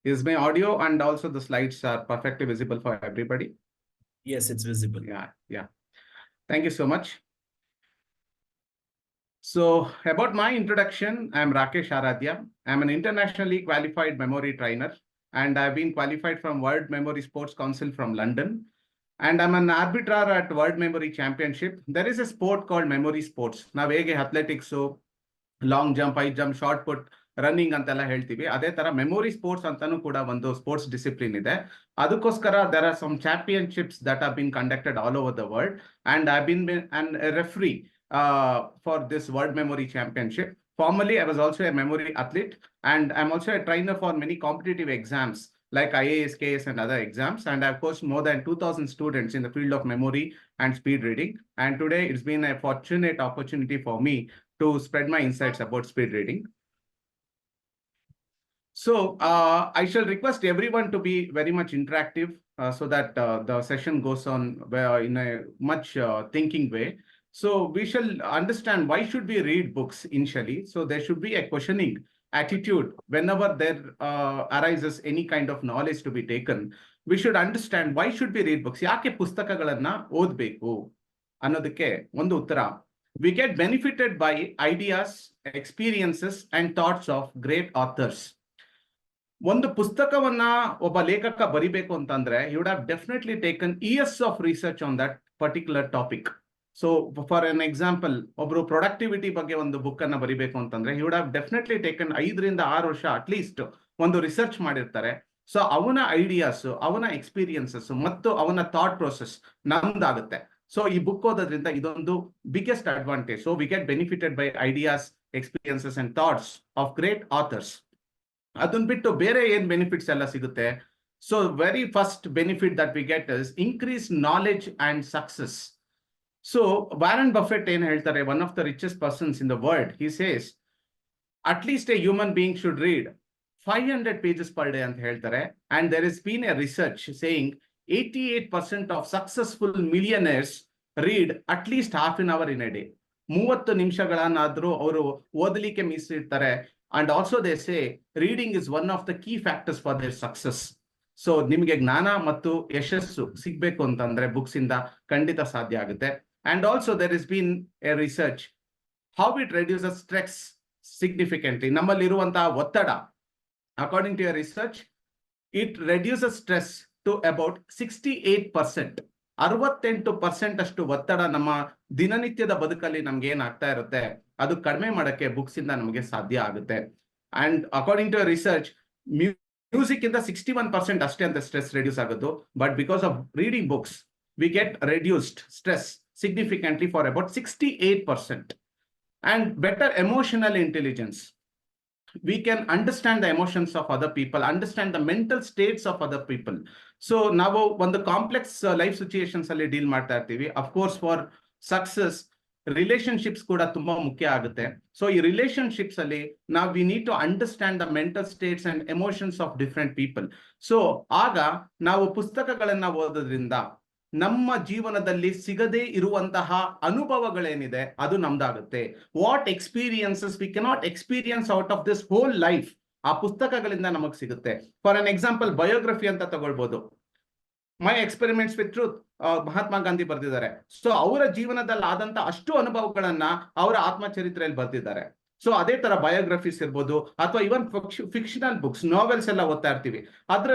Is my audio and also the slides are perfectly visible for everybody? Yes, it's visible. Yeah. Thank you so much. So about my introduction, I'm Rakesh Aradhya. I'm an internationally qualified memory trainer, and I've been qualified from World Memory Sports Council from London. And I'm an arbiter at World Memory Championship. There is a sport called memory sports. Now, athletics, long jump, high jump, shot put, running ಅಂತೆಲ್ಲ ಹೇಳ್ತೀವಿ. ಅದೇ ತರ memory sports ಅಂತಾನು ಕೂಡ ಒಂದು sports discipline ಇದೆ. ಅದಕ್ಕೋಸ್ಕರ there are some championships that have been conducted all over the world, and I been an referee for this World Memory Championship. Formerly, I was also a memory athlete, and I'm also a trainer for many competitive exams like IAS, KS, and other exams. And I've coached more than 2,000 students in the field of memory and speed reading. And today, it's been a fortunate opportunity for me to spread my insights about speed reading. So I shall request everyone to be very much interactive so that the session goes on in a much thinking way. So we shall understand why should we read books initially. So there should be a questioning attitude whenever there arises any kind of knowledge to be taken. We should understand why should we read books. ಯಾಕೆ ಪುಸ್ತಕಗಳನ್ನ ಓದಬೇಕು ಅನ್ನೋದಕ್ಕೆ ಒಂದು ಉತ್ತರ. We get benefited by ideas, experiences, and thoughts of great authors. ಒಂದು ಪುಸ್ತಕವನ್ನ ಒಬ್ಬ ಲೇಖಕ ಬರಿಬೇಕು ಅಂತಂದ್ರೆ he would have definitely taken years of research on that particular topic. So for an example, ಒಬ್ರು ಪ್ರೊಡಕ್ಟಿವಿಟಿ ಬಗ್ಗೆ ಒಂದು ಬುಕ್ ಅನ್ನ ಬರಿಬೇಕು ಅಂತಂದ್ರೆ he would have definitely taken 5 ರಿಂದ 6 ವರ್ಷ ಅಟ್ ಲೀಸ್ಟ್ ಒಂದು ರಿಸರ್ಚ್ ಮಾಡಿರ್ತಾರೆ. ಸೊ ಅವನ ಐಡಿಯಾಸ್, ಅವನ ಎಕ್ಸ್ಪೀರಿಯನ್ಸಸ್ ಮತ್ತು ಅವನ ಥಾಟ್ ಪ್ರೊಸೆಸ್ ನಮ್ದಾಗುತ್ತೆ. ಸೊ ಈ ಬುಕ್ ಓದೋದ್ರಿಂದ ಇದೊಂದು biggest advantage. So we get benefited by ideas, experiences and thoughts of great author's. ಅದನ್ನ ಬಿಟ್ಟು ಬೇರೆ ಏನ್ ಬೆನಿಫಿಟ್ಸ್ ಎಲ್ಲ ಸಿಗುತ್ತೆ. So very first benefit that we get is increase knowledge and success. So Warren Buffett ಏನ್ ಹೇಳ್ತಾರೆ, one of the richest persons in the world, he says at least a human being should read 500 pages per day ಅಂತ ಹೇಳ್ತಾರೆ. And there is been a research saying 88% of successful millionaires read at least half an hour in a day. 30 ನಿಮಿಷಗಳನ್ನಾದ್ರೂ ಅವರು ಓದಲಿಕ್ಕೆ ಮೀಸಲಿಡ್ತಾರೆ. And also they say reading is one of the key factors for their success. So ನಿಮಗೆ ಜ್ಞಾನ ಮತ್ತು ಯಶಸ್ಸು ಸಿಗ್ಬೇಕು ಅಂತಂದ್ರೆ books ಇಂದ ಖಂಡಿತ ಸಾಧ್ಯ ಆಗುತ್ತೆ. And also there is been a research how it reduces stress significantly. ನಮ್ಮಲ್ಲಿರುವಂತಹ ಒತ್ತಡ, according to a research, it reduces stress to about 68%. 68% ಅಷ್ಟು ಒತ್ತಡ ನಮ್ಮ ದಿನನಿತ್ಯದ ಬದುಕಲ್ಲಿ ನಮ್ಗೆ ಏನಾಗ್ತಾ ಇರುತ್ತೆ ಅದು ಕಡಿಮೆ ಮಾಡಕ್ಕೆ ಬುಕ್ಸ್ ಇಂದ ನಮಗೆ ಸಾಧ್ಯ ಆಗುತ್ತೆ. And according to research, music ಇಂದ 61% ಅಷ್ಟೇ ಅಂತ ಸ್ಟ್ರೆಸ್ ರೆಡ್ಯೂಸ್ ಆಗೋದು. But because of reading books we get reduced stress significantly for about 68%. And better emotional intelligence. We can understand the emotions of other people, understand the mental states of other people. So ನಾವು ಒಂದು complex life situations ಅಲ್ಲಿ deal ಮಾಡ್ತಾ ಇರ್ತೀವಿ. Of course for success relationships ಕೂಡ ತುಂಬಾ ಮುಖ್ಯ ಆಗುತ್ತೆ. So ಈ ರಿಲೇಶನ್ಶಿಪ್ಸ್ ಅಲ್ಲಿ ನಾವು we need to understand the mental states and emotions of different people. So ಆಗ ನಾವು ಪುಸ್ತಕಗಳನ್ನ ಓದೋದ್ರಿಂದ ನಮ್ಮ ಜೀವನದಲ್ಲಿ ಸಿಗದೇ ಇರುವಂತಹ ಅನುಭವಗಳೇನಿದೆ ಅದು ನಮ್ದಾಗುತ್ತೆ. What experiences we cannot experience out of this whole life ಆ ಪುಸ್ತಕಗಳಿಂದ ನಮಗ್ ಸಿಗುತ್ತೆ. ಫಾರ್ ಅನ್ ಎಕ್ಸಾಂಪಲ್, ಬಯೋಗ್ರಫಿ ಅಂತ ತಗೊಳ್ಬಹುದು. My experiments with truth Mahatma Gandhi ಬರೆದಿದ್ದಾರೆ. ಸೊ ಅವರ ಜೀವನದಲ್ಲಿ ಆದಂತ ಅಷ್ಟು ಅನುಭವಗಳನ್ನ ಅವರ ಆತ್ಮಚರಿತ್ರೆಯಲ್ಲಿ ಬರೆದಿದ್ದಾರೆ. ಸೊ ಅದೇ ತರ ಬಯೋಗ್ರಫೀಸ್ ಇರ್ಬೋದು, ಅಥವಾ ಇವನ್ ಫಿಕ್ಷನಲ್ ಬುಕ್ಸ್, ನಾವೆಲ್ಸ್ ಎಲ್ಲ ಓದ್ತಾ ಇರ್ತೀವಿ.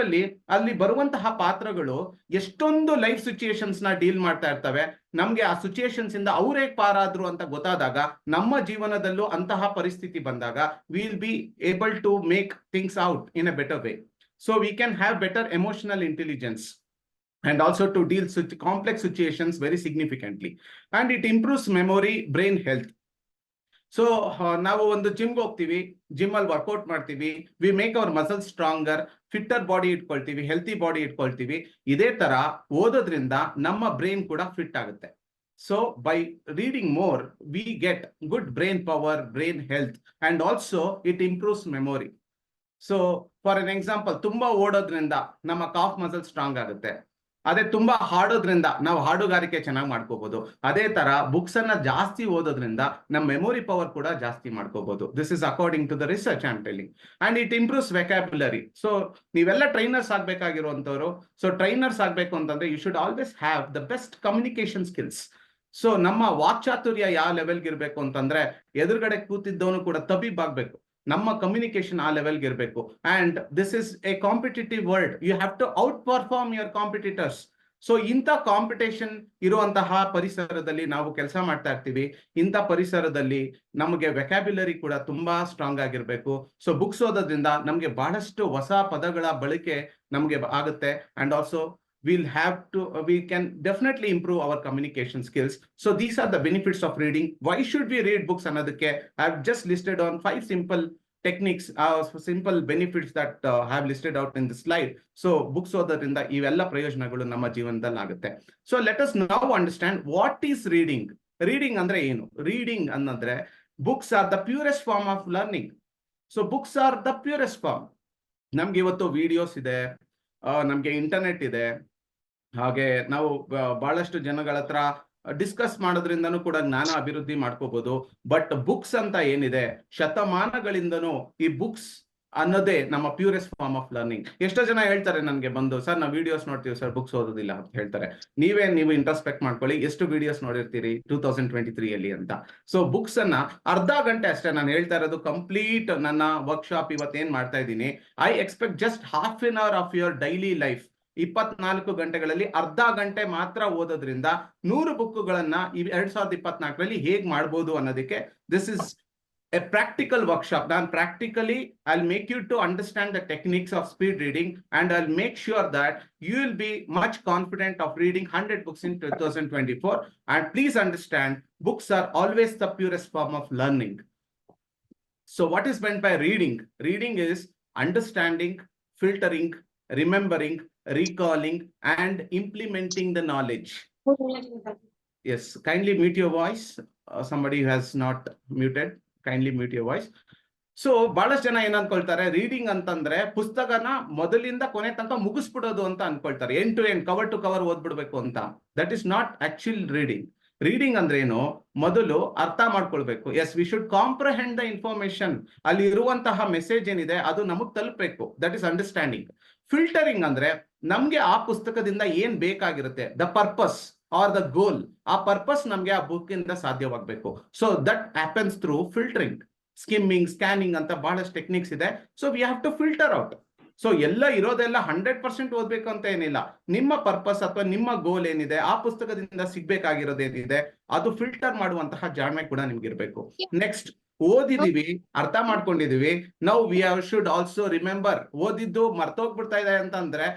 ಅಲ್ಲಿ ಬರುವಂತಹ ಪಾತ್ರಗಳು ಎಷ್ಟೊಂದು ಲೈಫ್ ಸಿಚುಯೇಷನ್ಸ್ ನ ಡೀಲ್ ಮಾಡ್ತಾ ಇರ್ತವೆ. ನಮ್ಗೆ ಆ ಸಿಚುಯೇಷನ್ಸ್ ಇಂದ ಅವ್ರೇ ಪಾರಾದ್ರು ಅಂತ ಗೊತ್ತಾದಾಗ, ನಮ್ಮ ಜೀವನದಲ್ಲೂ ಅಂತಹ ಪರಿಸ್ಥಿತಿ ಬಂದಾಗ will be able to make things out in a better way. So we can have better emotional intelligence and also to deal with complex situations very significantly. And it improves memory, brain health. So ನಾವು ಒಂದು ಜಿಮ್ಗೆ ಹೋಗ್ತೀವಿ, gym ಅಲ್ಲಿ workout ಮಾಡ್ತೀವಿ, we make our muscles stronger, fitter body ಇಟ್ಕೊಳ್ತೀವಿ, healthy body ಇಟ್ಕೊಳ್ತೀವಿ. ಇದೇ ತರ ಓದೋದ್ರಿಂದ ನಮ್ಮ ಬ್ರೈನ್ ಕೂಡ ಫಿಟ್ ಆಗುತ್ತೆ. So by reading more we get good brain power, brain health, and also it improves memory. So for an example, ತುಂಬಾ ಓಡೋದ್ರಿಂದ ನಮ್ಮ ಕಾಫ್ ಮಸಲ್ ಸ್ಟ್ರಾಂಗ್ ಆಗುತ್ತೆ. ಅದೇ ತುಂಬಾ ಹಾಡೋದ್ರಿಂದ ನಾವು ಹಾಡುಗಾರಿಕೆ ಚೆನ್ನಾಗಿ ಮಾಡ್ಕೋಬಹುದು. ಅದೇ ತರ ಬುಕ್ಸ್ ಅನ್ನ ಜಾಸ್ತಿ ಓದೋದ್ರಿಂದ ನಮ್ಮ ಮೆಮೊರಿ ಪವರ್ ಕೂಡ ಜಾಸ್ತಿ ಮಾಡ್ಕೋಬಹುದು. This is according to the research I am telling. And it improves vocabulary. So ನೀವೆಲ್ಲ ಟ್ರೈನರ್ಸ್ ಆಗ್ಬೇಕಾಗಿರುವಂತವ್ರು. ಸೊ ಟ್ರೈನರ್ಸ್ ಆಗ್ಬೇಕು ಅಂತಂದ್ರೆ you should always have the best communication skills. So ನಮ್ಮ ವಾಕ್ಚಾತುರ್ಯ ಯಾವ ಲೆವೆಲ್ಗೆ ಇರ್ಬೇಕು ಅಂತಂದ್ರೆ ಎದುರುಗಡೆ ಕೂತಿದ್ದವನು ಕೂಡ ತಬಿಬಾಗ್ಬೇಕು. ನಮ್ಮ ಕಮ್ಯುನಿಕೇಶನ್ ಆ ಲೆವೆಲ್ಗೆ ಇರಬೇಕು. And this is a competitive world. You have to outperform your competitors. So ಇಂಥ ಕಾಂಪಿಟೇಷನ್ ಇರುವಂತಹ ಪರಿಸರದಲ್ಲಿ ನಾವು ಕೆಲಸ ಮಾಡ್ತಾ ಇರ್ತೀವಿ. ಇಂಥ ಪರಿಸರದಲ್ಲಿ ನಮಗೆ ವೆಕ್ಯಾಬ್ಯುಲರಿ ಕೂಡ ತುಂಬಾ ಸ್ಟ್ರಾಂಗ್ ಆಗಿರ್ಬೇಕು. ಸೊ ಬುಕ್ಸ್ ಓದೋದ್ರಿಂದ ನಮಗೆ ಬಹಳಷ್ಟು ಹೊಸ ಪದಗಳ ಬಳಕೆ ನಮಗೆ ಆಗುತ್ತೆ. And also we can definitely improve our communication skills. So these are the benefits of reading. Why should we read books? Another I've just listed on 5 simple techniques, simple benefits that I have listed out in the slide. So books ಓದೋದ್ರಿಂದ ಇವೆಲ್ಲ ಪ್ರಯೋಜನಗಳು ನಮ್ಮ ಜೀವನದಲ್ಲಿ ಆಗುತ್ತೆ. So let us now understand what is reading. Reading ಅಂದ್ರೆ ಏನು? Reading ಅಂದ್ರೆ books are the purest form of learning. So books are the purest form. ನಮ್ಗೆ ಇವತ್ತು ವಿಡಿಯೋಸ್ ಇದೆ, ನಮ್ಗೆ ಇಂಟರ್ನೆಟ್ ಇದೆ. ಹಾಗೆ ನಾವು ಬಹಳಷ್ಟು ಜನಗಳ ಹತ್ರ ಡಿಸ್ಕಸ್ ಮಾಡೋದ್ರಿಂದನೂ ಕೂಡ ಜ್ಞಾನ ಅಭಿವೃದ್ಧಿ ಮಾಡ್ಕೋಬಹುದು. ಬಟ್ ಬುಕ್ಸ್ ಅಂತ ಏನಿದೆ, ಶತಮಾನಗಳಿಂದನೂ ಈ ಬುಕ್ಸ್ ಅನ್ನೋದೇ ನಮ್ಮ ಪ್ಯೂರೆಸ್ಟ್ ಫಾರ್ಮ್ ಆಫ್ ಲರ್ನಿಂಗ್. ಎಷ್ಟೋ ಜನ ಹೇಳ್ತಾರೆ ನನಗೆ ಬಂದು, ಸರ್ ನಾವು ವಿಡಿಯೋಸ್ ನೋಡ್ತೀವಿ ಸರ್, ಬುಕ್ಸ್ ಓದೋದಿಲ್ಲ ಅಂತ ಹೇಳ್ತಾರೆ. ನೀವು ಇಂಟ್ರಸ್ಪೆಕ್ಟ್ ಮಾಡ್ಕೊಳ್ಳಿ, ಎಷ್ಟು ವಿಡಿಯೋಸ್ ನೋಡಿರ್ತೀರಿ 2023 ಅಲ್ಲಿ ಅಂತ. ಸೊ ಬುಕ್ಸ್ ಅನ್ನ ಅರ್ಧ ಗಂಟೆ ಅಷ್ಟೇ ನಾನು ಹೇಳ್ತಾ ಇರೋದು. ಕಂಪ್ಲೀಟ್ ನನ್ನ ವರ್ಕ್ಶಾಪ್ ಇವತ್ತೇನ್ ಮಾಡ್ತಾ ಇದ್ದೀನಿ, I expect just half an hour of your daily life. 24 ಗಂಟೆಗಳಲ್ಲಿ ಅರ್ಧ ಗಂಟೆ ಮಾತ್ರ ಓದೋದ್ರಿಂದ 100 ಬುಕ್ಗಳನ್ನ 2024ರಲ್ಲಿ ಹೇಗ್ ಮಾಡ್ಬೋದು ಅನ್ನೋದಕ್ಕೆ this is a practical workshop. ನಾನು practically I make you to understand the techniques of speed reading and I make sure that you will be much confident of reading 100 books in 2024. And please understand, books are always the purest form of learning. So what is meant by reading? Reading is understanding, filtering, remembering, recalling, and implementing the knowledge. Yes, kindly mute your voice. Somebody who has not muted, kindly mute your voice. So ಬಹಳಷ್ಟು ಜನ ಏನ್ ಅನ್ಕೊಳ್ತಾರೆ, reading ಅಂತಂದ್ರೆ ಪುಸ್ತಕನ ಮೊದಲಿಂದ ಕೊನೆ ತನಕ ಮುಗಿಸ್ಬಿಡೋದು ಅಂತ ಅನ್ಕೊಳ್ತಾರೆ. End to end, cover to cover ಓದ್ಬಿಡ್ಬೇಕು ಅಂತ. That is not actual reading. Reading ಅಂದ್ರೆ ಏನು, ಮೊದಲು ಅರ್ಥ ಮಾಡ್ಕೊಳ್ಬೇಕು. Yes, we should comprehend the information. ಅಲ್ಲಿ ಇರುವಂತಹ ಮೆಸೇಜ್ ಏನಿದೆ ಅದು ನಮಗ್ ತಲುಪಬೇಕು. That is understanding. ಫಿಲ್ಟರಿಂಗ್ ಅಂದ್ರೆ ನಮ್ಗೆ ಆ ಪುಸ್ತಕದಿಂದ ಏನ್ ಬೇಕಾಗಿರುತ್ತೆ, the purpose or the goal, ಆ ಪರ್ಪಸ್ ನಮ್ಗೆ ಆ ಬುಕ್ ಇಂದ ಸಾಧ್ಯವಾಗಬೇಕು. So that happens through filtering. Skimming, scanning ಅಂತ ಬಹಳಷ್ಟು ಟೆಕ್ನಿಕ್ಸ್ ಇದೆ. So we have to filter out. So ಎಲ್ಲ ಇರೋದೆಲ್ಲ 100% ಓದ್ಬೇಕು ಅಂತ ಏನಿಲ್ಲ. ನಿಮ್ಮ ಪರ್ಪಸ್ ಅಥವಾ ನಿಮ್ಮ ಗೋಲ್ ಏನಿದೆ, ಆ ಪುಸ್ತಕದಿಂದ ಸಿಗ್ಬೇಕಾಗಿರೋದೇನಿದೆ, ಅದು ಫಿಲ್ಟರ್ ಮಾಡುವಂತಹ ಜಾಣ್ಮೆ ಕೂಡ ನಿಮ್ಗಿರ್ಬೇಕು. ನೆಕ್ಸ್ಟ್, ಓದಿದೀವಿ, ಅರ್ಥ ಮಾಡ್ಕೊಂಡಿದೀವಿ. Now we should also remember. ಓದಿದ್ದು ಮರ್ತೋಗ್ಬಿಡ್ತಾ ಇದೆ ಅಂತಂದ್ರೆ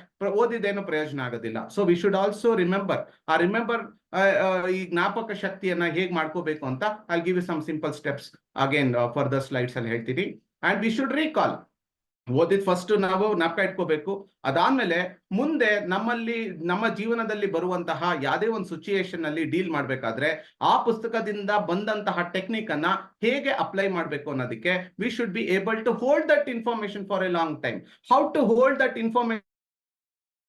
ಓದಿದ್ದೇನು ಪ್ರಯೋಜನ ಆಗೋದಿಲ್ಲ. So we should also remember. ಆ ರಿಮೆಂಬರ್, ಈ ಜ್ಞಾಪಕ ಶಕ್ತಿಯನ್ನ ಹೇಗ್ ಮಾಡ್ಕೋಬೇಕು ಅಂತ I give you some simple steps again further slides ಅಲ್ಲಿ ಹೇಳ್ತೀನಿ. And we should recall. ಓದಿದ್ ಫಸ್ಟ್ ನಾವು ಜ್ಞಾಪಕ ಇಟ್ಕೋಬೇಕು. ಅದಾದ್ಮೇಲೆ ಮುಂದೆ ನಮ್ಮ ಜೀವನದಲ್ಲಿ ಬರುವಂತಹ ಯಾವುದೇ ಒಂದು ಸಿಚುಯೇಷನ್ ಅಲ್ಲಿ ಡೀಲ್ ಮಾಡ್ಬೇಕಾದ್ರೆ ಆ ಪುಸ್ತಕದಿಂದ ಬಂದಂತಹ ಟೆಕ್ನಿಕ್ ಅನ್ನ ಹೇಗೆ ಅಪ್ಲೈ ಮಾಡ್ಬೇಕು ಅನ್ನೋದಕ್ಕೆ we should be able to hold that information for a long time. How to hold that information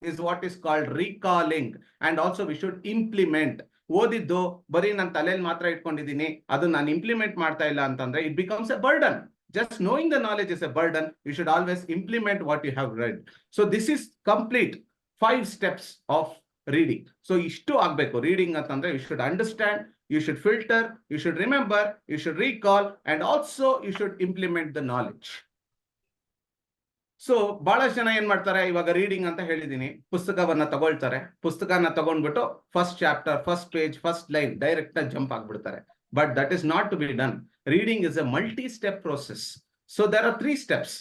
is what is called recalling. And also we should implement. ಓದಿದ್ದು ಬರೀ ನಾನು ತಲೆಯಲ್ಲಿ ಮಾತ್ರ ಇಟ್ಕೊಂಡಿದ್ದೀನಿ, ಅದು ನಾನು ಇಂಪ್ಲಿಮೆಂಟ್ ಮಾಡ್ತಾ ಇಲ್ಲ ಅಂತಂದ್ರೆ it becomes a burden. Just knowing the knowledge is a burden. You should always implement what you have read. So this is complete 5 steps of reading. So ishtu agbeku. Reading antandre you should understand, you should filter, you should remember, you should recall, and also you should implement the knowledge. So ಬಹಳಷ್ಟು ಜನ ಏನ್ ಮಾಡ್ತಾರೆ, ಇವಾಗ reading ಅಂತ ಹೇಳಿದೀನಿ, ಪುಸ್ತಕವನ್ನ ತಗೊಳ್ತಾರೆ. ಪುಸ್ತಕನ ತಗೊಂಡ್ಬಿಟ್ಟು first chapter, first page, first line direct jump ಆಗ್ಬಿಡ್ತಾರೆ. But that is not to be done. Reading is a multi step process. So there are 3 steps,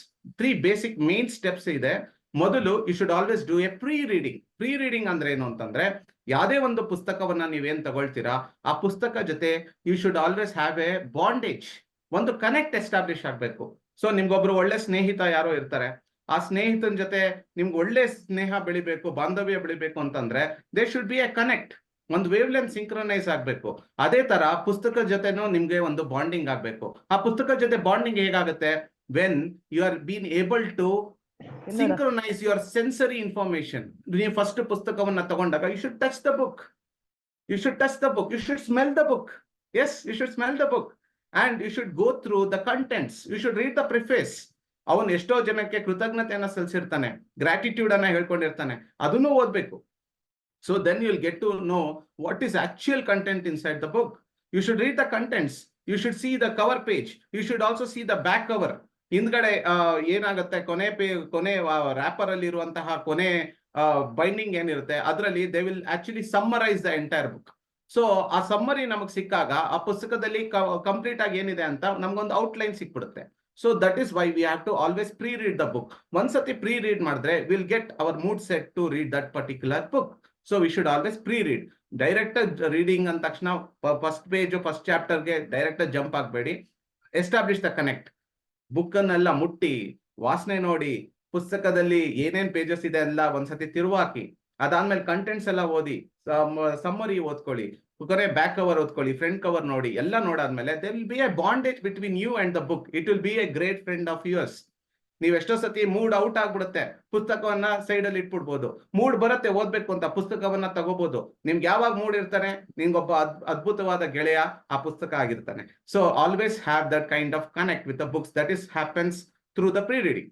3 basic main steps ಇದೆ. ಮೊದಲು you should always do a pre reading. Pre reading ಅಂದ್ರೆ ಏನು ಅಂತಂದ್ರೆ, ಯಾವುದೇ ಒಂದು ಪುಸ್ತಕವನ್ನ ನೀವೇನ್ ತಗೊಳ್ತೀರಾ, ಆ ಪುಸ್ತಕ ಜೊತೆ you should always have a bondage, ಒಂದು ಕನೆಕ್ಟ್ ಎಸ್ಟಾಬ್ಲಿಷ್ ಆಗ್ಬೇಕು. ಸೊ ನಿಮ್ಗೊಬ್ರು ಒಳ್ಳೆ ಸ್ನೇಹಿತ ಯಾರೋ ಇರ್ತಾರೆ, ಆ ಸ್ನೇಹಿತನ ಜೊತೆ ನಿಮ್ಗೆ ಒಳ್ಳೆ ಸ್ನೇಹ ಬೆಳಿಬೇಕು, ಬಾಂಧವ್ಯ ಬೆಳಿಬೇಕು ಅಂತಂದ್ರೆ they should be A connect, ಒಂದು ವೇವ್ ಲೆಂತ್ ಸಿಂಕ್ರನೈಸ್ ಆಗ್ಬೇಕು. ಅದೇ ತರ ಪುಸ್ತಕದ ಜೊತೆನೂ ನಿಮ್ಗೆ ಒಂದು ಬಾಂಡಿಂಗ್ ಆಗ್ಬೇಕು. ಆ ಪುಸ್ತಕದ ಜೊತೆ ಬಾಂಡಿಂಗ್ ಹೇಗಾಗುತ್ತೆ, when you are been able to synchronize your sensory information. ನೀವು ಫಸ್ಟ್ ಪುಸ್ತಕವನ್ನ ತಗೊಂಡಾಗ you should touch the book. You should touch the book. You should smell the book. Yes, you should smell the book. And you should go through the contents. You should read the preface. ಅವನು ಎಷ್ಟೋ ಜನಕ್ಕೆ ಕೃತಜ್ಞತೆಯನ್ನ ಸಲ್ಲಿಸಿರ್ತಾನೆ, gratitude ಅನ್ನ ಹೇಳ್ಕೊಂಡಿರ್ತಾನೆ, ಅದನ್ನು ಓದ್ಬೇಕು. So then you'll get to know what is actual content inside the book. You should read the contents. You should see the cover page. You should also see the back cover. ಹಿಂದ್ಗಡೆ ಏನಾಗುತ್ತೆ, ಕೊನೆ wrapper ಅಲ್ಲಿ ಇರುವಂತಹ ಕೊನೆ binding ಏನಿರುತ್ತೆ ಅದರಲ್ಲಿ they will actually summarise the entire book. So ಆ summary ನಮಗೆ ಸಿಕ್ಕಾಗ ಆ ಪುಸ್ತಕದಲ್ಲಿ ಕಂಪ್ಲೀಟ್ ಆಗಿ ಏನಿದೆ ಅಂತ ನಮ್ಗೊಂದು ಔಟ್ಲೈನ್ ಸಿಕ್ಬಿಡುತ್ತೆ. So that is why we have to always pre read the book. ಒಂದ್ಸತಿ ಪ್ರೀ ರೀಡ್ ಮಾಡಿದ್ರೆ will get our mood set to read that particular book. So we should always pre read. Direct reading ಅಂದ ತಕ್ಷಣ first page first ಚಾಪ್ಟರ್ಗೆ direct jump ಆಗಬೇಡಿ. Establish the connect. Book ಅನ್ನೆಲ್ಲ ಮುಟ್ಟಿ ವಾಸನೆ ನೋಡಿ, ಪುಸ್ತಕದಲ್ಲಿ ಏನೇನ್ ಪೇಜಸ್ ಇದೆ ಎಲ್ಲ ಒಂದ್ಸತಿ ತಿರುವಾಕಿ, ಅದಾದ್ಮೇಲೆ ಕಂಟೆಂಟ್ಸ್ ಎಲ್ಲ ಓದಿ, ಸಮ್ಮರಿ ಓದ್ಕೊಳ್ಳಿ, ಕೊನೆ ಬ್ಯಾಕ್ ಕವರ್ ಓದ್ಕೊಳ್ಳಿ, ಫ್ರಂಟ್ ಕವರ್ ನೋಡಿ, ಎಲ್ಲ ನೋಡಾದ್ಮೇಲೆ there will be a bondage between you and the book. It will be a great friend of yours. ನೀವ್ ಎಷ್ಟೋ ಸತಿ ಮೂಡ್ ಔಟ್ ಆಗ್ಬಿಡುತ್ತೆ, ಪುಸ್ತಕವನ್ನ ಸೈಡ್ ಅಲ್ಲಿ ಇಟ್ಬಿಡ್ಬೋದು. ಮೂಡ್ ಬರುತ್ತೆ ಓದ್ಬೇಕು ಅಂತ, ಪುಸ್ತಕವನ್ನ ತಗೋಬಹುದು. ನಿಮ್ಗೆ ಯಾವಾಗ ಮೂಡ್ ಇರ್ತಾನೆ, ನಿಮ್ಗೊಬ್ಬ ಅದ್ಭುತವಾದ ಗೆಳೆಯ ಆ ಪುಸ್ತಕ ಆಗಿರ್ತಾನೆ. So always have that kind of connect with the books. That is happens through the pre reading.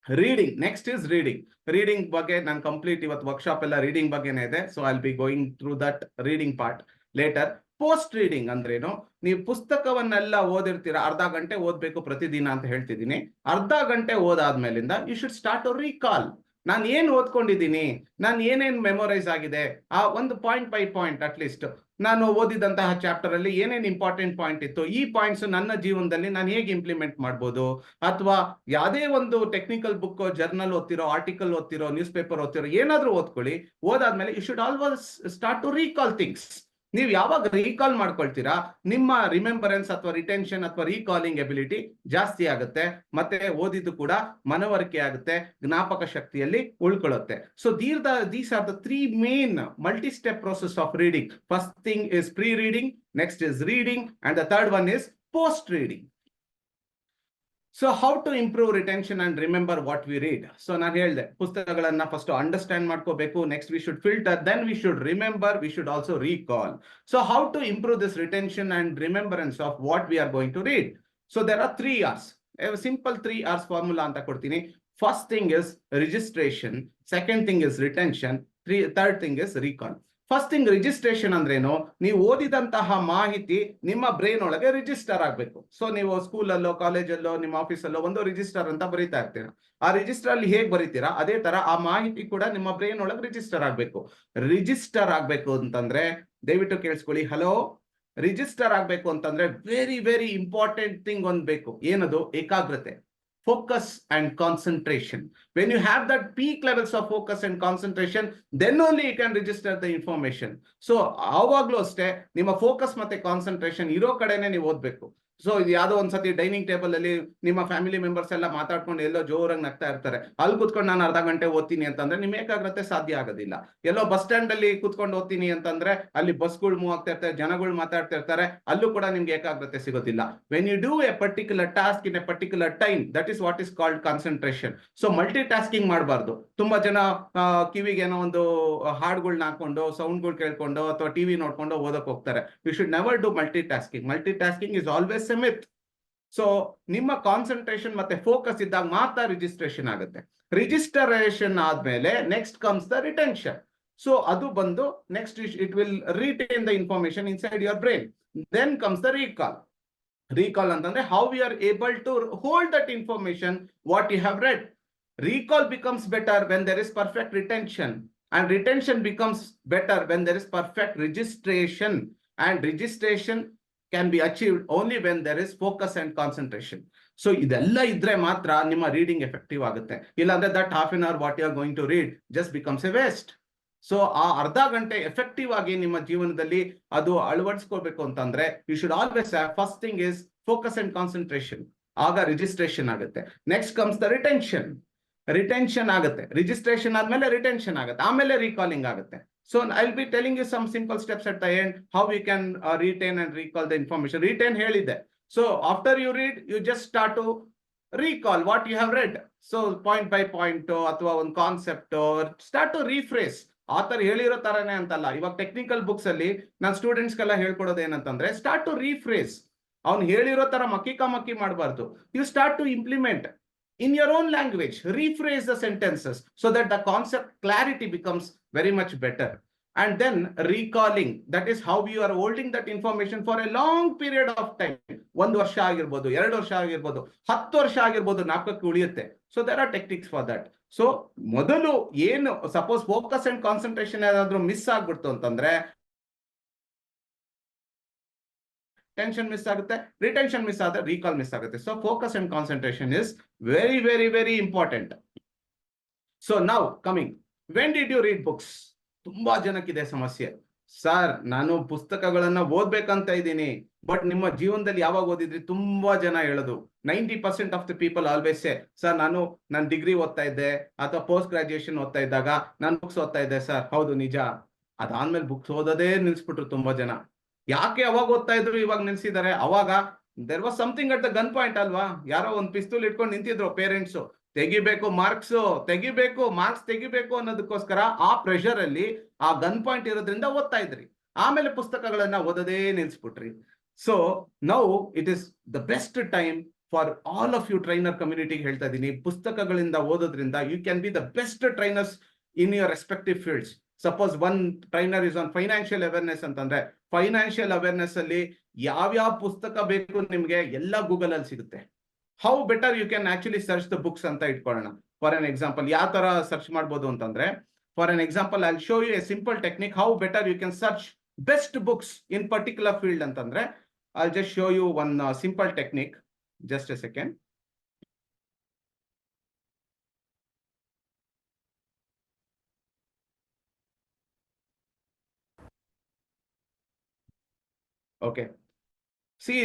Reading next is reading. Reading ಬಗ್ಗೆ ನಾನು ಕಂಪ್ಲೀಟ್ ಇವತ್ತು ವರ್ಕ್ಶಾಪ್ ಎಲ್ಲ ರೀಡಿಂಗ್ ಬಗ್ಗೆನೇ ಇದೆ. So I will be going through that reading part later. Post reading ಅಂದ್ರೇನು? ನೀವು ಪುಸ್ತಕವನ್ನೆಲ್ಲ ಓದಿರ್ತೀರಾ, ಅರ್ಧ ಗಂಟೆ ಓದ್ಬೇಕು ಪ್ರತಿದಿನ ಅಂತ ಹೇಳ್ತಿದ್ದೀನಿ. ಅರ್ಧ ಗಂಟೆ ಓದಾದ್ಮೇಲಿಂದ you should start to recall. ನಾನು ಏನ್ ಓದ್ಕೊಂಡಿದ್ದೀನಿ, ನಾನು ಏನೇನ್ ಮೆಮೊರೈಸ್ ಆಗಿದೆ, ಆ ಒಂದು ಪಾಯಿಂಟ್ ಬೈ ಪಾಯಿಂಟ್ ಅಟ್ಲೀಸ್ಟ್ ನಾನು ಓದಿದಂತಹ ಚಾಪ್ಟರ್ ಅಲ್ಲಿ ಏನೇನ್ ಇಂಪಾರ್ಟೆಂಟ್ ಪಾಯಿಂಟ್ ಇತ್ತು, ಈ ಪಾಯಿಂಟ್ಸ್ ನನ್ನ ಜೀವನದಲ್ಲಿ ನಾನು ಹೇಗೆ ಇಂಪ್ಲಿಮೆಂಟ್ ಮಾಡ್ಬೋದು. ಅಥವಾ ಯಾವುದೇ ಒಂದು ಟೆಕ್ನಿಕಲ್ ಬುಕ್, ಜರ್ನಲ್ ಓದ್ತಿರೋ, ಆರ್ಟಿಕಲ್ ಓದ್ತಿರೋ, ನ್ಯೂಸ್ ಪೇಪರ್ ಓದ್ತಿರೋ, ಏನಾದ್ರೂ ಓದ್ಕೊಳ್ಳಿ. ಓದಾದ್ಮೇಲೆ you should always start to recall things. ನೀವು ಯಾವಾಗ ರೀಕಾಲ್ ಮಾಡ್ಕೊಳ್ತೀರಾ, ನಿಮ್ಮ ರಿಮೆಂಬರೆನ್ಸ್ ಅಥವಾ ರಿಟೆನ್ಷನ್ ಅಥವಾ ರೀಕಾಲಿಂಗ್ ಎಬಿಲಿಟಿ ಜಾಸ್ತಿ ಆಗುತ್ತೆ. ಮತ್ತೆ ಓದಿದ್ದು ಕೂಡ ಮನವರಿಕೆ ಆಗುತ್ತೆ, ಜ್ಞಾಪಕ ಶಕ್ತಿಯಲ್ಲಿ ಉಳ್ಕೊಳ್ಳುತ್ತೆ. So these are the 3 main multi step process of reading. First thing is pre reading, next is reading, and the third one is post reading. So how to improve retention and remember what we read. So ನಾನು ಹೇಳಿದೆ, ಪುಸ್ತಕಗಳನ್ನ first understand ಮಾಡ್ಕೋಬೇಕು, next we should filter, then we should remember, we should also recall. So how to improve this retention and remembrance of what we are going to read. So there are 3 R's. Simple 3 R's formula ಅಂತ ಕೊಡ್ತೀನಿ. First thing is registration, second thing is retention, third thing is recall. First thing registration ಅಂದ್ರೇನು? ನೀವು ಓದಿದಂತಹ ಮಾಹಿತಿ ನಿಮ್ಮ brain ಒಳಗೆ register ಆಗಬೇಕು. So ನೀವು ಸ್ಕೂಲಲ್ಲೋ, ಕಾಲೇಜಲ್ಲೋ, ನಿಮ್ಮ ಆಫೀಸಲ್ಲೋ ಒಂದು ರಿಜಿಸ್ಟರ್ ಅಂತ ಬರೀತಾ ಇರ್ತೀರಾ. ಆ ರಿಜಿಸ್ಟರ್ ಅಲ್ಲಿ ಹೇಗೆ ಬರೀತೀರಾ, ಅದೇ ತರ ಆ ಮಾಹಿತಿ ಕೂಡ ನಿಮ್ಮ ಬ್ರೈನ್ ಒಳಗೆ ರಿಜಿಸ್ಟರ್ ಆಗಬೇಕು. ರಿಜಿಸ್ಟರ್ ಆಗಬೇಕು ಅಂತಂದ್ರೆ ದಯವಿಟ್ಟು ಕೇಳಿಸ್ಕೊಳ್ಳಿ. ಹಲೋ, ರಿಜಿಸ್ಟರ್ ಆಗಬೇಕು ಅಂತಂದ್ರೆ ವೆರಿ ವೆರಿ ಇಂಪಾರ್ಟೆಂಟ್ ಥಿಂಗ್ ಒಂದು ಬೇಕು. ಏನದು? ಏಕಾಗ್ರತೆ. Focus and concentration. When you have that peak levels of focus and concentration, then only you can register the information. So ಆವಾಗ್ಲೂ ಅಷ್ಟೇ ನಿಮ್ಮ ಫೋಕಸ್ ಮತ್ತೆ ಕಾನ್ಸಂಟ್ರೇಷನ್ ಇರೋ ಕಡೆನೆ ನೀವು ಓದ್ಬೇಕು. ಸೊ ಇದು ಯಾವ್ದೋ ಒಂದ್ಸತಿ ಡೈನಿಂಗ್ ಟೇಬಲ್ ಅಲ್ಲಿ ನಿಮ್ಮ ಫ್ಯಾಮಿಲಿ ಮೆಂಬರ್ಸ್ ಎಲ್ಲ ಮಾತಾಡ್ಕೊಂಡು ಎಲ್ಲೋ ಜೋರಾಗಿ ನಗ್ತಾ ಇರ್ತಾರೆ, ಅಲ್ಲಿ ಕುತ್ಕೊಂಡು ನಾನು ಅರ್ಧ ಗಂಟೆ ಓದ್ತೀನಿ ಅಂತಂದ್ರೆ ನಿಮ್ ಏಕಾಗ್ರತೆ ಸಾಧ್ಯ ಆಗೋದಿಲ್ಲ. ಎಲ್ಲೋ ಬಸ್ ಸ್ಟ್ಯಾಂಡ್ ಅಲ್ಲಿ ಕುತ್ಕೊಂಡು ಓದ್ತೀನಿ ಅಂತಂದ್ರೆ ಅಲ್ಲಿ ಬಸ್ಗಳು ಮೂವ್ ಆಗ್ತಾ ಇರ್ತಾರೆ, ಜನಗಳು ಮಾತಾಡ್ತಾ ಇರ್ತಾರೆ, ಅಲ್ಲೂ ಕೂಡ ನಿಮ್ಗೆ ಏಕಾಗ್ರತೆ ಸಿಗೋದಿಲ್ಲ. When you do a particular task in a particular time, that is what is called concentration. So multitasking ಮಾಡಬಾರ್ದು. ತುಂಬಾ ಜನ ಕಿವಿಗೆ ಏನೋ ಒಂದು ಹಾಡುಗಳನ್ನ ಹಾಕೊಂಡು, ಸೌಂಡ್ಗಳು ಕೇಳ್ಕೊಂಡು ಅಥವಾ ಟಿವಿ ನೋಡ್ಕೊಂಡು ಓದಕ್ ಹೋಗ್ತಾರೆ. You should never do multi tasking. Multi tasking is always a myth. So ನಿಮ್ಮ ಕಾನ್ಸಂಟ್ರೇಷನ್ ಮತ್ತೆ ಫೋಕಸ್ ಇದ್ದಾಗ ಮಾತ್ರ ರಿಜಿಸ್ಟ್ರೇಷನ್ ಆಗುತ್ತೆ. ರಿಜಿಸ್ಟರೇಷನ್ ಆದ್ಮೇಲೆ next comes the retention. So ಅದು ಬಂದು next it will retain the information inside your brain. Then comes the recall. Recall ಅಂತಂದ್ರೆ how we are able to hold that information what you have read. Recall becomes better when there is perfect retention, and retention becomes better when there is perfect registration, and registration can be achieved only when there is focus and concentration. So ಇದೆಲ್ಲ ಇದ್ರೆ ಮಾತ್ರ ನಿಮ್ಮ reading effective ಆಗುತ್ತೆ. ಇಲ್ಲಾಂದ್ರೆ that half an hour what you are going to read just becomes a waste. So ಆ ಅರ್ಧ ಗಂಟೆ effective ಆಗಿ ನಿಮ್ಮ ಜೀವನದಲ್ಲಿ ಅದು ಅಳವಡಿಸ್ಕೋಬೇಕು ಅಂತಂದ್ರೆ you should always have first thing is focus and concentration. ಆಗ ರಿಜಿಸ್ಟ್ರೇಷನ್ ಆಗುತ್ತೆ. Next comes the retention. Retention ಆಗುತ್ತೆ, ರಿಜಿಸ್ಟ್ರೇಷನ್ ಆದ್ಮೇಲೆ ರಿಟೆನ್ಷನ್ ಆಗುತ್ತೆ, ಆಮೇಲೆ ರೀಕಾಲಿಂಗ್ ಆಗುತ್ತೆ. So I will be telling you some simple steps at the end how you can retain and recall the information. Retain ಹೇಳಿದೆ. So after you read, you just start to recall what you have read. So point by point ಅಥವಾ ಒಂದು concept start to rephrase. ಆತರ ಹೇಳಿರೋ ತರನೇ ಅಂತಲ್ಲ. ಇವಾಗ technical books ಅಲ್ಲಿ ನಾನು ಸ್ಟೂಡೆಂಟ್ಸ್ಗೆಲ್ಲ ಹೇಳ್ಕೊಡೋದು ಏನಂತಂದ್ರೆ ಸ್ಟಾರ್ಟ್ ಟು ರೀಫ್ರೇಸ್. ಅವ್ನು ಹೇಳಿರೋ ತರ ಮಕ್ಕಿ ಮಾಡಬಾರ್ದು. You start to implement in your own language, rephrase the sentences so that the concept clarity becomes very much better. And then recalling, that is how you are holding that information for a long period of time. 1 ವರ್ಷ ಆಗಿರ್ಬೋದು, 2 ವರ್ಷ ಆಗಿರ್ಬೋದು, 10 ವರ್ಷ ಆಗಿರ್ಬೋದು, ಜ್ಞಾಪಕಕ್ಕೆ ಉಳಿಯುತ್ತೆ. So there are techniques for that. So ಮೊದಲು ಏನು ಸಪೋಸ್ ಫೋಕಸ್ ಅಂಡ್ ಕಾನ್ಸಂಟ್ರೇಷನ್ ಏನಾದ್ರೂ ಮಿಸ್ ಆಗ್ಬಿಡ್ತು ಅಂತಂದ್ರೆ ಟೆನ್ಷನ್ ಮಿಸ್ ಆಗುತ್ತೆ, ರಿಟೆನ್ಷನ್ ಮಿಸ್ ಆದ್ರೆ ರೀಕಾಲ್ ಮಿಸ್ ಆಗುತ್ತೆ. So focus and concentration is very very very important. So now coming, when did you read books? ತುಂಬಾ ಜನಕ್ಕಿದೆ ಸಮಸ್ಯೆ. ಸರ್, ನಾನು ಪುಸ್ತಕಗಳನ್ನ ಓದ್ಬೇಕಂತ ಇದ್ದೀನಿ, ಬಟ್ ನಿಮ್ಮ ಜೀವನದಲ್ಲಿ ಯಾವಾಗ ಓದಿದ್ರಿ? ತುಂಬಾ ಜನ ಹೇಳೋದು 90% of the people always say, sir ನಾನು ಡಿಗ್ರಿ ಓದ್ತಾ ಇದ್ದೆ ಅಥವಾ ಪೋಸ್ಟ್ ಗ್ರಾಜುಯೇಷನ್ ಓದ್ತಾ ಇದ್ದಾಗ ನಾನು ಬುಕ್ಸ್ ಓದ್ತಾ ಇದ್ದೆ ಸರ್. ಹೌದು, ನಿಜ. ಅದಾದ್ಮೇಲೆ ಬುಕ್ಸ್ ಓದೋದೇ ನಿಲ್ಸ್ಬಿಟ್ರು ತುಂಬಾ ಜನ. ಯಾಕೆ ಅವಾಗ ಓದ್ತಾ ಇದ್ರು, ಇವಾಗ ನಿಲ್ಸಿದ್ದಾರೆ? ಅವಾಗ there was something at the gun point ಅಲ್ವಾ? ಯಾರೋ ಒಂದು ಪಿಸ್ತೂಲ್ ಇಟ್ಕೊಂಡು ನಿಂತಿದ್ರು ಪೇರೆಂಟ್ಸ್, ತೆಗಿಬೇಕು ಮಾರ್ಕ್ಸ್ ತೆಗಿಬೇಕು ಅನ್ನೋದಕ್ಕೋಸ್ಕರ ಆ ಪ್ರೆಷರ್ ಅಲ್ಲಿ ಆ ಗನ್ ಪಾಯಿಂಟ್ ಇರೋದ್ರಿಂದ ಓದ್ತಾ ಇದ್ರಿ. ಆಮೇಲೆ ಪುಸ್ತಕಗಳನ್ನ ಓದೋದೇ ನಿಲ್ಸ್ಬಿಟ್ರಿ. So now it is the best time for all of you trainer community ಹೇಳ್ತಾ ಇದ್ದೀನಿ, ಪುಸ್ತಕಗಳಿಂದ ಓದೋದ್ರಿಂದ you can be the best trainers in your respective fields. Suppose one trainer is on financial awareness ಅಂತಂದ್ರೆ, ಫೈನಾನ್ಷಿಯಲ್ ಅವೇರ್ನೆಸ್ ಅಲ್ಲಿ ಯಾವ್ಯಾವ ಪುಸ್ತಕ ಬೇಕು ನಿಮ್ಗೆ ಎಲ್ಲ ಗೂಗಲ್ ಅಲ್ಲಿ ಸಿಗುತ್ತೆ. How better you can actually search the books ಅಂತ ಇಟ್ಕೊಳ್ಳೋಣ. ಫಾರ್ ಅನ್ ಎಕ್ಸಾಂಪಲ್, ಯಾವ ತರ ಸರ್ಚ್ ಮಾಡ್ಬೋದು ಅಂತಂದ್ರೆ, for an example I will show you a simple technique how better you can search best books in particular field ಅಂತಂದ್ರೆ, I just show you one simple technique. Just a second. Okay, see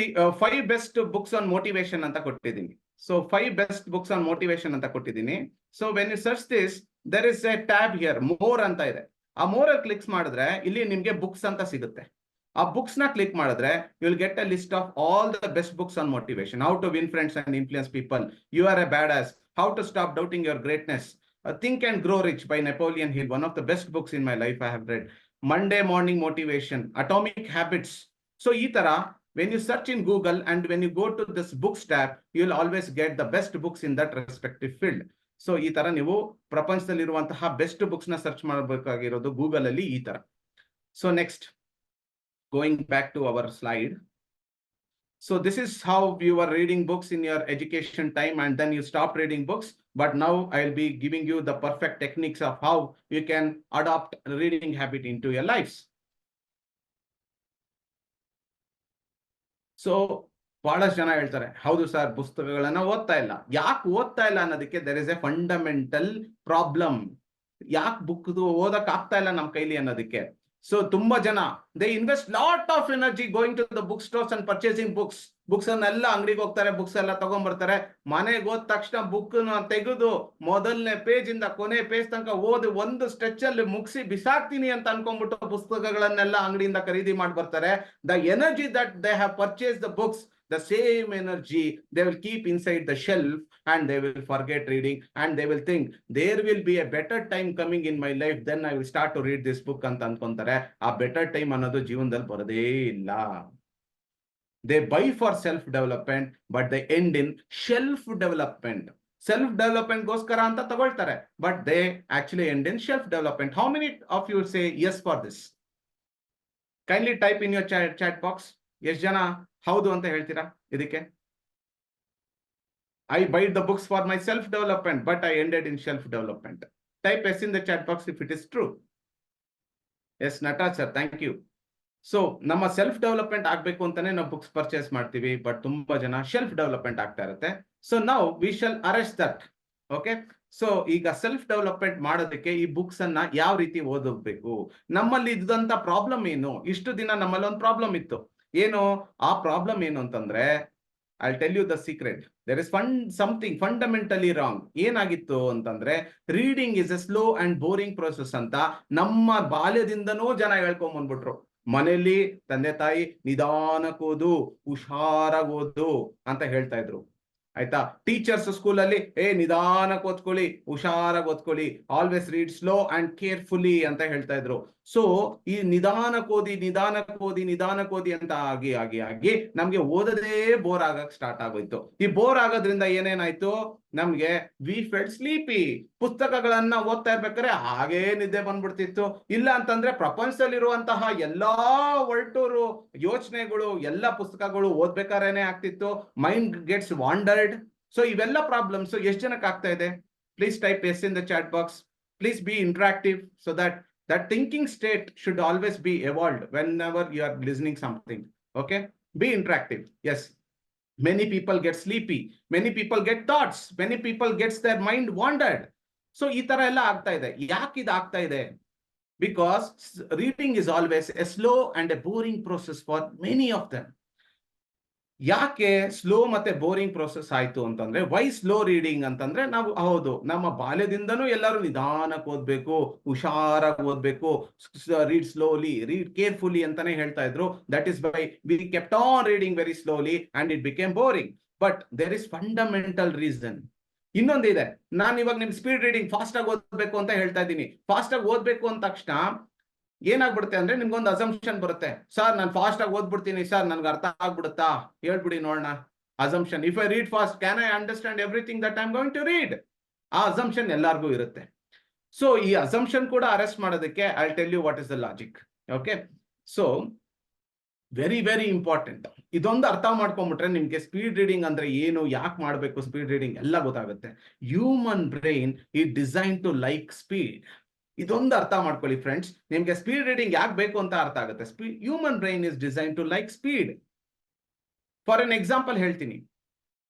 5 best books on motivation ಅಂತ ಕೊಟ್ಟಿದ್ದೀನಿ. So 5 best books on motivation ಅಂತ ಕೊಟ್ಟಿದ್ದೀನಿ. So when you search this, there is a tab here, more ಅಂತ ಇದೆ. ಆ more ಅಲ್ಲಿ click ಮಾಡಿದ್ರೆ ಇಲ್ಲಿ ನಿಮ್ಗೆ ಬುಕ್ಸ್ ಅಂತ ಸಿಗುತ್ತೆ. ಆ ಬುಕ್ಸ್ ನ ಕ್ಲಿಕ್ ಮಾಡಿದ್ರೆ you will get a list of all the best books on motivation. How to win friends and influence people, you are a badass, how to stop doubting your greatness, think and grow rich by Napoleon Hill, one of the best books in my life I have read, Monday morning motivation, atomic habits. So ಈ ತರ when you search in Google and when you go to this books tab, you will always get the best books in that respective field. So ಈ ತರ ನೀವು ಪ್ರಪಂಚದಲ್ಲಿರುವಂತಹ best books ನ search ಮಾಡಬೇಕಾಗಿರೋದು Google ಅಲ್ಲಿ ಈ ತರ. So next, going back to our slide. So this is how you are reading books in your education time and then you stop reading books. But now I will be giving you the perfect techniques of how you can adopt reading habit into your lives. So ಬಹಳಷ್ಟು ಜನ ಹೇಳ್ತಾರೆ, ಹೌದು sir ಪುಸ್ತಕಗಳನ್ನ ಓದ್ತಾ ಇಲ್ಲ. ಯಾಕೆ ಓದ್ತಾ ಇಲ್ಲ ಅನ್ನೋದಕ್ಕೆ there is a fundamental problem. ಯಾಕೆ ಬುಕ್ ಓದಕ್ ಆಗ್ತಾ ಇಲ್ಲ ನಮ್ ಕೈಲಿ ಅನ್ನೋದಕ್ಕೆ. ಸೊ ತುಂಬಾ ಜನ they invest lot of energy going to the book stores and purchasing books. Books ಅನ್ನೆಲ್ಲ ಅಂಗಡಿಗೆ ಹೋಗ್ತಾರೆ, ಬುಕ್ಸ್ ಎಲ್ಲ ತಗೊಂಡ್ಬರ್ತಾರೆ. ಮನೆಗೆ ಹೋದ ತಕ್ಷಣ ಬುಕ್ ತೆಗೆದು ಮೊದಲನೇ ಪೇಜ್ ಇಂದ ಕೊನೆ ಪೇಜ್ ತನಕ ಓದಿ ಒಂದು ಸ್ಟ್ರೆಚ್ ಅಲ್ಲಿ ಮುಗಿಸಿ ಬಿಸಾಕ್ತೀನಿ ಅಂತ ಅನ್ಕೊಂಡ್ಬಿಟ್ಟು ಪುಸ್ತಕಗಳನ್ನೆಲ್ಲ ಅಂಗಡಿಯಿಂದ ಖರೀದಿ ಮಾಡಿ ಬರ್ತಾರೆ. The energy that they have purchase the books, the same energy they will keep inside the shelf and they will forget reading and they will think there will be a better time coming in my life, then I will start to read this book ಅಂತ ಅನ್ಕೊಂತಾರೆ. ಆ better time ಅನ್ನೋದು ಜೀವನದಲ್ಲಿ ಬರೋದೇ ಇಲ್ಲ. They buy for self development but they end in shelf development. Self development ಗೋಸ್ಕರ ಅಂತ ತಗೊಳ್ತಾರೆ, but they actually end in shelf development. How many of you say yes for this? Kindly type in your chat box. ಎಷ್ಟು ಜನ ಹೌದು ಅಂತ ಹೇಳ್ತೀರಾ ಇದಕ್ಕೆ? I buy the books for my self development but I ended in shelf development. Type yes in the chat box if it is true. Yes, Nataj sir, thank you. So ನಮ್ಮ self development ಆಗ್ಬೇಕು ಅಂತಾನೆ ನಾವು books purchase ಮಾಡ್ತೀವಿ, but ತುಂಬಾ ಜನ shelf development ಆಗ್ತಾ ಇರುತ್ತೆ. So now we shall arrest that. Okay, so ಈಗ ಸೆಲ್ಫ್ ಡೆವಲಪ್ಮೆಂಟ್ ಮಾಡೋದಕ್ಕೆ ಈ ಬುಕ್ಸ್ ಅನ್ನ ಯಾವ ರೀತಿ ಓದಬೇಕು, ನಮ್ಮಲ್ಲಿ ಇದ್ದಂತ ಪ್ರಾಬ್ಲಮ್ ಏನು? ಇಷ್ಟು ದಿನ ನಮ್ಮಲ್ಲಿ ಒಂದು ಪ್ರಾಬ್ಲಮ್ ಇತ್ತು. ಏನು ಆ ಪ್ರಾಬ್ಲಮ್ ಏನು ಅಂತಂದ್ರೆ, I'll tell you the secret. There is something fundamentally wrong. ಏನಾಗಿತ್ತು ಅಂತಂದ್ರೆ, reading is A slow and boring process ಅಂತ ನಮ್ಮ ಬಾಲ್ಯದಿಂದನೂ ಜನ ಹೇಳ್ಕೊಂಡ್ ಬಂದ್ಬಿಟ್ರು. ಮನೆಯಲ್ಲಿ ತಂದೆ ತಾಯಿ ನಿಧಾನಕ್ಕೆ ಓದು, ಹುಷಾರಾಗಿ ಓದು ಅಂತ ಹೇಳ್ತಾ ಇದ್ರು. ಆಯ್ತಾ. ಟೀಚರ್ಸ್ ಸ್ಕೂಲಲ್ಲಿ ನಿಧಾನಕ್ಕೆ ಓದ್ಕೊಳ್ಳಿ, ಹುಷಾರಾಗಿ ಓದ್ಕೊಳ್ಳಿ, always read slow and carefully ಅಂತ ಹೇಳ್ತಾ ಇದ್ರು. ಸೊ ಈ ನಿಧಾನಕ್ಕೆ ಓದಿ ನಿಧಾನಕ್ಕೆ ಓದಿ ನಿಧಾನಕ್ಕೆ ಓದಿ ಅಂತ ಆಗಿ ಆಗಿ ಆಗಿ ನಮ್ಗೆ ಓದದೇ ಬೋರ್ ಆಗಕ್ ಸ್ಟಾರ್ಟ್ ಆಗೋಯ್ತು. ಈ ಬೋರ್ ಆಗೋದ್ರಿಂದ ಏನೇನಾಯ್ತು, ನಮ್ಗೆ ವಿ ಫೆಲ್ಟ್ ಸ್ಲೀಪಿ. ಪುಸ್ತಕಗಳನ್ನ ಓದ್ತಾ ಇರ್ಬೇಕಾದ್ರೆ ಹಾಗೇ ನಿದ್ದೆ ಬಂದ್ಬಿಡ್ತಿತ್ತು. ಇಲ್ಲ ಅಂತಂದ್ರೆ ಪ್ರಪಂಚದಲ್ಲಿರುವಂತಹ ಎಲ್ಲಾ ಒಳ್ಟೂರು ಯೋಚನೆಗಳು, ಎಲ್ಲ ಪುಸ್ತಕಗಳು ಓದ್ಬೇಕಾರೇನೆ ಆಗ್ತಿತ್ತು. Mind gets wandered. ಸೊ ಇವೆಲ್ಲ ಪ್ರಾಬ್ಲಮ್ಸ್ ಎಷ್ಟು ಜನಕ್ಕೆ ಆಗ್ತಾ ಇದೆ? Please type yes in the chat box. Please be interactive so that that thinking state should always be evolved whenever you are listening something. Okay, be interactive. Yes, many people get sleepy, many people get thoughts, many people gets their mind wandered. So ಈ ತರ ಎಲ್ಲ ಆಗ್ತಾ ಇದೆ. ಯಾಕೆ ಇದು ಆಗ್ತಾ ಇದೆ? Because reading is always a slow and a boring process for many of them. ಯಾಕೆ ಸ್ಲೋ ಮತ್ತೆ ಬೋರಿಂಗ್ ಪ್ರೊಸೆಸ್ ಆಯ್ತು ಅಂತಂದ್ರೆ, ವೈ ಸ್ಲೋ ರೀಡಿಂಗ್ ಅಂತಂದ್ರೆ, ನಾವು ಹೌದು ನಮ್ಮ ಬಾಲ್ಯದಿಂದನೂ ಎಲ್ಲರೂ ನಿಧಾನಕ್ಕೆ ಓದ್ಬೇಕು, ಹುಷಾರಾಗಿ ಓದ್ಬೇಕು, ರೀಡ್ ಸ್ಲೋಲಿ, ರೀಡ್ ಕೇರ್ಫುಲಿ ಅಂತಾನೆ ಹೇಳ್ತಾ ಇದ್ರು. That is why we kept on reading very slowly and it became boring. But there is fundamental reason. ಇನ್ನೊಂದಿದೆ. ನಾನು ಇವಾಗ ನಿಮ್ ಸ್ಪೀಡ್ ರೀಡಿಂಗ್ ಫಾಸ್ಟ್ ಆಗಿ ಓದ್ಬೇಕು ಅಂತ ಹೇಳ್ತಾ ಇದ್ದೀನಿ. ಫಾಸ್ಟ್ ಆಗಿ ಓದ್ಬೇಕು ಅಂದ ತಕ್ಷಣ ಏನಾಗ್ಬಿಡುತ್ತೆ ಅಂದ್ರೆ, ನಿಮ್ಗೊಂದು ಅಸಂಪ್ಷನ್ ಬರುತ್ತೆ. ಸರ್ ನಾನು ಫಾಸ್ಟ್ ಆಗಿ ಓದ್ಬಿಡ್ತೀನಿ ಸರ್, ನನ್ಗೆ ಅರ್ಥ ಆಗ್ಬಿಡುತ್ತಾ, ಹೇಳ್ಬಿಡಿ ನೋಡೋಣ. Assumption, if I read fast can I understand everything that I am going to read? ಆ ಅಸಂಪ್ಷನ್ ಎಲ್ಲರಿಗೂ ಇರುತ್ತೆ. ಸೊ ಈ ಅಸಂಪ್ಷನ್ ಕೂಡ ಅರೆಸ್ಟ್ ಮಾಡೋದಕ್ಕೆ I tell you what is the logic. Okay, so very very important. ಇದೊಂದು ಅರ್ಥ ಮಾಡ್ಕೊಂಡ್ಬಿಟ್ರೆ ನಿಮ್ಗೆ ಸ್ಪೀಡ್ ರೀಡಿಂಗ್ ಅಂದ್ರೆ ಏನು, ಯಾಕೆ ಮಾಡಬೇಕು ಸ್ಪೀಡ್ ರೀಡಿಂಗ್ ಎಲ್ಲ ಗೊತ್ತಾಗುತ್ತೆ. ಹ್ಯೂಮನ್ ಬ್ರೈನ್ ಈ ಡಿಸೈನ್ ಟು ಲೈಕ್ ಸ್ಪೀಡ್. ಇದೊಂದು ಅರ್ಥ ಮಾಡ್ಕೊಳ್ಳಿ ಫ್ರೆಂಡ್ಸ್, ನಿಮ್ಗೆ ಸ್ಪೀಡ್ ರೀಡಿಂಗ್ ಯಾಕೆ ಬೇಕು ಅಂತ ಅರ್ಥ ಆಗುತ್ತೆ. Human brain is design to like speed. For an example ಹೇಳ್ತೀನಿ.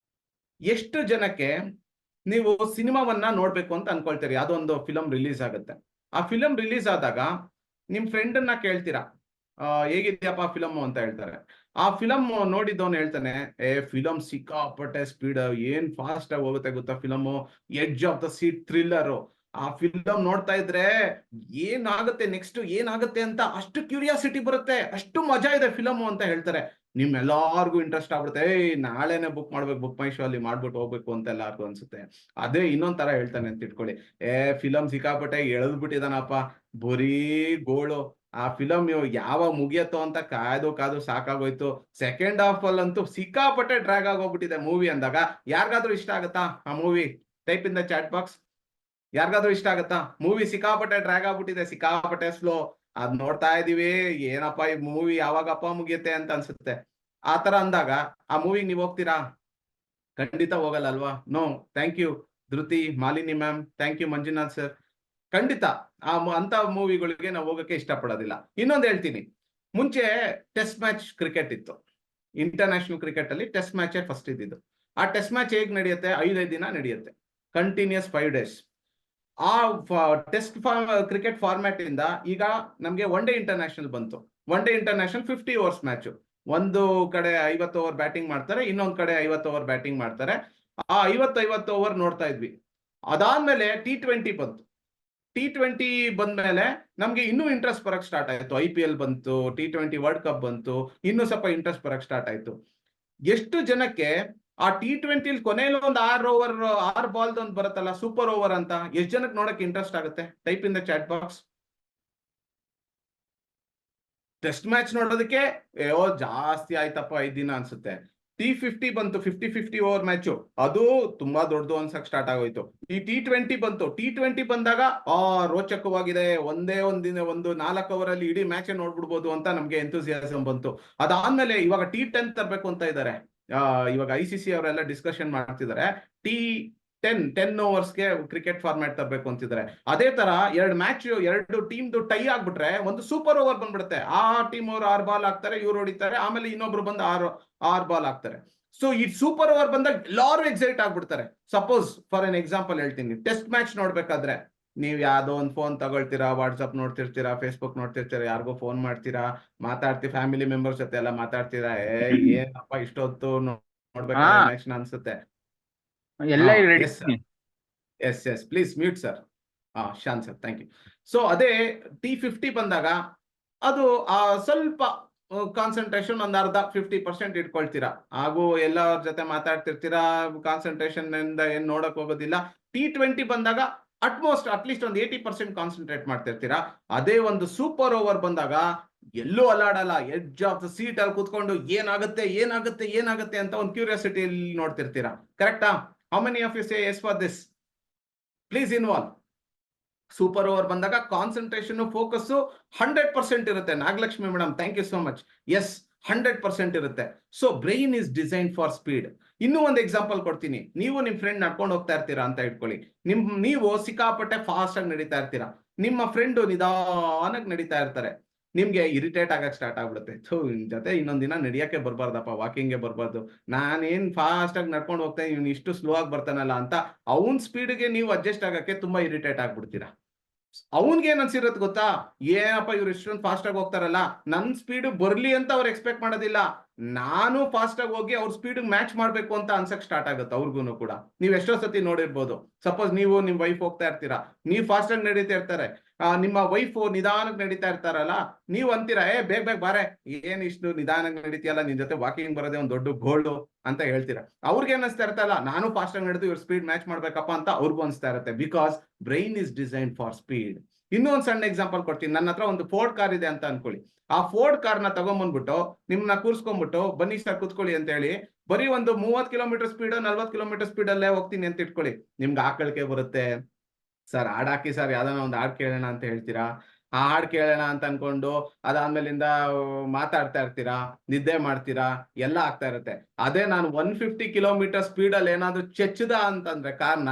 ಎಷ್ಟು ಜನಕ್ಕೆ ನೀವು ಸಿನಿಮಾವನ್ನ ನೋಡ್ಬೇಕು ಅಂತ ಅನ್ಕೊಳ್ತೀರಿ, ಅದೊಂದು ಫಿಲಂ ರಿಲೀಸ್ ಆಗುತ್ತೆ. ಆ ಫಿಲಂ ರಿಲೀಸ್ ಆದಾಗ ನಿಮ್ ಫ್ರೆಂಡ್ ಅನ್ನ ಕೇಳ್ತೀರಾ, ಹೇಗಿದ್ಯಪ್ಪ ಫಿಲಮ್ ಅಂತ ಹೇಳ್ತಾರೆ. ಆ ಫಿಲಮ್ ನೋಡಿದ್ದವನು ಹೇಳ್ತಾನೆ, ಫಿಲಮ್ ಸಿಕ್ಕಾಪಟ್ಟೆ ಸ್ಪೀಡ್, ಏನ್ ಫಾಸ್ಟ್ ಆಗಿ ಹೋಗುತ್ತೆ ಗೊತ್ತಾ film, edge of the seat thriller. ಆ ಫಿಲಮ್ ನೋಡ್ತಾ ಇದ್ರೆ ಏನಾಗುತ್ತೆ ನೆಕ್ಸ್ಟ್ ಏನಾಗುತ್ತೆ ಅಂತ ಅಷ್ಟು ಕ್ಯೂರಿಯಾಸಿಟಿ ಬರುತ್ತೆ, ಅಷ್ಟು ಮಜಾ ಇದೆ ಫಿಲಮು ಅಂತ ಹೇಳ್ತಾರೆ. ನಿಮ್ ಎಲ್ಲಾರ್ಗು ಇಂಟ್ರೆಸ್ಟ್ ಆಗ್ಬಿಡುತ್ತೆ, ನಾಳೆನೆ ಬುಕ್ ಮಾಡ್ಬೇಕು, ಬುಕ್ ಮೈ ಶೋ ಅಲ್ಲಿ ಮಾಡ್ಬಿಟ್ಟು ಹೋಗ್ಬೇಕು ಅಂತ ಎಲ್ಲಾರ್ಗು ಅನ್ಸುತ್ತೆ. ಅದೇ ಇನ್ನೊಂದ್ ತರ ಹೇಳ್ತಾನೆ ಅಂತ ಇಟ್ಕೊಳ್ಳಿ, ಫಿಲಮ್ ಸಿಕ್ಕಾಪಟ್ಟೆ ಎಳೆದ್ಬಿಟ್ಟಿದಾನಪ್ಪ, ಬರೀ ಗೋಳು. ಆ ಫಿಲಮ್ ಯಾವಾಗ ಮುಗಿಯತ್ತೋ ಅಂತ ಕಾದು ಕಾದು ಸಾಕಾಗೋಯ್ತು. ಸೆಕೆಂಡ್ ಹಾಫ್ ಅಲ್ಲಂತೂ ಸಿಕ್ಕಾಪಟ್ಟೆ ಡ್ರ್ಯಾಗ್ ಆಗೋಗ್ಬಿಟ್ಟಿದೆ ಮೂವಿ ಅಂದಾಗ ಯಾರಿಗಾದ್ರೂ ಇಷ್ಟ ಆಗುತ್ತಾ ಆ movie? Type in the chat box. ಯಾರಿಗಾದ್ರೂ ಇಷ್ಟ ಆಗುತ್ತಾ? ಮೂವಿ ಸಿಕ್ಕಾಪಟ್ಟೆ ಡ್ರ್ಯಾಗ್ ಆಗ್ಬಿಟ್ಟಿದೆ, ಸಿಕ್ಕಾಪಟ್ಟೆ ಸ್ಲೋ. ಅದ್ ನೋಡ್ತಾ ಇದೀವಿ, ಏನಪ್ಪಾ ಈ ಮೂವಿ ಯಾವಾಗಪ್ಪ ಮುಗಿಯುತ್ತೆ ಅಂತ ಅನ್ಸುತ್ತೆ. ಆ ತರ ಅಂದಾಗ ಆ ಮೂವಿಗೆ ನೀವು ಹೋಗ್ತೀರಾ? ಖಂಡಿತ ಹೋಗಲ್ಲ ಅಲ್ವಾ? No. Thank you Dhriti, Malini ma'am, thank you Manjunath sir. ಖಂಡಿತ ಅಂತ ಮೂವಿಗಳಿಗೆ ನಾವು ಹೋಗಕ್ಕೆ ಇಷ್ಟಪಡೋದಿಲ್ಲ. ಇನ್ನೊಂದು ಹೇಳ್ತೀನಿ, ಮುಂಚೆ ಟೆಸ್ಟ್ ಮ್ಯಾಚ್ ಕ್ರಿಕೆಟ್ ಇತ್ತು. ಇಂಟರ್ನ್ಯಾಷನಲ್ ಕ್ರಿಕೆಟ್ ಅಲ್ಲಿ ಟೆಸ್ಟ್ ಮ್ಯಾಚ್ ಫಸ್ಟ್ ಇದ್ದಿದ್ದು. ಆ ಟೆಸ್ಟ್ ಮ್ಯಾಚ್ ಹೇಗ್ ನಡೆಯುತ್ತೆ? 5 ದಿನ ನಡೆಯುತ್ತೆ, ಕಂಟಿನ್ಯೂಸ್ 5 days. ಆ ಟೆಸ್ಟ್ ಕ್ರಿಕೆಟ್ ಫಾರ್ಮ್ಯಾಟ್ ಇಂದ ಈಗ ನಮ್ಗೆ ಒನ್ ಡೇ ಇಂಟರ್ನ್ಯಾಷನಲ್ ಬಂತು. One day international 50 overs match. ಒಂದು ಕಡೆ 50 over ಬ್ಯಾಟಿಂಗ್ ಮಾಡ್ತಾರೆ, ಇನ್ನೊಂದ್ ಕಡೆ 50 over ಬ್ಯಾಟಿಂಗ್ ಮಾಡ್ತಾರೆ. ಆ 50 over ನೋಡ್ತಾ ಇದ್ವಿ. ಅದಾದ್ಮೇಲೆ T20 ಬಂತು. T20 ಬಂದ್ಮೇಲೆ ನಮ್ಗೆ ಇನ್ನೂ ಇಂಟ್ರೆಸ್ಟ್ ಬರಕ್ ಸ್ಟಾರ್ಟ್ ಆಯ್ತು. IPL ಬಂತು, T20 ವರ್ಲ್ಡ್ ಕಪ್ ಬಂತು, ಇನ್ನೂ ಸ್ವಲ್ಪ ಇಂಟ್ರೆಸ್ಟ್ ಬರಕ್ ಸ್ಟಾರ್ಟ್ ಆಯ್ತು. ಎಷ್ಟು ಜನಕ್ಕೆ ಆ T20 ಕೊನೆಯಲ್ಲಿ ಒಂದು 6 ಬಾಲ್ ಒಂದು ಬರುತ್ತಲ್ಲ, ಸೂಪರ್ ಓವರ್ ಅಂತ, ಎಷ್ಟು ಜನಕ್ಕೆ ನೋಡಕ್ ಇಂಟ್ರೆಸ್ಟ್ ಆಗುತ್ತೆ? Type in the chat box. Test match ನೋಡೋದಕ್ಕೆ ಜಾಸ್ತಿ ಆಯ್ತಪ್ಪ 5 ದಿನ ಅನ್ಸುತ್ತೆ. T50 ಬಂತು, 50 ಓವರ್ ಮ್ಯಾಚು, ಅದು ತುಂಬಾ ದೊಡ್ಡದು ಅನ್ಸಕ್ ಸ್ಟಾರ್ಟ್ ಆಗೋಯ್ತು. ಈ T20 ಬಂತು. T20 ಬಂದಾಗ ರೋಚಕವಾಗಿದೆ, ಒಂದೇ ದಿನ ಒಂದು 4 hour ಅಲ್ಲಿ ಇಡೀ ಮ್ಯಾಚ್ ನೋಡ್ಬಿಡ್ಬೋದು ಅಂತ ನಮ್ಗೆ ಎಂಥೂಸಿಯಾಸಮ್ ಬಂತು. ಅದಾದ್ಮೇಲೆ ಇವಾಗ T10 ತರಬೇಕು ಅಂತ ಇದ್ದಾರೆ. ಇವಾಗ ICC ಅವರೆಲ್ಲ ಡಿಸ್ಕಷನ್ ಮಾಡ್ತಿದ್ದಾರೆ. T10 ಓವರ್ಸ್ಗೆ ಕ್ರಿಕೆಟ್ ಫಾರ್ಮ್ಯಾಟ್ ತರಬೇಕು ಅಂತಿದ್ದಾರೆ. ಅದೇ ತರ 2 ಮ್ಯಾಚ್, 2 ಟೀಮ್ದು ಟೈ ಆಗ್ಬಿಟ್ರೆ ಒಂದು ಸೂಪರ್ ಓವರ್ ಬಂದ್ಬಿಡುತ್ತೆ. ಆ ಟೀಮ್ ಅವರು 6 ಬಾಲ್ ಹಾಕ್ತಾರೆ, ಇವ್ರು ಹೊಡಿತಾರೆ, ಆಮೇಲೆ ಇನ್ನೊಬ್ರು ಬಂದು 6 ಬಾಲ್ ಹಾಕ್ತಾರೆ. ಸೊ ಈ ಸೂಪರ್ ಓವರ್ ಬಂದಾಗ ಎಲ್ಲಾರು ಎಕ್ಸೈಟ್ ಆಗ್ಬಿಡ್ತಾರೆ. ಸಪೋಸ್ ಫಾರ್ ಎನ್ ಎಕ್ಸಾಂಪಲ್ ಹೇಳ್ತೀನಿ, ಟೆಸ್ಟ್ ಮ್ಯಾಚ್ ನೋಡ್ಬೇಕಾದ್ರೆ ನೀವ್ ಯಾವ್ದೋ ಒಂದು ಫೋನ್ ತಗೊಳ್ತೀರಾ, ವಾಟ್ಸ್ಆಪ್ ನೋಡ್ತಿರ್ತೀರಾ, ಫೇಸ್ಬುಕ್ ನೋಡ್ತಿರ್ತೀರಾ, ಯಾರಿಗೋ ಫೋನ್ ಮಾಡ್ತೀರಾ, ಮಾತಾಡ್ತೀರಾ, ಫ್ಯಾಮಿಲಿ ಮೆಂಬರ್ಸ್ ಜೊತೆ ಎಲ್ಲ ಮಾತಾಡ್ತೀರಾ. ಏನಪ್ಪ ಇಷ್ಟೊತ್ತು ನೋಡ್ಬೇಕಾದ್ರೆ ಮ್ಯಾಚ್ ಅನ್ಸುತ್ತೆ. ಎಲ್ಲ yes sir, yes please mute sir. Shanth sir, thank you. So ಅದೇ T50 ಬಂದಾಗ ಅದು ಸ್ವಲ್ಪ ಕಾನ್ಸಂಟ್ರೇಷನ್ ಒಂದು ಅರ್ಧ 50% ಇಟ್ಕೊಳ್ತೀರಾ. ಹಾಗೂ ಎಲ್ಲರ ಜೊತೆ ಮಾತಾಡ್ತಿರ್ತೀರಾ, ಕಾನ್ಸಂಟ್ರೇಷನ್ ಇಂದ ಏನ್ ನೋಡಕ್ ಹೋಗೋದಿಲ್ಲ. T20 ಬಂದಾಗ ಅಟ್ಲೀಸ್ಟ್ ಒಂದು 80% ಕಾನ್ಸಂಟ್ರೇಟ್ ಮಾಡ್ತಿರ್ತೀರಾ. ಅದೇ ಒಂದು ಸೂಪರ್ ಓವರ್ ಬಂದಾಗ ಎಲ್ಲೂ ಅಲ್ಲಾಡಲ್ಲ, ಎಡ್ಜ್ ಆಫ್ ದ ಸೀಟ್ ಅಲ್ಲಿ ಕೂತ್ಕೊಂಡು ಏನಾಗುತ್ತೆ ಅಂತ ಒಂದು ಕ್ಯೂರಿಯಾಸಿಟಿ ನೋಡ್ತಿರ್ತೀರಾ. ಕರೆಕ್ಟಾ? How many of you say yes for this? Please involve. Super over ಬಂದಾಗ ಕಾನ್ಸಂಟ್ರೇಷನ್ ಫೋಕಸ್ 100% ಇರುತ್ತೆ. Nagalakshmi madam, thank you so much. Yes, 100% ಇರುತ್ತೆ. So brain is design for speed. ಇನ್ನೂ ಒಂದು ಎಕ್ಸಾಂಪಲ್ ಕೊಡ್ತೀನಿ. ನೀವು ನಿಮ್ ಫ್ರೆಂಡ್ ನಡ್ಕೊಂಡು ಹೋಗ್ತಾ ಇರ್ತೀರಾ ಅಂತ ಇಟ್ಕೊಳ್ಳಿ. ನೀವು ಸಿಕ್ಕಾಪಟ್ಟೆ ಫಾಸ್ಟ್ ಆಗಿ ನಡೀತಾ ಇರ್ತೀರಾ. ನಿಮ್ಮ ಫ್ರೆಂಡ್ ನಿಧಾನಕ್ಕೆ ನಡೀತಾ ಇರ್ತಾರೆ. ನಿಮ್ಗೆ ಇರಿಟೇಟ್ ಆಗಕ್ ಸ್ಟಾರ್ಟ್ ಆಗ್ಬಿಡುತ್ತೆ. ಜೊತೆ ಇನ್ನೊಂದ್ ದಿನ ನಡಿಯಕ್ಕೆ ಬರ್ಬಾರ್ದಪ್ಪ, ವಾಕಿಂಗ್ಗೆ ಬರ್ಬಾರ್ದು, ನಾನೇನ್ ಫಾಸ್ಟ್ ಆಗಿ ನಡ್ಕೊಂಡು ಹೋಗ್ತಾ ಇವ್ನು ಇಷ್ಟು ಸ್ಲೋ ಆಗಿ ಬರ್ತಾನಲ್ಲ ಅಂತ ಅವನ್ ಸ್ಪೀಡ್ಗೆ ನೀವು ಅಡ್ಜಸ್ಟ್ ಆಗಕ್ಕೆ ತುಂಬಾ ಇರಿಟೇಟ್ ಆಗ್ಬಿಡ್ತೀರಾ. ಅವನ್ಗೆ ಏನ್ ಅನ್ಸಿರತ್ ಗೊತ್ತಾ? ಏನಪ್ಪ ಇವ್ರು ಇಷ್ಟೊಂದು ಫಾಸ್ಟ್ ಆಗಿ ಹೋಗ್ತಾರಲ್ಲ, ನನ್ ಸ್ಪೀಡ್ ಬರ್ಲಿ ಅಂತ ಅವ್ರು ಎಕ್ಸ್ಪೆಕ್ಟ್ ಮಾಡೋದಿಲ್ಲ, ನಾನು ಫಾಸ್ಟ್ ಆಗಿ ಹೋಗಿ ಅವ್ರ ಸ್ಪೀಡ್ ಮ್ಯಾಚ್ ಮಾಡ್ಬೇಕು ಅಂತ ಅನ್ಸಕ್ ಸ್ಟಾರ್ಟ್ ಆಗುತ್ತೆ ಅವ್ರಿಗೂ ಕೂಡ. ನೀವ್ ಎಷ್ಟೋ ಸತಿ ನೋಡಿರ್ಬೋದು. ಸಪೋಸ್ ನೀವು ನಿಮ್ ವೈಫ್ ಹೋಗ್ತಾ ಇರ್ತೀರಾ, ನೀವ್ ಫಾಸ್ಟ್ ಆಗಿ ನಡೀತಾ ಇರ್ತಾರೆ, ನಿಮ್ಮ ವೈಫ್ ನಿಧಾನಕ್ಕೆ ನಡೀತಾ ಇರ್ತಾರಲ್ಲ, ನೀವ್ ಅಂತೀರಾ ಬೇಗ ಬಾರೆ, ಏನ್ ಇಷ್ಟು ನಿಧಾನಕ್ಕೆ ನಡೀತಿಯಲ್ಲ, ನಿನ್ ಜೊತೆ ವಾಕಿಂಗ್ ಬರೋದೇ ಒಂದ್ ದೊಡ್ಡ ಗೋಲ್ಡ್ ಅಂತ ಹೇಳ್ತೀರಾ. ಅವ್ರಿಗೆ ಅನಿಸ್ತಾ ಇರ್ತಲ್ಲ, ನಾನು ಫಾಸ್ಟ್ ಆಗಿ ನಡೆದು ಇವ್ರ ಸ್ಪೀಡ್ ಮ್ಯಾಚ್ ಮಾಡ್ಬೇಕಪ್ಪ ಅಂತ ಅವ್ರಿಗೂ ಅನಿಸ್ತಾ ಇರುತ್ತೆ. Because brain is design for speed. ಇನ್ನೊಂದು ಸಣ್ಣ ಎಕ್ಸಾಂಪಲ್ ಕೊಡ್ತೀನಿ. ನನ್ನ ಹತ್ರ ಒಂದು ಫೋರ್ಡ್ ಕಾರ್ ಇದೆ ಅಂತ ಅನ್ಕೊಳ್ಳಿ. ಆ ಫೋರ್ಡ್ ಕಾರ್ನ ತಗೊಂಡ್ಬಂದ್ಬಿಟ್ಟು ನಿಮ್ನ ಕೂರ್ಸ್ಕೊಂಡ್ಬಿಟ್ಟು ಬನ್ನಿ ಸರ್ ಕೂತ್ಕೊಳ್ಳಿ ಅಂತ ಹೇಳಿ ಬರೀ ಒಂದು 30 ಕಿಲೋಮೀಟರ್ ಸ್ಪೀಡ್ 40 ಕಿಲೋಮೀಟರ್ ಸ್ಪೀಡ್ ಅಲ್ಲೇ ಹೋಗ್ತೀನಿ ಅಂತ ಇಟ್ಕೊಳ್ಳಿ. ನಿಮ್ಗೆ ಆಕಳಿಕೆ ಬರುತ್ತೆ. ಸರ್ ಹಾಡ್ ಹಾಕಿ ಸರ್, ಯಾವ್ದಾನ ಒಂದು ಹಾಡ್ ಕೇಳೋಣ ಅಂತ ಹೇಳ್ತೀರಾ. ಆ ಹಾಡ್ ಕೇಳೋಣ ಅಂತ ಅನ್ಕೊಂಡು ಅದಾದ್ಮೇಲಿಂದ ಮಾತಾಡ್ತಾ ಇರ್ತೀರಾ, ನಿದ್ದೆ ಮಾಡ್ತೀರಾ, ಎಲ್ಲ ಆಗ್ತಾ ಇರುತ್ತೆ. ಅದೇ ನಾನು 150 ಕಿಲೋಮೀಟರ್ ಸ್ಪೀಡ್ ಅಲ್ಲಿ ಏನಾದ್ರು ಚೆಚ್ಚದ ಅಂತಂದ್ರೆ ಕಾರ್ನ,